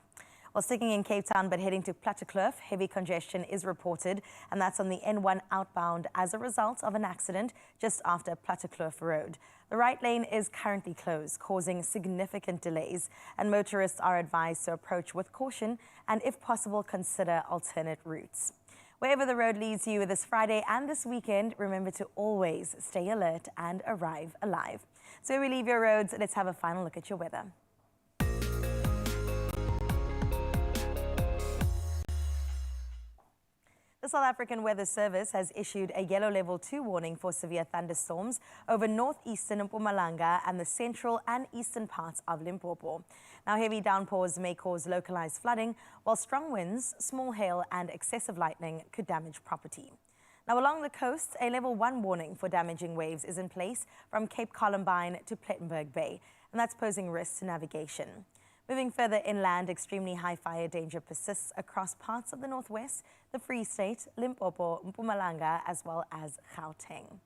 Well, Well, sticking in Cape Town but heading to Plattekloof, heavy congestion is reported, and that's on the N1 outbound as a result of an accident just after Plattekloof Road. The right lane is currently closed, causing significant delays, and motorists are advised to approach with caution and, if possible, consider alternate routes. Wherever the road leads you this Friday and this weekend, remember to always stay alert and arrive alive. So we leave your roads. Let's have a final look at your weather. The South African Weather Service has issued a yellow level 2 warning for severe thunderstorms over northeastern Mpumalanga and the central and eastern parts of Limpopo. Now, heavy downpours may cause localized flooding, while strong winds, small hail and excessive lightning could damage property. Now, along the coast, a level 1 warning for damaging waves is in place from Cape Columbine to Plettenberg Bay, and that's posing risks to navigation. Moving further inland, extremely high fire danger persists across parts of the northwest, the Free State, Limpopo, Mpumalanga, as well as Gauteng.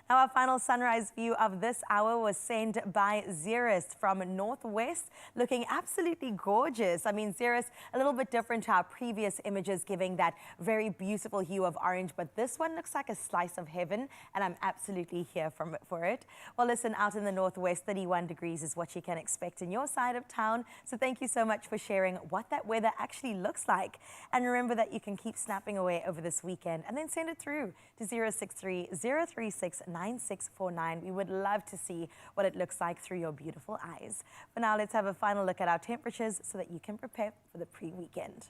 Now, our final sunrise view of this hour was sent by Xeris from Northwest, looking absolutely gorgeous. I mean, Xeris, a little bit different to our previous images, giving that very beautiful hue of orange, but this one looks like a slice of heaven, and I'm absolutely here for it. Well, listen, out in the Northwest, 31 degrees is what you can expect in your side of town. So thank you so much for sharing what that weather actually looks like. And remember that you can keep snapping away over this weekend and then send it through to 063 036 9649. We would love to see what it looks like through your beautiful eyes. For now, let's have a final look at our temperatures so that you can prepare for the pre-weekend.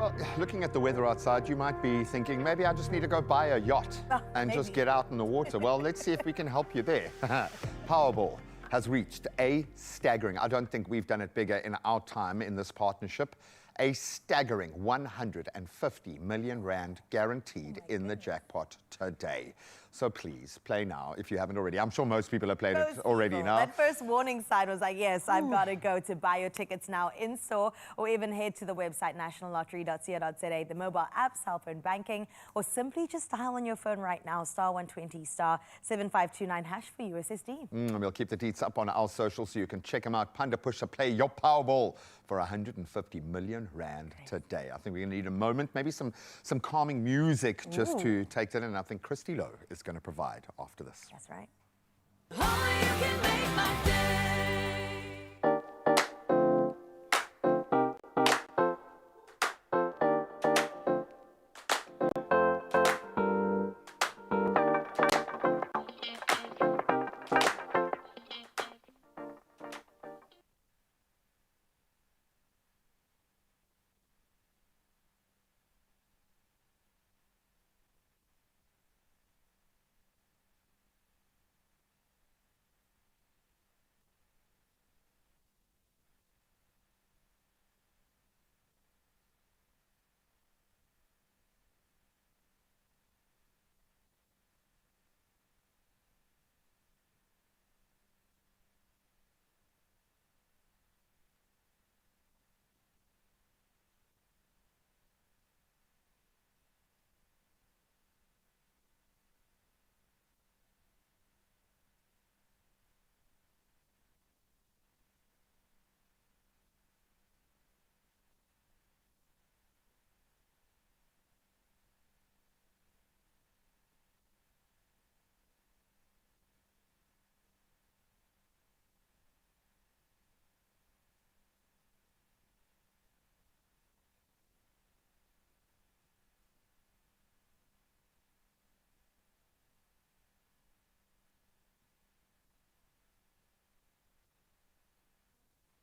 Well, looking at the weather outside, you might be thinking, maybe I just need to go buy a yacht and just get out in the water. Well, let's see if we can help you there. Powerball has reached a staggering, I don't think we've done it bigger in our time in this partnership, a staggering 150 million rand guaranteed in the jackpot today. So please, play now if you haven't already. I'm sure most people have played it already now. That first warning sign was like, yes, I've got to go to buy your tickets now in store, or even head to the website nationallottery.co.za, the mobile app, cell phone banking, or simply just dial on your phone right now, *120 *7529# for USSD. We'll keep the deets up on our socials so you can check them out. Panda Pusher, play your Powerball for 150 million rand today. I think we're going to need a moment, maybe some calming music just to take that in. I think Christy Lowe is going to provide after this. That's right.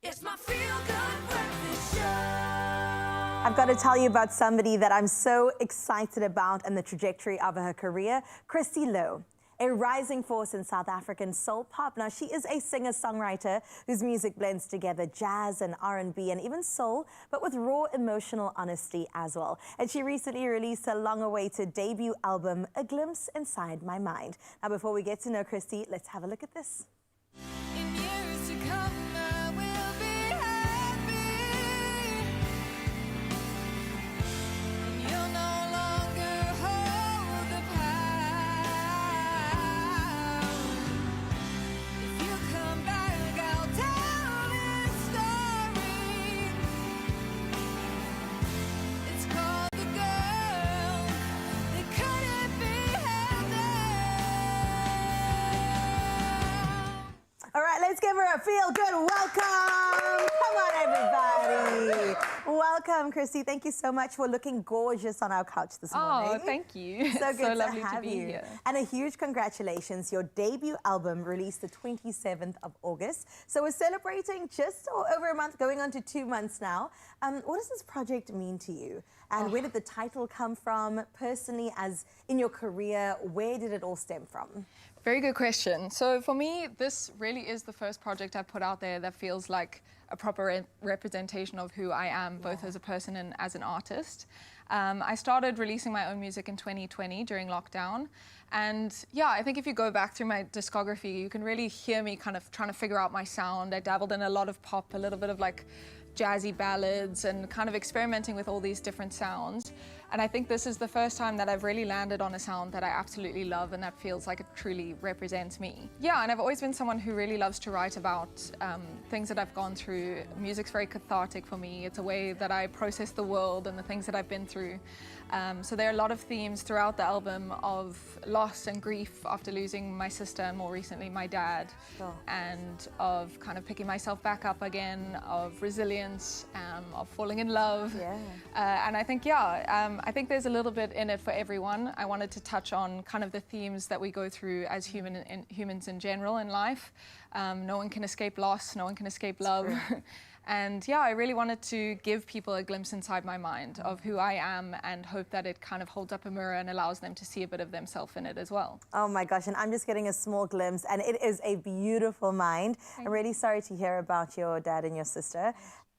It's my feel-good breakfast show. I've got to tell you about somebody that I'm so excited about and the trajectory of her career, Christy Lowe. A rising force in South African soul pop. Now, she is a singer-songwriter whose music blends together jazz and R&B and even soul, but with raw emotional honesty as well. And she recently released her long-awaited debut album, A Glimpse Inside My Mind. Now, before we get to know Christy, let's have a look at this. In years to come, I will be happy. And you'll no longer hold the power. If you come back, I'll tell this story. It's called The Girl That Couldn't Be All right, let's give her a feel-good welcome. Come on, everybody. Welcome, Christy. Thank you so much for looking gorgeous on our couch this morning. Oh, thank you. So It's good so lovely to have be you. here. And a huge congratulations. Your debut album released the 27th of August. So we're celebrating just over a month, going on to 2 months now. What does this project mean to you? And where did the title come from? Personally, as in your career, where did it all stem from? Very good question. So for me, this really is the first project I put out there that feels like a proper representation of who I am, both as a person and as an artist. I started releasing my own music in 2020 during lockdown. And yeah, I think if you go back through my discography, you can really hear me kind of trying to figure out my sound. I dabbled in a lot of pop, a little bit of like jazzy ballads and kind of experimenting with all these different sounds. And I think this is the first time that I've really landed on a sound that I absolutely love and that feels like it truly represents me. Yeah, and I've always been someone who really loves to write about things that I've gone through. Music's very cathartic for me. It's a way that I process the world and the things that I've been through. So there are a lot of themes throughout the album of loss and grief after losing my sister and more recently my dad, and of kind of picking myself back up again, of resilience, of falling in love. And I think, I think there's a little bit in it for everyone. I wanted to touch on kind of the themes that we go through as humans in general in life. No one can escape loss, no one can escape love. And yeah, I really wanted to give people a glimpse inside my mind of who I am and hope that it kind of holds up a mirror and allows them to see a bit of themselves in it as well. Oh my gosh, and I'm just getting a small glimpse and it is a beautiful mind. I'm really sorry to hear about your dad and your sister.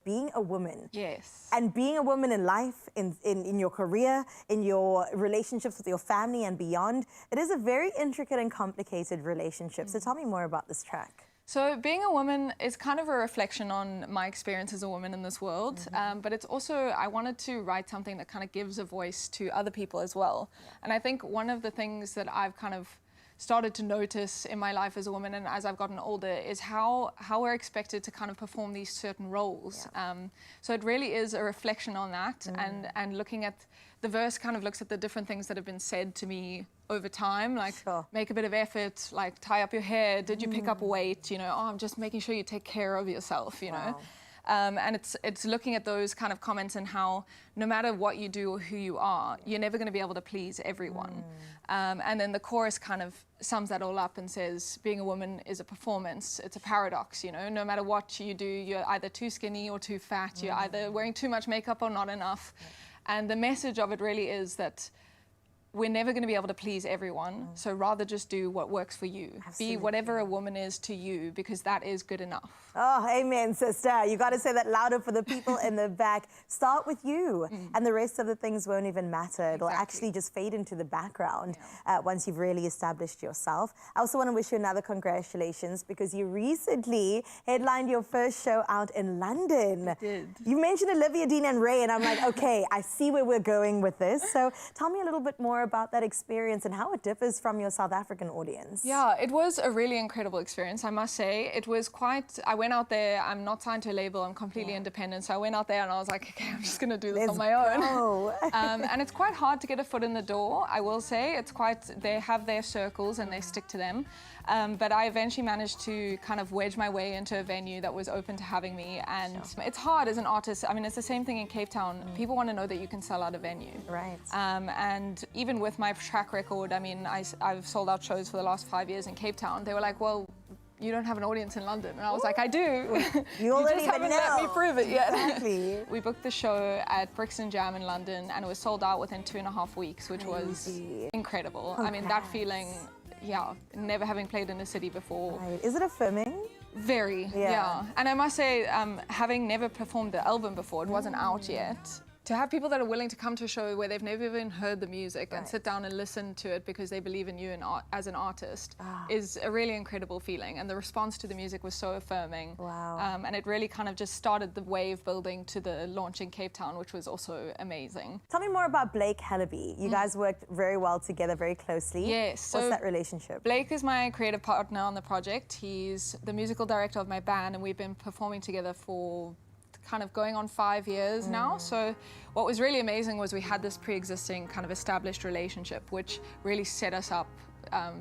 Being a woman. Yes. And being a woman in life, in your career, in your relationships with your family and beyond, it is a very intricate and complicated relationship. So tell me more about this track. So being a woman is kind of a reflection on my experience as a woman in this world, but it's also, I wanted to write something that kind of gives a voice to other people as well. And I think one of the things that I've kind of started to notice in my life as a woman and as I've gotten older is how we're expected to kind of perform these certain roles. So it really is a reflection on that, and looking at the verse kind of looks at the different things that have been said to me over time, like make a bit of effort, like tie up your hair, did you pick up weight, you know, oh, I'm just making sure you take care of yourself, you know. And it's looking at those kind of comments and how no matter what you do or who you are, you're never going to be able to please everyone. And then the chorus kind of sums that all up and says being a woman is a performance. It's a paradox, you know. No matter what you do, you're either too skinny or too fat. You're either wearing too much makeup or not enough. And the message of it really is that we're never going to be able to please everyone, so rather just do what works for you. Be whatever a woman is to you, because that is good enough. Oh, amen, sister. You got to say that louder for the people in the back. Start with you, and the rest of the things won't even matter. It'll actually just fade into the background once you've really established yourself. I also want to wish you another congratulations, because you recently headlined your first show out in London. I did. You mentioned Olivia Dean and Ray, and I'm like, okay, I see where we're going with this. So tell me a little bit more about that experience and how it differs from your South African audience. Yeah, it was a really incredible experience, I must say. It was quite, I went out there, I'm not signed to a label, I'm completely independent, so I went out there and I was like, okay, I'm just gonna do this on my own. And it's quite hard to get a foot in the door, I will say. It's quite, they have their circles and they stick to them. But I eventually managed to kind of wedge my way into a venue that was open to having me. And it's hard as an artist. I mean, it's the same thing in Cape Town. People want to know that you can sell out a venue. Right. And even with my track record, I mean, I've sold out shows for the last 5 years in Cape Town. They were like, well, you don't have an audience in London. And I was like, I do. You already just haven't know. let me prove it yet. Exactly. We booked the show at Brixton Jam in London, and it was sold out within 2.5 weeks, which was incredible. I mean, that feeling, yeah, never having played in a city before. Right. Is it affirming? Very, yeah. And I must say, having never performed the album before, it wasn't out yet. To have people that are willing to come to a show where they've never even heard the music and sit down and listen to it because they believe in you as an artist is a really incredible feeling. And the response to the music was so affirming. Wow. And it really kind of just started the wave building to the launch in Cape Town, which was also amazing. Tell me more about Blake Hallaby. You guys worked very well together, very closely. Yes. What's that relationship? Blake is my creative partner on the project. He's the musical director of my band, and we've been performing together for kind of going on 5 years now. So what was really amazing was we had this pre-existing kind of established relationship, which really set us up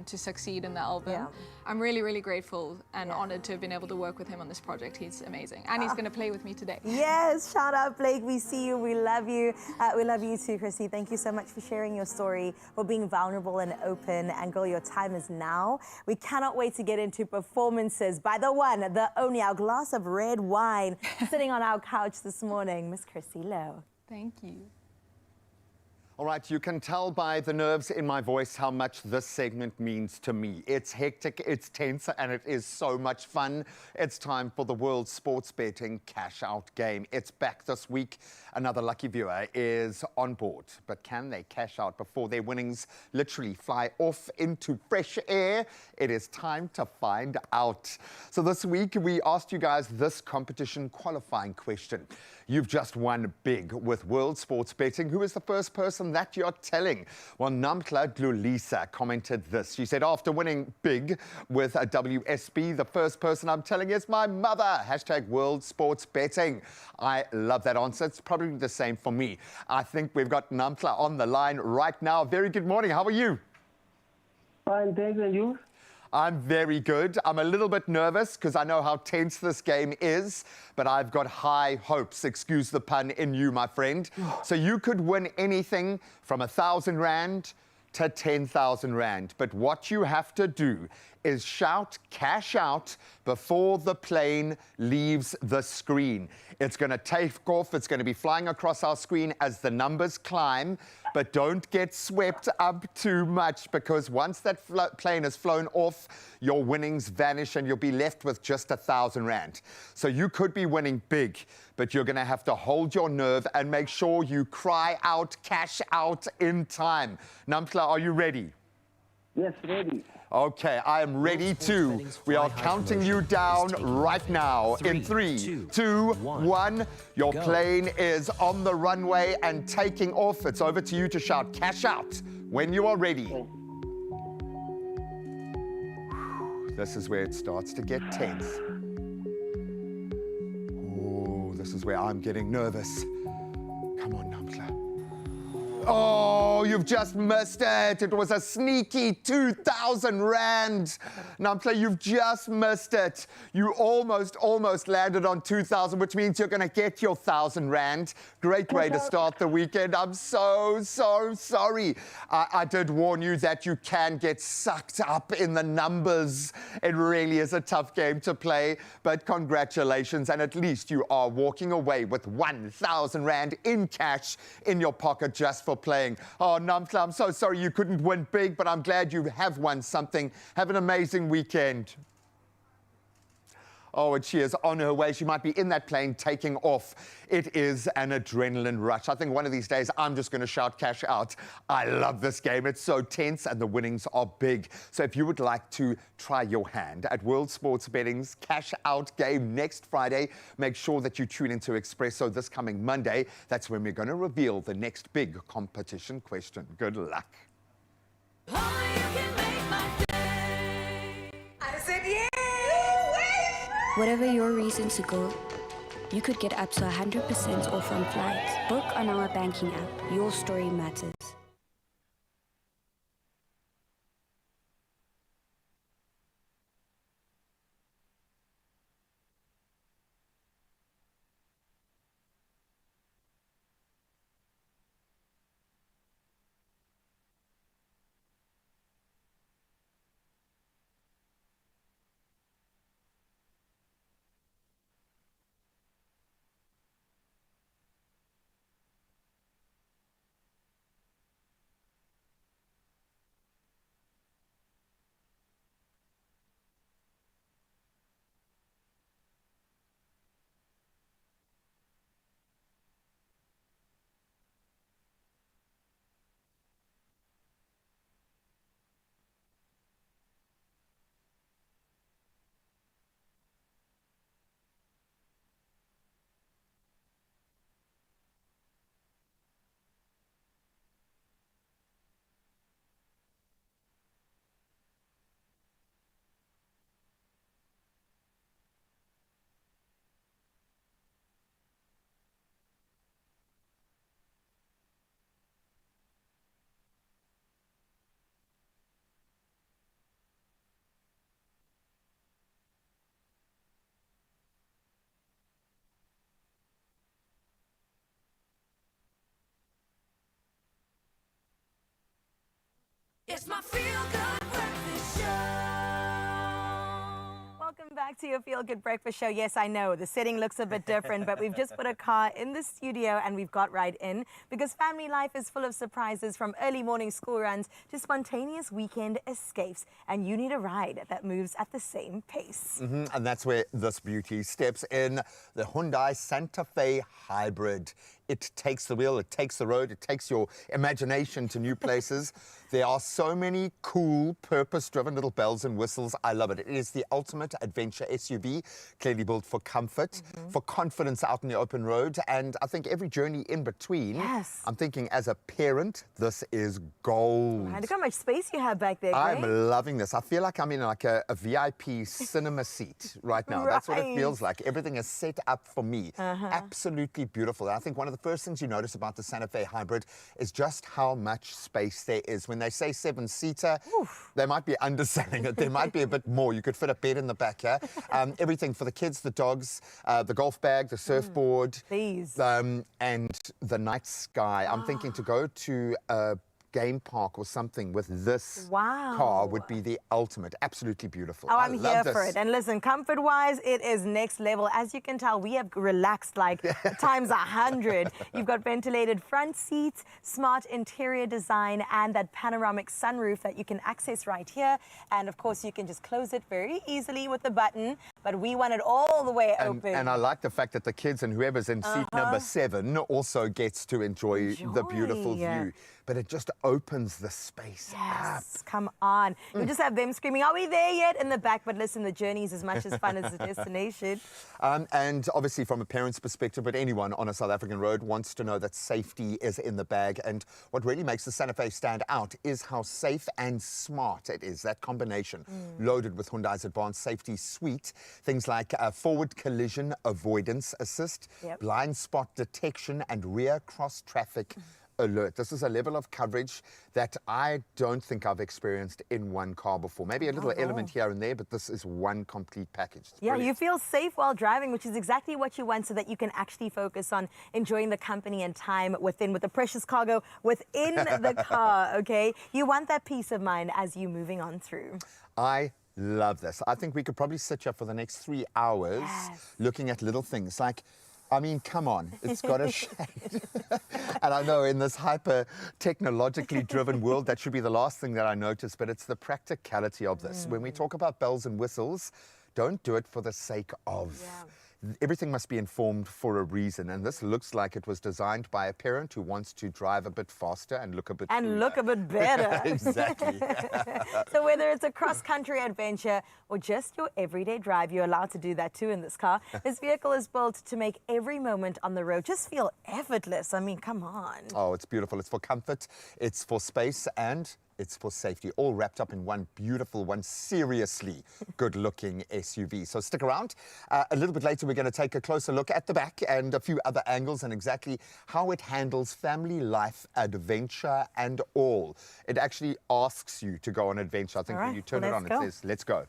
to succeed in the album. I'm really, really grateful and honored to have been able to work with him on this project. He's amazing. And he's going to play with me today. Yes, shout out Blake. We see you. We love you. We love you too, Chrissy. Thank you so much for sharing your story, for being vulnerable and open. And girl, your time is now. We cannot wait to get into performances by the one, the only, our glass of red wine sitting on our couch this morning, Miss Chrissy Lowe. Thank you. All right, you can tell by the nerves in my voice how much this segment means to me. It's hectic, it's tense, and it is so much fun. It's time for the World Sports Betting Cash Out game. It's back this week. Another lucky viewer is on board. But can they cash out before their winnings literally fly off into fresh air? It is time to find out. So this week, we asked you guys this competition qualifying question. You've just won big with World Sports Betting. Who is the first person that you're telling? Well, Namtla Dlulisa commented this. She said, after winning big with a WSB, the first person I'm telling is my mother. Hashtag World Sports Betting. I love that answer. It's probably the same for me. I think we've got Namtla on the line right now. Very good morning. How are you? Fine, thanks. And you? I'm very good. I'm a little bit nervous because I know how tense this game is, but I've got high hopes, excuse the pun, in you, my friend. So you could win anything from 1,000 Rand to 10,000 Rand. But what you have to do is shout cash out before the plane leaves the screen. It's going to take off. It's going to be flying across our screen as the numbers climb. But don't get swept up too much, because once that plane has flown off, your winnings vanish and you'll be left with just 1,000 Rand. So you could be winning big, but you're going to have to hold your nerve and make sure you cry out cash out in time. Namtla, are you ready? Yes, ready. Okay, I am ready too. We are counting you down right now. In 3, 2, 1. Your plane is on the runway and taking off. It's over to you to shout cash out when you are ready. This is where it starts to get tense. Oh, this is where I'm getting nervous. Come on, Namtla. Oh, you've just missed it. It was a sneaky 2,000 Rand. Namtla, you've just missed it. You almost landed on 2,000, which means you're going to get your 1,000 Rand. Great way to start the weekend. I'm so sorry. I did warn you that you can get sucked up in the numbers. It really is a tough game to play, but congratulations. And at least you are walking away with 1,000 Rand in cash in your pocket just for playing. Oh, Namtla, I'm so sorry you couldn't win big, but I'm glad you have won something. Have an amazing weekend. Oh, and she is on her way. She might be in that plane taking off. It is an adrenaline rush. I think one of these days I'm just going to shout cash out. I love this game. It's so tense and the winnings are big. So if you would like to try your hand at World Sports Betting's cash out game next Friday, make sure that you tune into Expresso this coming Monday. That's when we're going to reveal the next big competition question. Good luck. I said yeah! Whatever your reason to go, you could get up to 100% off on flights. Book on our banking app. Your story matters. It's my feel-good breakfast show. Welcome back to your Feel Good Breakfast Show. Yes, I know the setting looks a bit different, but we've just put a car in the studio and we've got right in because family life is full of surprises, from early morning school runs to spontaneous weekend escapes. And you need a ride that moves at the same pace. And that's where this beauty steps in, the Hyundai Santa Fe Hybrid. It takes the wheel, it takes the road, it takes your imagination to new places. There are so many cool, purpose-driven little bells and whistles. I love it. It is the ultimate adventure SUV, clearly built for comfort, for confidence out in the open road, and I think every journey in between. Yes. I'm thinking, as a parent, this is gold. Right, look how much space you have back there, I'm Graham. loving this. I feel like I'm in like a VIP cinema seat right now. That's what it feels like. Everything is set up for me. Absolutely beautiful. And I think one of the first things you notice about the Santa Fe Hybrid is just how much space there is. When they say 7-seater, they might be underselling it. There might be a bit more. You could fit a bed in the back here. Everything for the kids, the dogs, the golf bag, the surfboard, and the night sky. I'm thinking to go to a game park or something with this car would be the ultimate. Absolutely beautiful. Oh, I I'm love here this. for it. And listen, comfort-wise, it is next level. As you can tell, we have relaxed like times 100. You've got ventilated front seats, smart interior design, and that panoramic sunroof that you can access right here. And of course, you can just close it very easily with the button, but we want it all the way open. And I like the fact that the kids and whoever's in seat number 7 also gets to enjoy the beautiful view. But it just opens the space up. Come on. You just have them screaming, "Are we there yet?" in the back. But listen, the journey is as much as fun as the destination. And obviously from a parent's perspective, but anyone on a South African road wants to know that safety is in the bag. And what really makes the Santa Fe stand out is how safe and smart it is. That combination loaded with Hyundai's advanced safety suite. Things like forward collision avoidance assist, blind spot detection, and rear cross traffic alert. This is a level of coverage that I don't think I've experienced in one car before. Maybe a little element here and there, but this is one complete package. It's Yeah, brilliant. you feel safe while driving, which is exactly what you want, so that you can actually focus on enjoying the company and time with the precious cargo within the car, okay? You want that peace of mind as you're moving on through. I love this. I think we could probably sit here for the next 3 hours looking at little things like, I mean, come on, it's got a shade. And I know in this hyper-technologically driven world, that should be the last thing that I notice, but it's the practicality of this. When we talk about bells and whistles, don't do it for the sake of. Everything must be informed for a reason, and this looks like it was designed by a parent who wants to drive a bit faster and look a bit better. Exactly. So whether it's a cross-country adventure or just your everyday drive, you're allowed to do that too in this car. This vehicle is built to make every moment on the road just feel effortless. I mean, come on. Oh, it's beautiful. It's for comfort, it's for space, and it's for safety, all wrapped up in one beautiful, one seriously good-looking SUV. So stick around. A little bit later, we're going to take a closer look at the back and a few other angles and exactly how it handles family life, adventure, and all. It actually asks you to go on adventure. I think when you turn it on, it says, let's go.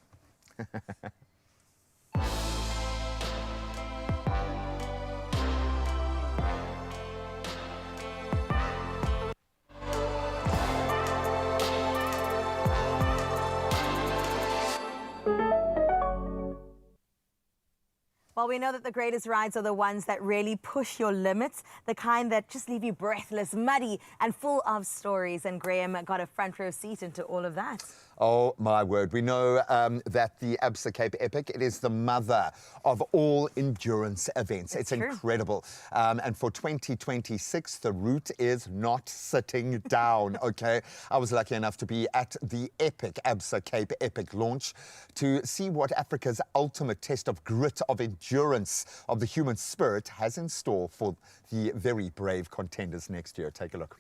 Well, we know that the greatest rides are the ones that really push your limits, the kind that just leave you breathless, muddy, and full of stories. And Graham got a front row seat into all of that. Oh, my word. We know that the Absa Cape Epic, it is the mother of all endurance events. It's incredible. And for 2026, the route is not sitting down, okay? I was lucky enough to be at the epic Absa Cape Epic launch to see what Africa's ultimate test of grit, of endurance, of the human spirit has in store for the very brave contenders next year. Take a look.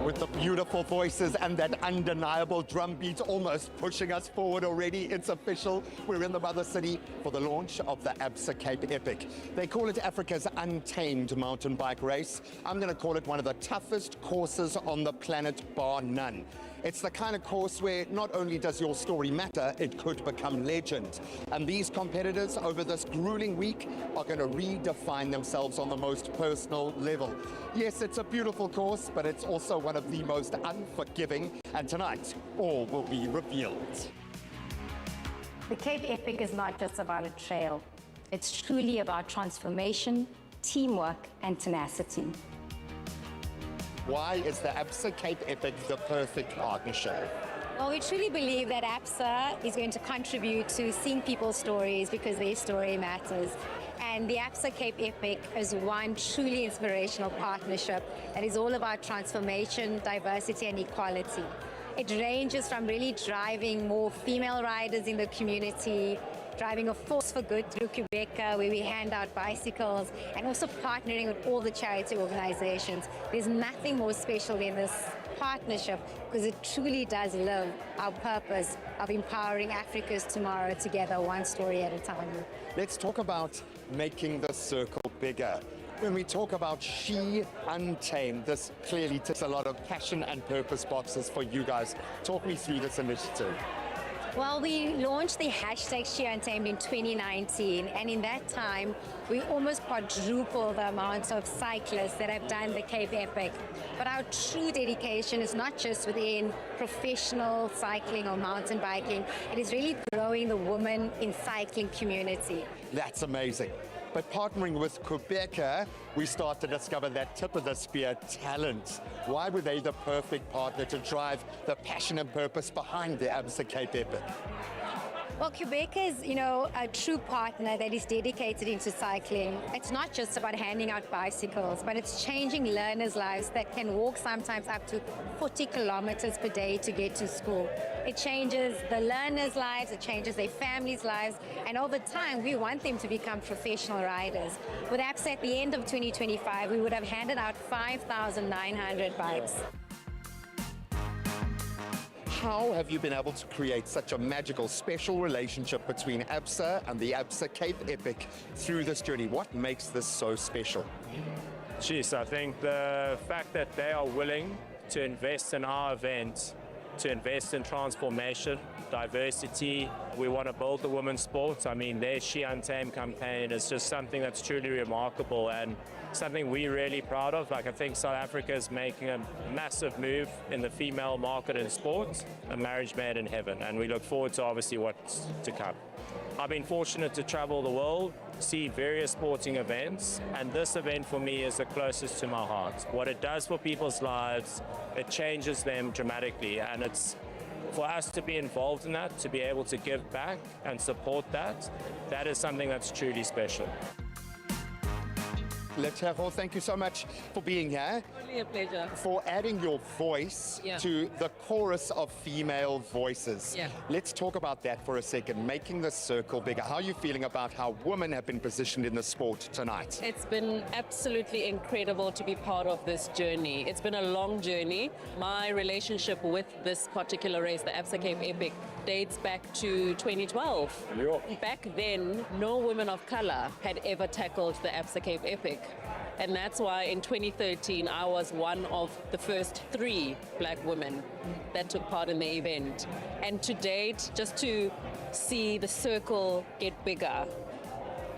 With the beautiful voices and that undeniable drum beat almost pushing us forward already, it's official. We're in the mother city for the launch of the Absa Cape Epic. They call it Africa's untamed mountain bike race. I'm going to call it one of the toughest courses on the planet, bar none. It's the kind of course where not only does your story matter, it could become legend. And these competitors over this grueling week are going to redefine themselves on the most personal level. Yes, it's a beautiful course, but it's also one of the most unforgiving. And tonight, all will be revealed. The Cape Epic is not just about a trail. It's truly about transformation, teamwork, and tenacity. Why is the ABSA Cape Epic the perfect partnership? Well, we truly believe that ABSA is going to contribute to seeing people's stories because their story matters. And the ABSA Cape Epic is one truly inspirational partnership that is all about transformation, diversity, and equality. It ranges from really driving more female riders in the community, driving a force for good through Quebeca, where we hand out bicycles, and also partnering with all the charity organizations. There's nothing more special than this partnership because it truly does live our purpose of empowering Africa's tomorrow together, one story at a time. Let's talk about making the circle bigger. When we talk about She Untamed, this clearly ticks a lot of passion and purpose boxes for you guys. Talk me through this initiative. Well, we launched the hashtag She Untamed in 2019, and in that time, we almost quadrupled the amount of cyclists that have done the Cape Epic. But our true dedication is not just within professional cycling or mountain biking, it is really growing the women in cycling community. That's amazing. But partnering with Quebeca, we start to discover that tip of the spear talent. Why were they the perfect partner to drive the passion and purpose behind the ABSA Cape Epic? Well, Quebeca is, a true partner that is dedicated into cycling. It's not just about handing out bicycles, but it's changing learners' lives that can walk sometimes up to 40 kilometers per day to get to school. It changes the learners' lives, it changes their families' lives, and over time, we want them to become professional riders. With ABSA at the end of 2025, we would have handed out 5,900 bikes. How have you been able to create such a magical, special relationship between ABSA and the ABSA Cape Epic through this journey? What makes this so special? Jeez, I think the fact that they are willing to invest in our event, to invest in transformation, diversity. We want to build the women's sport. I mean, their She Untamed campaign is just something that's truly remarkable and something we're really proud of. Like, I think South Africa is making a massive move in the female market in sports, a marriage made in heaven, and we look forward to obviously what's to come. I've been fortunate to travel the world, see various sporting events, and this event for me is the closest to my heart. What it does for people's lives, it changes them dramatically, and it's for us to be involved in that, to be able to give back and support that, that is something that's truly special. Letero, thank you so much for being here. Really a pleasure. For adding your voice to the chorus of female voices. Yeah. Let's talk about that for a second, making the circle bigger. How are you feeling about how women have been positioned in the sport tonight? It's been absolutely incredible to be part of this journey. It's been a long journey. My relationship with this particular race, the ABSA Cape Epic, dates back to 2012. Back then, no women of color had ever tackled the ABSA Cape Epic. And that's why in 2013, I was one of the first 3 black women that took part in the event. And to date, just to see the circle get bigger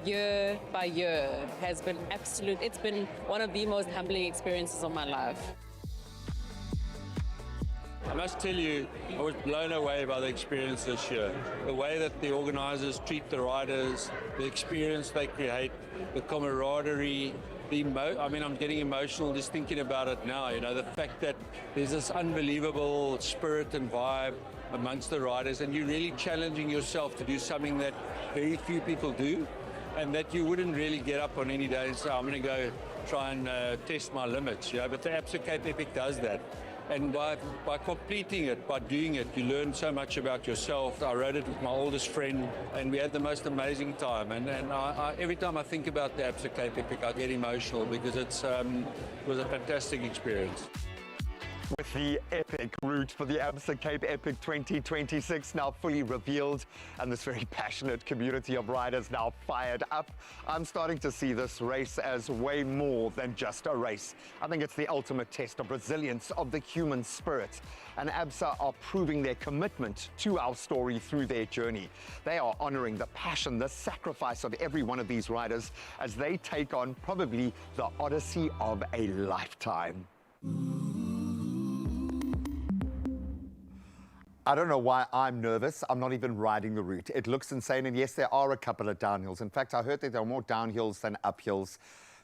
year by year has been absolute. It's been one of the most humbling experiences of my life. I must tell you, I was blown away by the experience this year. The way that the organizers treat the riders, the experience they create, the camaraderie, I'm getting emotional just thinking about it now. The fact that there's this unbelievable spirit and vibe amongst the riders, and you're really challenging yourself to do something that very few people do, and that you wouldn't really get up on any day and say, I'm going to go try and test my limits. But the ABSA Cape Epic does that. And by completing it, by doing it, you learn so much about yourself. I rode it with my oldest friend, and we had the most amazing time. And I, every time I think about the ABSA Cape Epic, I get emotional because it was a fantastic experience. With the epic route for the Absa Cape Epic 2026 now fully revealed and this very passionate community of riders now fired up, I'm starting to see this race as way more than just a race. I think it's the ultimate test of resilience of the human spirit. And Absa are proving their commitment to our story through their journey. They are honoring the passion, the sacrifice of every one of these riders as they take on probably the odyssey of a lifetime. I don't know why I'm nervous. I'm not even riding the route. It looks insane, and yes, there are a couple of downhills. In fact, I heard that there are more downhills than uphills,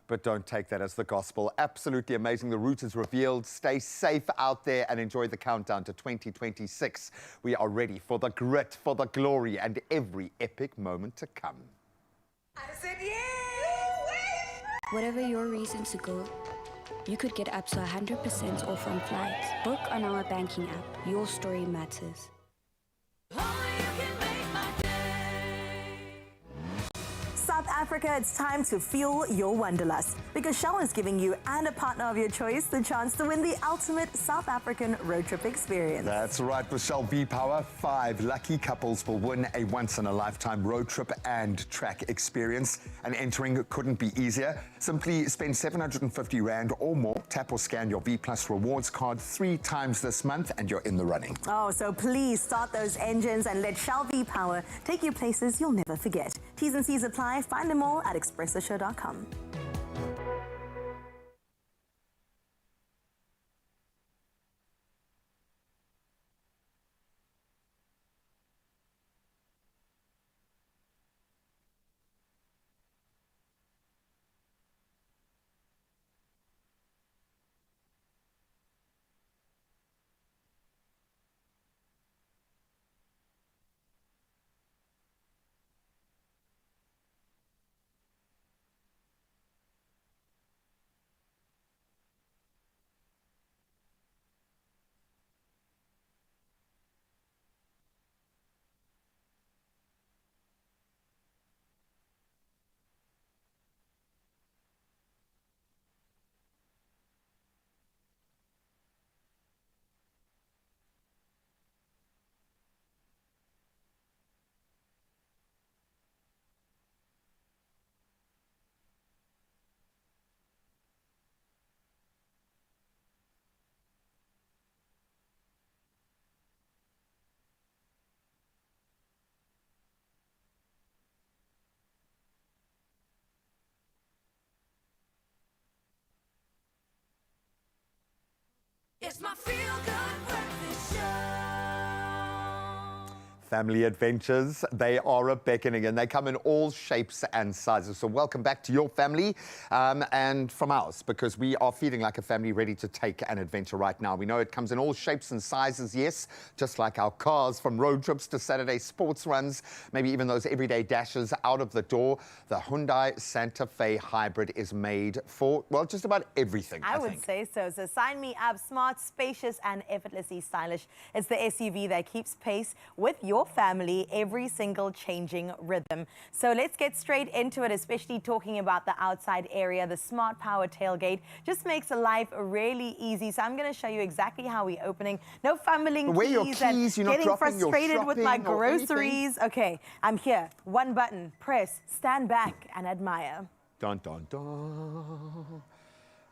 but don't take that as the gospel. Absolutely amazing. The route is revealed. Stay safe out there and enjoy the countdown to 2026. We are ready for the grit, for the glory, and every epic moment to come. I said yes! Whatever your reason to go, you could get up to 100% off on flights. Book on our banking app. Your story matters. South Africa, it's time to fuel your wanderlust because Shell is giving you and a partner of your choice the chance to win the ultimate South African road trip experience. That's right. With Shell V-Power, 5 lucky couples will win a once-in-a-lifetime road trip and track experience. And entering couldn't be easier. Simply spend 750 Rand or more, tap or scan your V Plus rewards card 3 times this month, and you're in the running. Oh, so please start those engines and let Shell V-Power take you places you'll never forget. T's and C's apply. Find them all at expressoshow.com. It's my feel-good breakfast show. Family adventures, they are a beckoning, and they come in all shapes and sizes. So welcome back to your family and from ours, because we are feeling like a family ready to take an adventure right now. We know it comes in all shapes and sizes, yes, just like our cars, from road trips to Saturday sports runs, maybe even those everyday dashes out of the door. The Hyundai Santa Fe Hybrid is made for, well, just about everything, I would say so. So sign me up. Smart, spacious, and effortlessly stylish. It's the SUV that keeps pace with your family every single changing rhythm. So let's get straight into it, especially talking about the outside area. The smart power tailgate just makes life really easy. So I'm going to show you exactly how we're opening. No fumbling Where your keys keys, and you're not getting dropping your frustrated with my shopping or anything. groceries. Okay, I'm here. One button, press, stand back, and admire. Dun, dun, dun.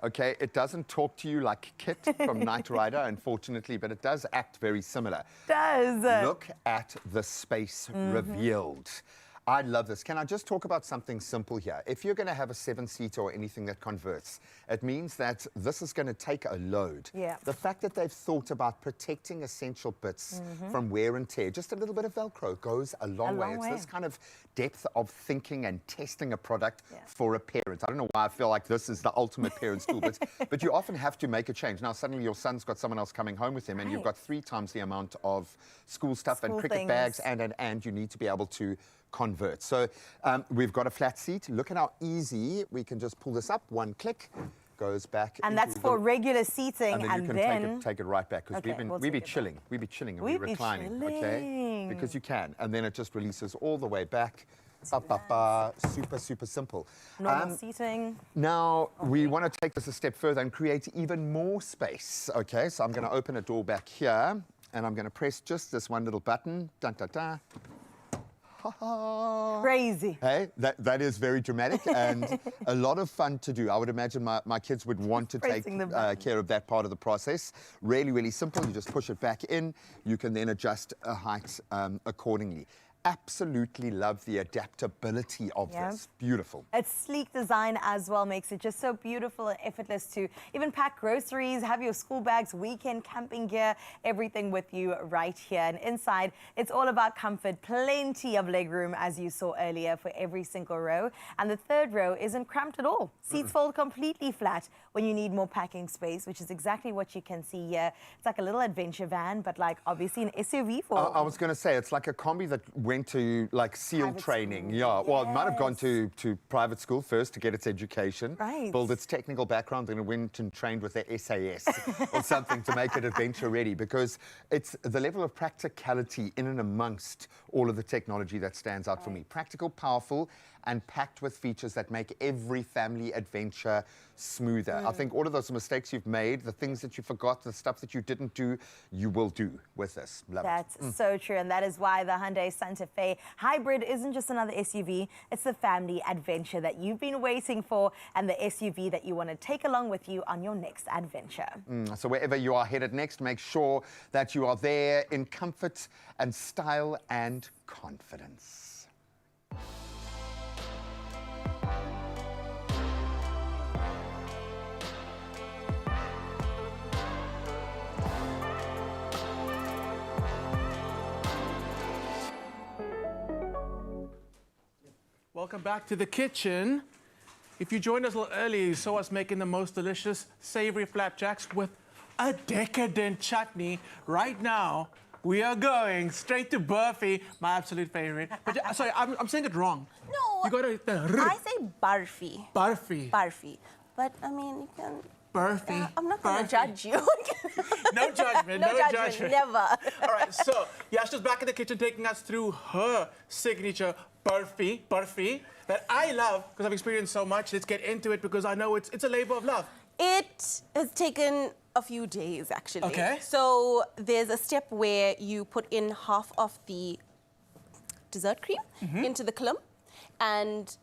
Okay, it doesn't talk to you like Kit from Knight Rider, unfortunately, but it does act very similar. Does. Look at the space revealed. I love this. Can I just talk about something simple here? If you're going to have a 7-seater or anything that converts, it means that this is going to take a load. Yeah. The fact that they've thought about protecting essential bits from wear and tear, just a little bit of Velcro goes a long way. It's this kind of depth of thinking and testing a product for a parent. I don't know why I feel like this is the ultimate parent's tool, but you often have to make a change. Now, suddenly your son's got someone else coming home with him, and you've got 3 times the amount of school stuff and cricket bags, and you need to be able to convert. So we've got a flat seat. Look at how easy we can just pull this up. One click, goes back. And that's for regular seating, and then you can take it right back, because we'd be chilling and we reclining, okay? Because you can, and then it just releases all the way back. Super, super simple. Normal seating. Now, we want to take this a step further and create even more space. Okay, so I'm going to open a door back here, and I'm going to press just this one little button. Dun, dun, dun. Crazy. Hey, that is very dramatic and a lot of fun to do. I would imagine my kids would want to take care of that part of the process. Really, really simple. You just push it back in. You can then adjust a height accordingly. Absolutely love the adaptability of this. Beautiful. Its sleek design as well makes it just so beautiful and effortless to even pack groceries, have your school bags, weekend camping gear, everything with you right here. And inside, it's all about comfort, plenty of legroom as you saw earlier for every single row. And the third row isn't cramped at all. Seats fold completely flat when you need more packing space, which is exactly what you can see here. It's like a little adventure van, but like obviously an SUV form. I was going to say, it's like a combi that went to like SEAL training. Yeah, well, it might have gone to private school first to get its education, build its technical background, then it went and trained with the SAS or something to make it adventure ready, because it's the level of practicality in and amongst all of the technology that stands out for me. Practical, powerful, and packed with features that make every family adventure smoother. I think all of those mistakes you've made, the things that you forgot, the stuff that you didn't do, you will do with this. Love it. That's so true, and that is why the Hyundai Santa Fe Hybrid isn't just another SUV, it's the family adventure that you've been waiting for and the SUV that you want to take along with you on your next adventure. So wherever you are headed next, make sure that you are there in comfort and style and confidence. Welcome back to the kitchen. If you joined us a little earlier, you saw us making the most delicious savory flapjacks with a decadent chutney. Right now, we are going straight to Burfi, my absolute favorite. But sorry, I'm saying it wrong. No, you got to. I say barfi. Barfi. Barfi. But I mean, you can. Burfi. I'm not going to judge you. No judgment. No judgment. Never. All right, so Yashna's back in the kitchen taking us through her signature barfi that I love because I've experienced so much. Let's get into it because I know it's a labor of love. It has taken a few days, actually. Okay. So there's a step where you put in half of the dessert cream into the klum, and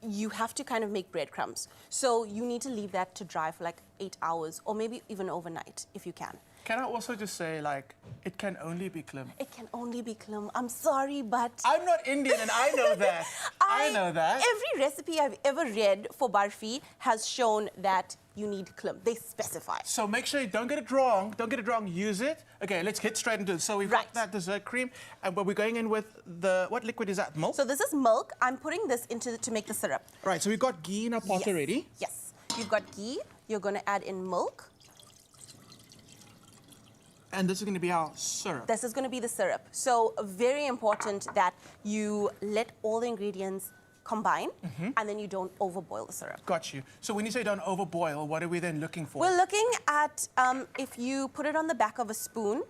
you have to kind of make breadcrumbs. So you need to leave that to dry for like 8 hours or maybe even overnight if you can. Can I also just say, like, it can only be klum? It can only be klum. I'm sorry, but... I'm not Indian and I know that. I know that. Every recipe I've ever read for barfi has shown that you need klum. They specify. So make sure you don't get it wrong. Don't get it wrong. Use it. Okay, let's get straight into it. So we've got that dessert cream, and we're going in with the... What liquid is that? Milk? So this is milk. I'm putting this into to make the syrup. Right, so we've got ghee in our pot already. Yes. You've got ghee. You're going to add in milk. And this is going to be our syrup. This is going to be the syrup. So very important that you let all the ingredients combine and then you don't overboil the syrup. Got you. So when you say don't overboil, what are we then looking for? We're looking at if you put it on the back of a spoon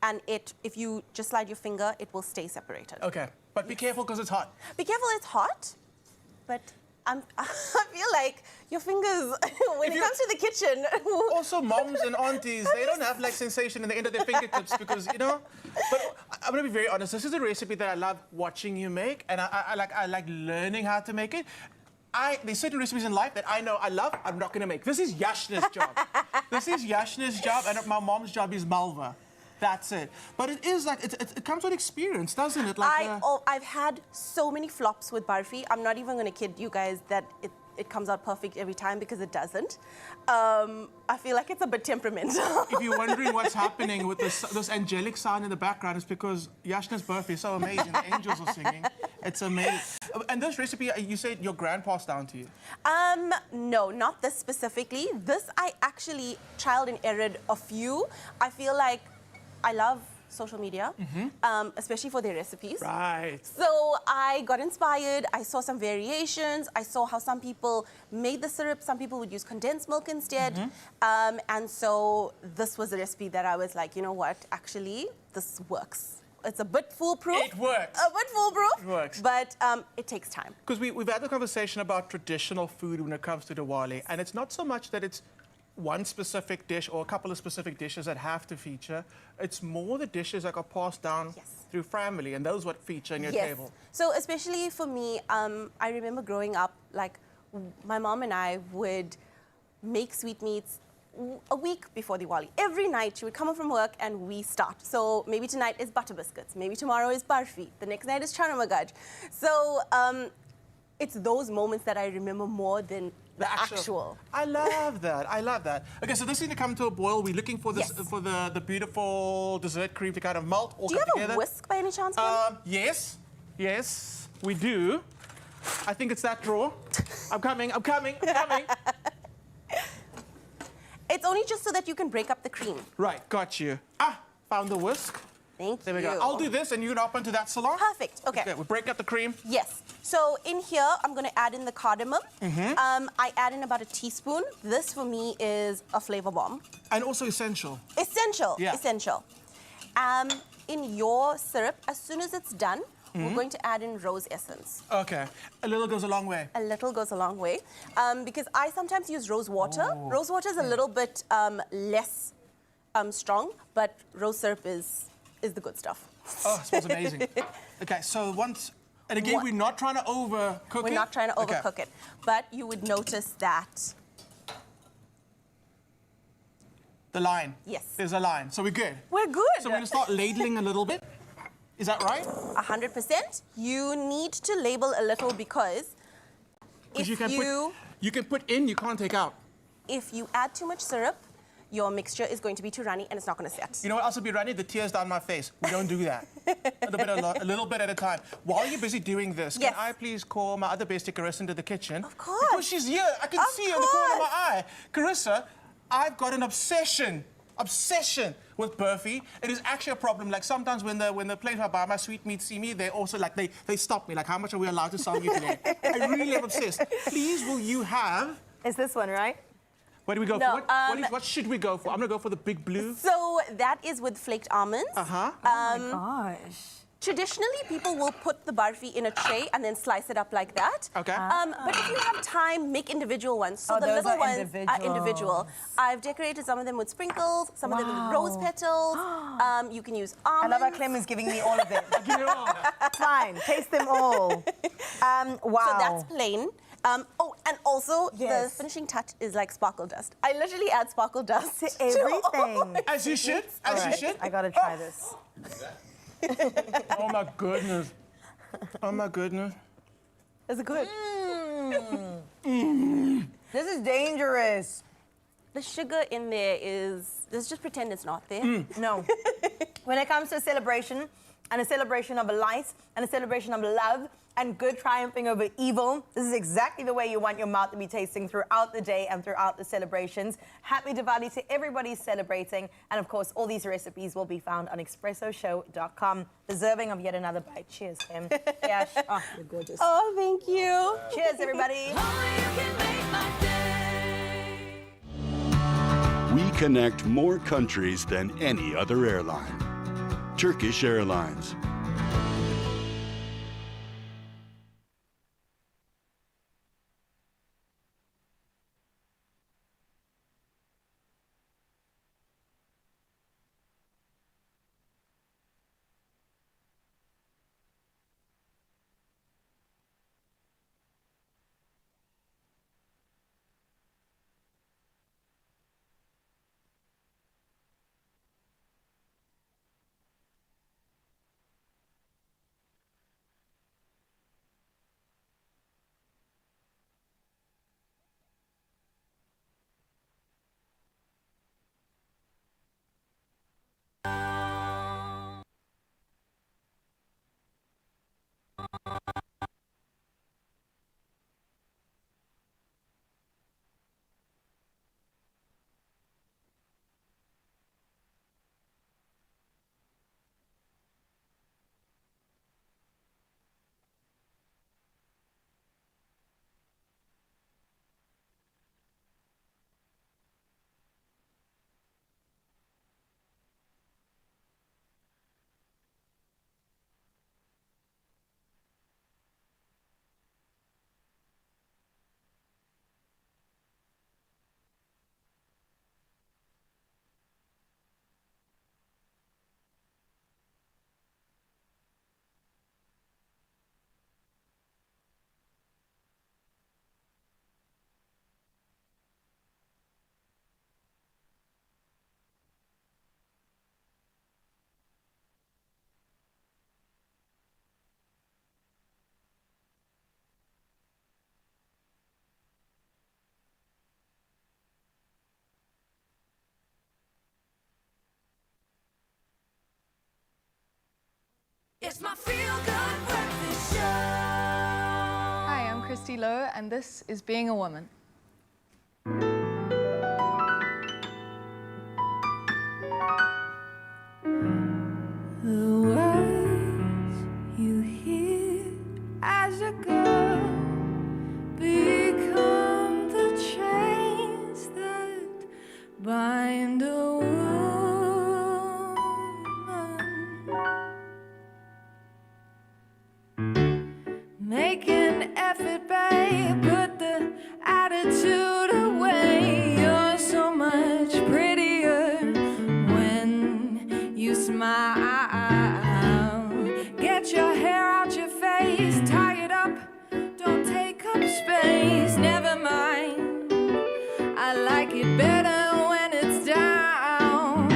and if you just slide your finger, it will stay separated. Okay, but be careful because it's hot. Be careful, it's hot, but I feel like your fingers, when it comes to the kitchen... Also, moms and aunties, they don't have like sensation in the end of their fingertips because, you know... But I'm going to be very honest, this is a recipe that I love watching you make, and I like learning how to make it. There's certain recipes in life that I know I love, I'm not going to make. This is Yashna's job. This is Yashna's job, and my mom's job is Malva. That's it. But it is like, it comes with experience, doesn't it? Like I've had so many flops with barfi. I'm not even going to kid you guys that it comes out perfect every time because it doesn't. I feel like it's a bit temperamental. If you're wondering what's happening with this angelic sound in the background, it's because Yashna's birthday is so amazing. The angels are singing. It's amazing. And this recipe, you said your grand passed down to you? No, not this specifically. This I actually trialed and errored a few. I feel like I love social media, especially for their recipes. Right. So I got inspired. I saw some variations. I saw how some people made the syrup. Some people would use condensed milk instead. And so this was a recipe that I was like, you know what? Actually, this works. it's a bit foolproof. It works. A bit foolproof. It works. But it takes time. Because we've had the conversation about traditional food when it comes to Diwali, and it's not so much that it's one specific dish or a couple of specific dishes that have to feature. It's more the dishes that are passed down through family, and those what feature in your table. So especially for me, I remember growing up, like my mom and I would make sweetmeats a week before Diwali. Every night she would come home from work and we start. So maybe tonight is butter biscuits, maybe tomorrow is barfi, the next night is chana magaj. So it's those moments that I remember more than the actual. I love that. I love that. Okay, so this needs to come to a boil. We're looking for this for the beautiful dessert cream to kind of melt all Do you come have together. a whisk by any chance, Ken? Yes, yes, we do. I think it's that drawer. I'm coming. It's only just so that you can break up the cream. Right, got you. Ah, found the whisk. Thank There we you. go. I'll do this and you can hop onto that salon. Perfect, okay. Okay, we break up the cream. Yes. So in here, I'm going to add in the cardamom. I add in about a teaspoon. This for me is a flavor bomb. And also essential. Essential, Yeah. essential. In your syrup, as soon as it's done, we're going to add in rose essence. Okay, a little goes a long way. A little goes a long way. Because I sometimes use rose water. Rose water is a little bit less strong, but rose syrup is the good stuff. Oh, it smells amazing. Okay, so once, and again, we're not trying to overcook it. We're not trying to overcook it. But you would notice that. The line. Yes. There's a line, so we're good. We're good. So we're gonna start ladling a little bit. Is that right? 100%. You need to label a little because if you can put in, you can't take out. If you add too much syrup, your mixture is going to be too runny and it's not going to set. You know what else would be running? The tears down my face. We don't do that. a little bit at a time. While you're busy doing this, can I please call my other bestie, Carissa, into the kitchen? Of course. Because she's here. I can see her in the corner of my eye. Carissa, I've got an obsession with burfi. It is actually a problem. Like sometimes when the place where I buy my sweetmeats see me, they also like they stop me. Like, how much are we allowed to sell you today? I really am obsessed. Please, will you have? It's this one, right? What do we go No, for? What should we go for? I'm gonna go for the big blue. So that is with flaked almonds. Uh-huh. Oh my gosh. Traditionally, people will put the barfi in a tray and then slice it up like that. Okay. But if you have time, make individual ones. So the those little are ones are individual. I've decorated some of them with sprinkles, some of them with rose petals. You can use I almonds. love how Clem is giving me all of it. Give me all. Fine, taste them all. Wow. So that's plain. Oh, and also the finishing touch is like sparkle dust. I literally add sparkle dust to everything. As you should. As you should. I gotta try this. Oh my goodness. Oh my goodness. Is it good? This is dangerous. The sugar in there is, let's just pretend it's not there. No. When it comes to a celebration, and a celebration of light, and a celebration of love, and good triumphing over evil, this is exactly the way you want your mouth to be tasting throughout the day and throughout the celebrations. Happy Diwali to everybody celebrating. And of course, all these recipes will be found on expressoshow.com, deserving of yet another bite. Cheers, Kim. Yash. Oh, you're gorgeous. Oh, thank you. Cheers, everybody. We connect more countries than any other airline. Turkish Airlines. It's my feel-good breakfast show. Hi, I'm Christy Lowe, and this is Being a Woman. The words you hear as a girl become the chains that bind a woman. Make an effort, babe, put the attitude away. You're so much prettier when you smile. Get your hair out your face, tie it up, don't take up space. Never mind, I like it better when it's down.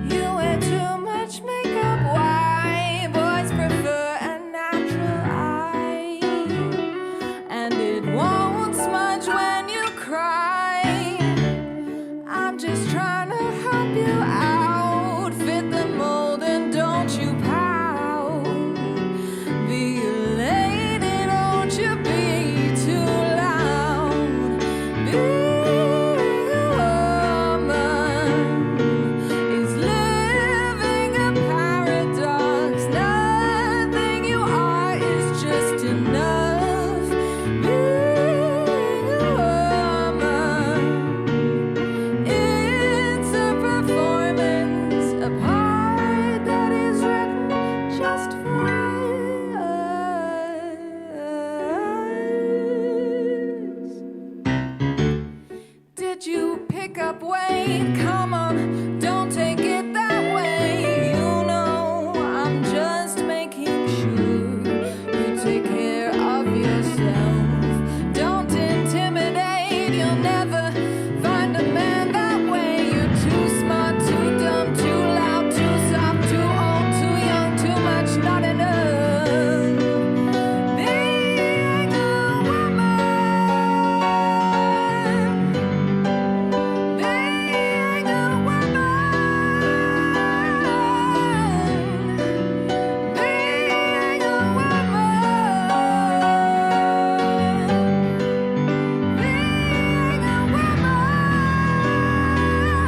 You wear too much makeup, why? Boys prefer a natural eye, and it won't smudge when you cry. I'm just trying to help you out, fit the mold and don't you pout. Be a lady, don't you be too loud. Being a woman is living a paradox. Nothing you are is just enough. Being a woman, it's a performance, a part that is written just for us. Did you pick up weight? Come on, don't take it that way. You know I'm just making sure you take care of yourself. Don't intimidate, you'll never find a man that way. You're too smart, too dumb, too loud, too soft, too old, too young, too much, not enough. Being a woman, being a woman, being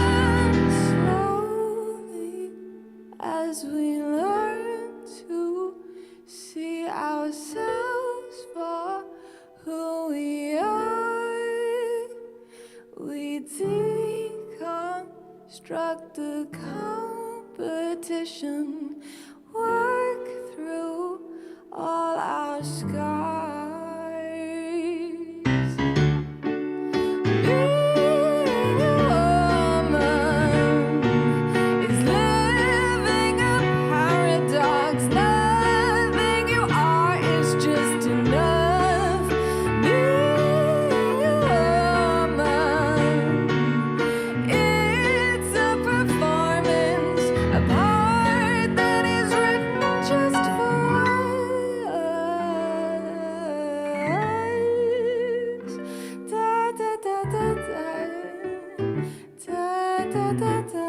a slowly as we learn to see ourselves for who we are, we deconstruct the competition, work through all our scars. Being a woman is living a paradox. Nothing you are is just enough. Being a woman, it's a performance, a part that is written just for us. Da da da da da, da da da da,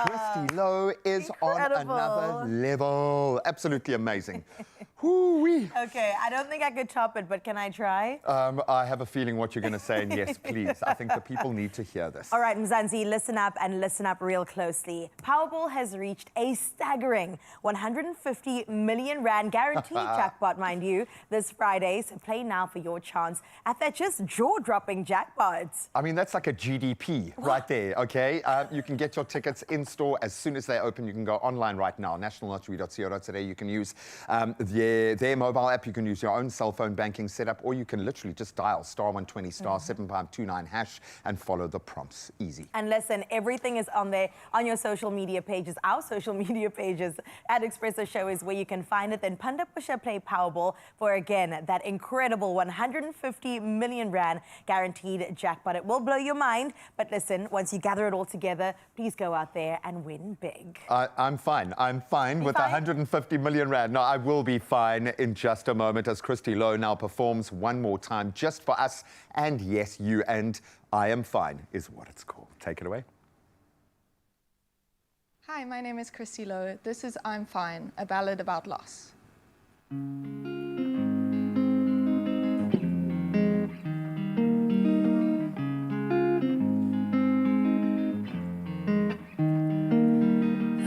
Christy Lowe is Incredible. on another level. Absolutely amazing. Whoo-wee. Okay, I don't think I could top it, but can I try? I have a feeling what you're going to say, and yes, please. I think the people need to hear this. All right, Mzansi, listen up and listen up real closely. Powerball has reached a staggering 150 million rand guaranteed jackpot, mind you, this Friday. So play now for your chance at that just jaw-dropping jackpot. I mean, that's like a GDP right there, okay? You can get your tickets in store as soon as they open. You can go online right now, nationallottery.co.za. You can use their their mobile app. You can use your own cell phone banking setup, or you can literally just dial *120 *7529# and follow the prompts. Easy. And listen, everything is on there, on your social media pages. Our social media pages at Expresso Show is where you can find it. Then Panda Pusha play Powerball for, again, that incredible 150 million rand guaranteed jackpot. It will blow your mind, but listen, once you gather it all together, please go out there and win big. I'm fine. I'm fine with 150 million rand. No, I will be fine in just a moment as Christy Lowe now performs one more time just for us. And yes, you and I Am Fine is what it's called. Take it away. Hi, my name is Christy Lowe. This is I'm Fine, a ballad about loss.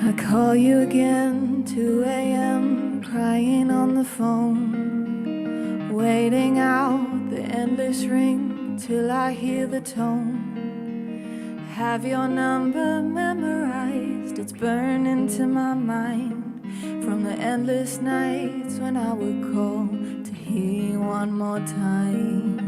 I call you again, 2 a.m., crying on the phone, waiting out the endless ring till I hear the tone. Have your number memorized, it's burned into my mind from the endless nights when I would call to hear you one more time.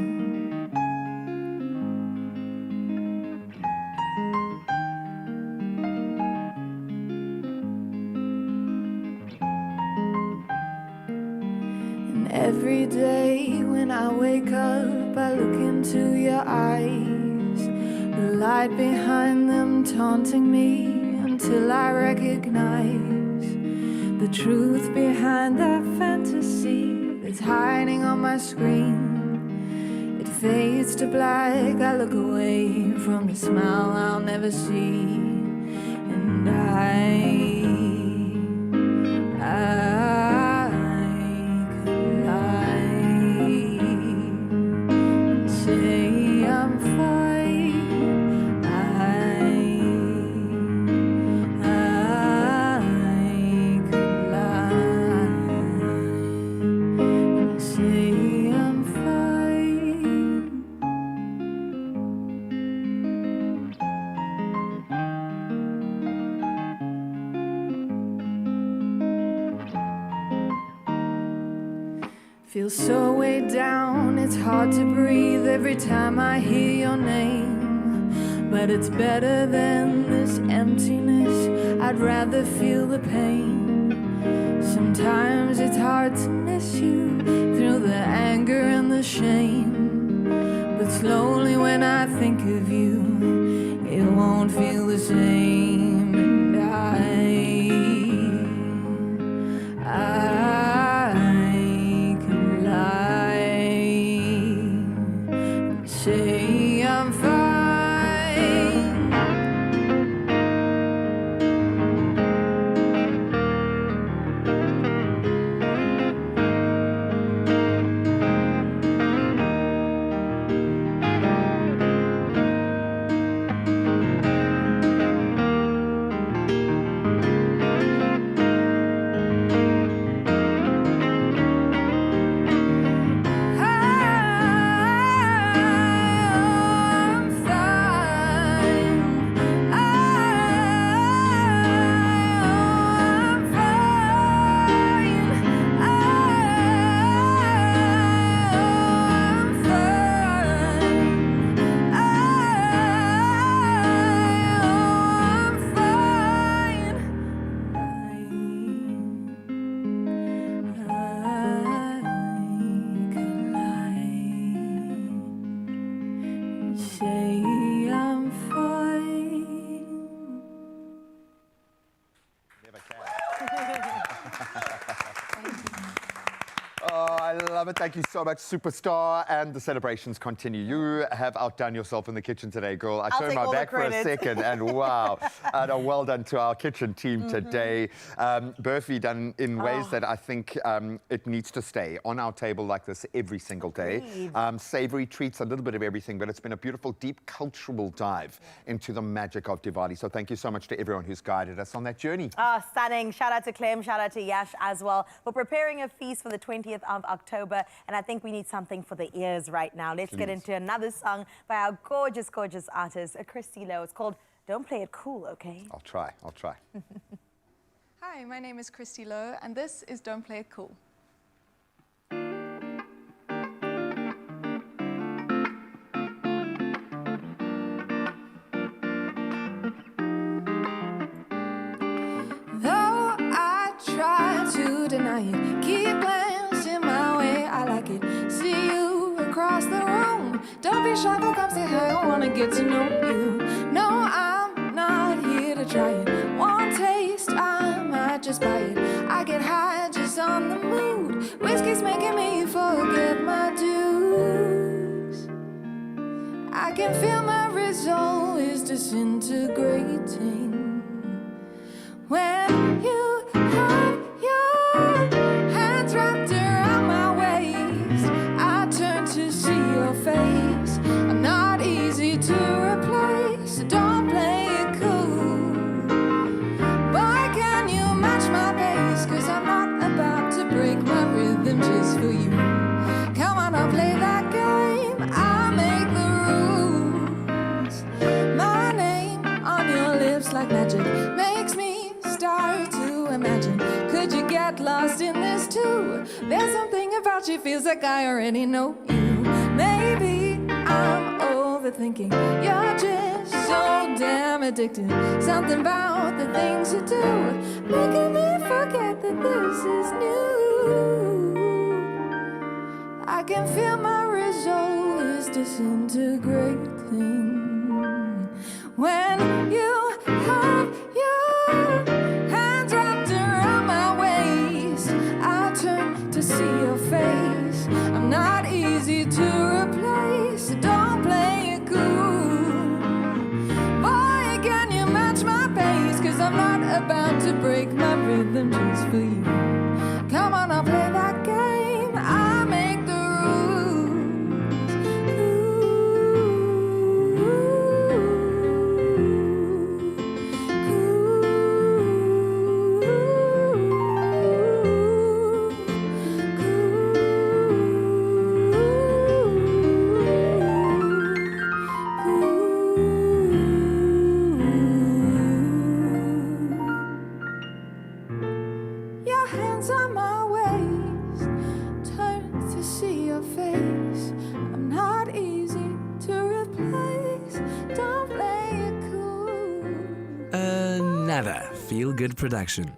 Every day when I wake up, I look into your eyes, the light behind them taunting me until I recognize the truth behind that fantasy that's hiding on my screen. It fades to black, I look away from the smile I'll never see, and I say I'm fine. I could lie and say I'm fine. Feel so weighed down, it's hard to breathe every time I hear your name. But it's better than this emptiness, I'd rather feel the pain. Sometimes it's hard to miss you through the anger and the shame. But slowly when I think of you, it won't feel the same. And say I'm fine. Say I'm fine. Oh, I love it. Thank you so much, superstar. And the celebrations continue. You have outdone yourself in the kitchen today, girl. I turned my back for a second, and wow. Well done to our kitchen team today. Burfi done in ways that I think it needs to stay on our table like this every single day. Savory treats, a little bit of everything, but it's been a beautiful, deep cultural dive into the magic of Diwali. So thank you so much to everyone who's guided us on that journey. Oh, stunning. Shout out to Clem, shout out to Yash as well. We're preparing a feast for the 20th of October, and I think we need something for the ears right now. Let's get into another song by our gorgeous, gorgeous artist, Christy Lowe. It's called Don't Play It Cool, okay? I'll try. Hi, my name is Christy Lowe, and this is Don't Play It Cool. Don't be shy, but come say hi, I wanna get to know you. No, I'm not here to try it. One taste, I might just buy it. I get high just on the mood. Whiskey's making me forget my dues. I can feel my resolve is disintegrating when you have your hands wrapped around my waist. I turn to see your face. I'm not easy to replace, so don't play it cool. Boy, can you match my pace? 'Cause I'm not about to break my rhythm just for you. Come on, I'll play that game. I make the rules. My name on your lips like magic makes me start to imagine. Could you get lost in this too? There's something about you feels like I already know you. Maybe I'm overthinking. You're just so damn addicted. Something about the things you do making me forget that this is new. I can feel my resolve is disintegrating when you have your hands wrapped around my waist. I turn to see your face. I'm not easy to replace, so don't play it cool. Boy, can you match my pace? 'Cause I'm not about to break my rhythm just for you. Come on, I'll play that game. I make the hands on my waist, turn to see your face. I'm not easy to replace, don't play it cool. Another feel-good production.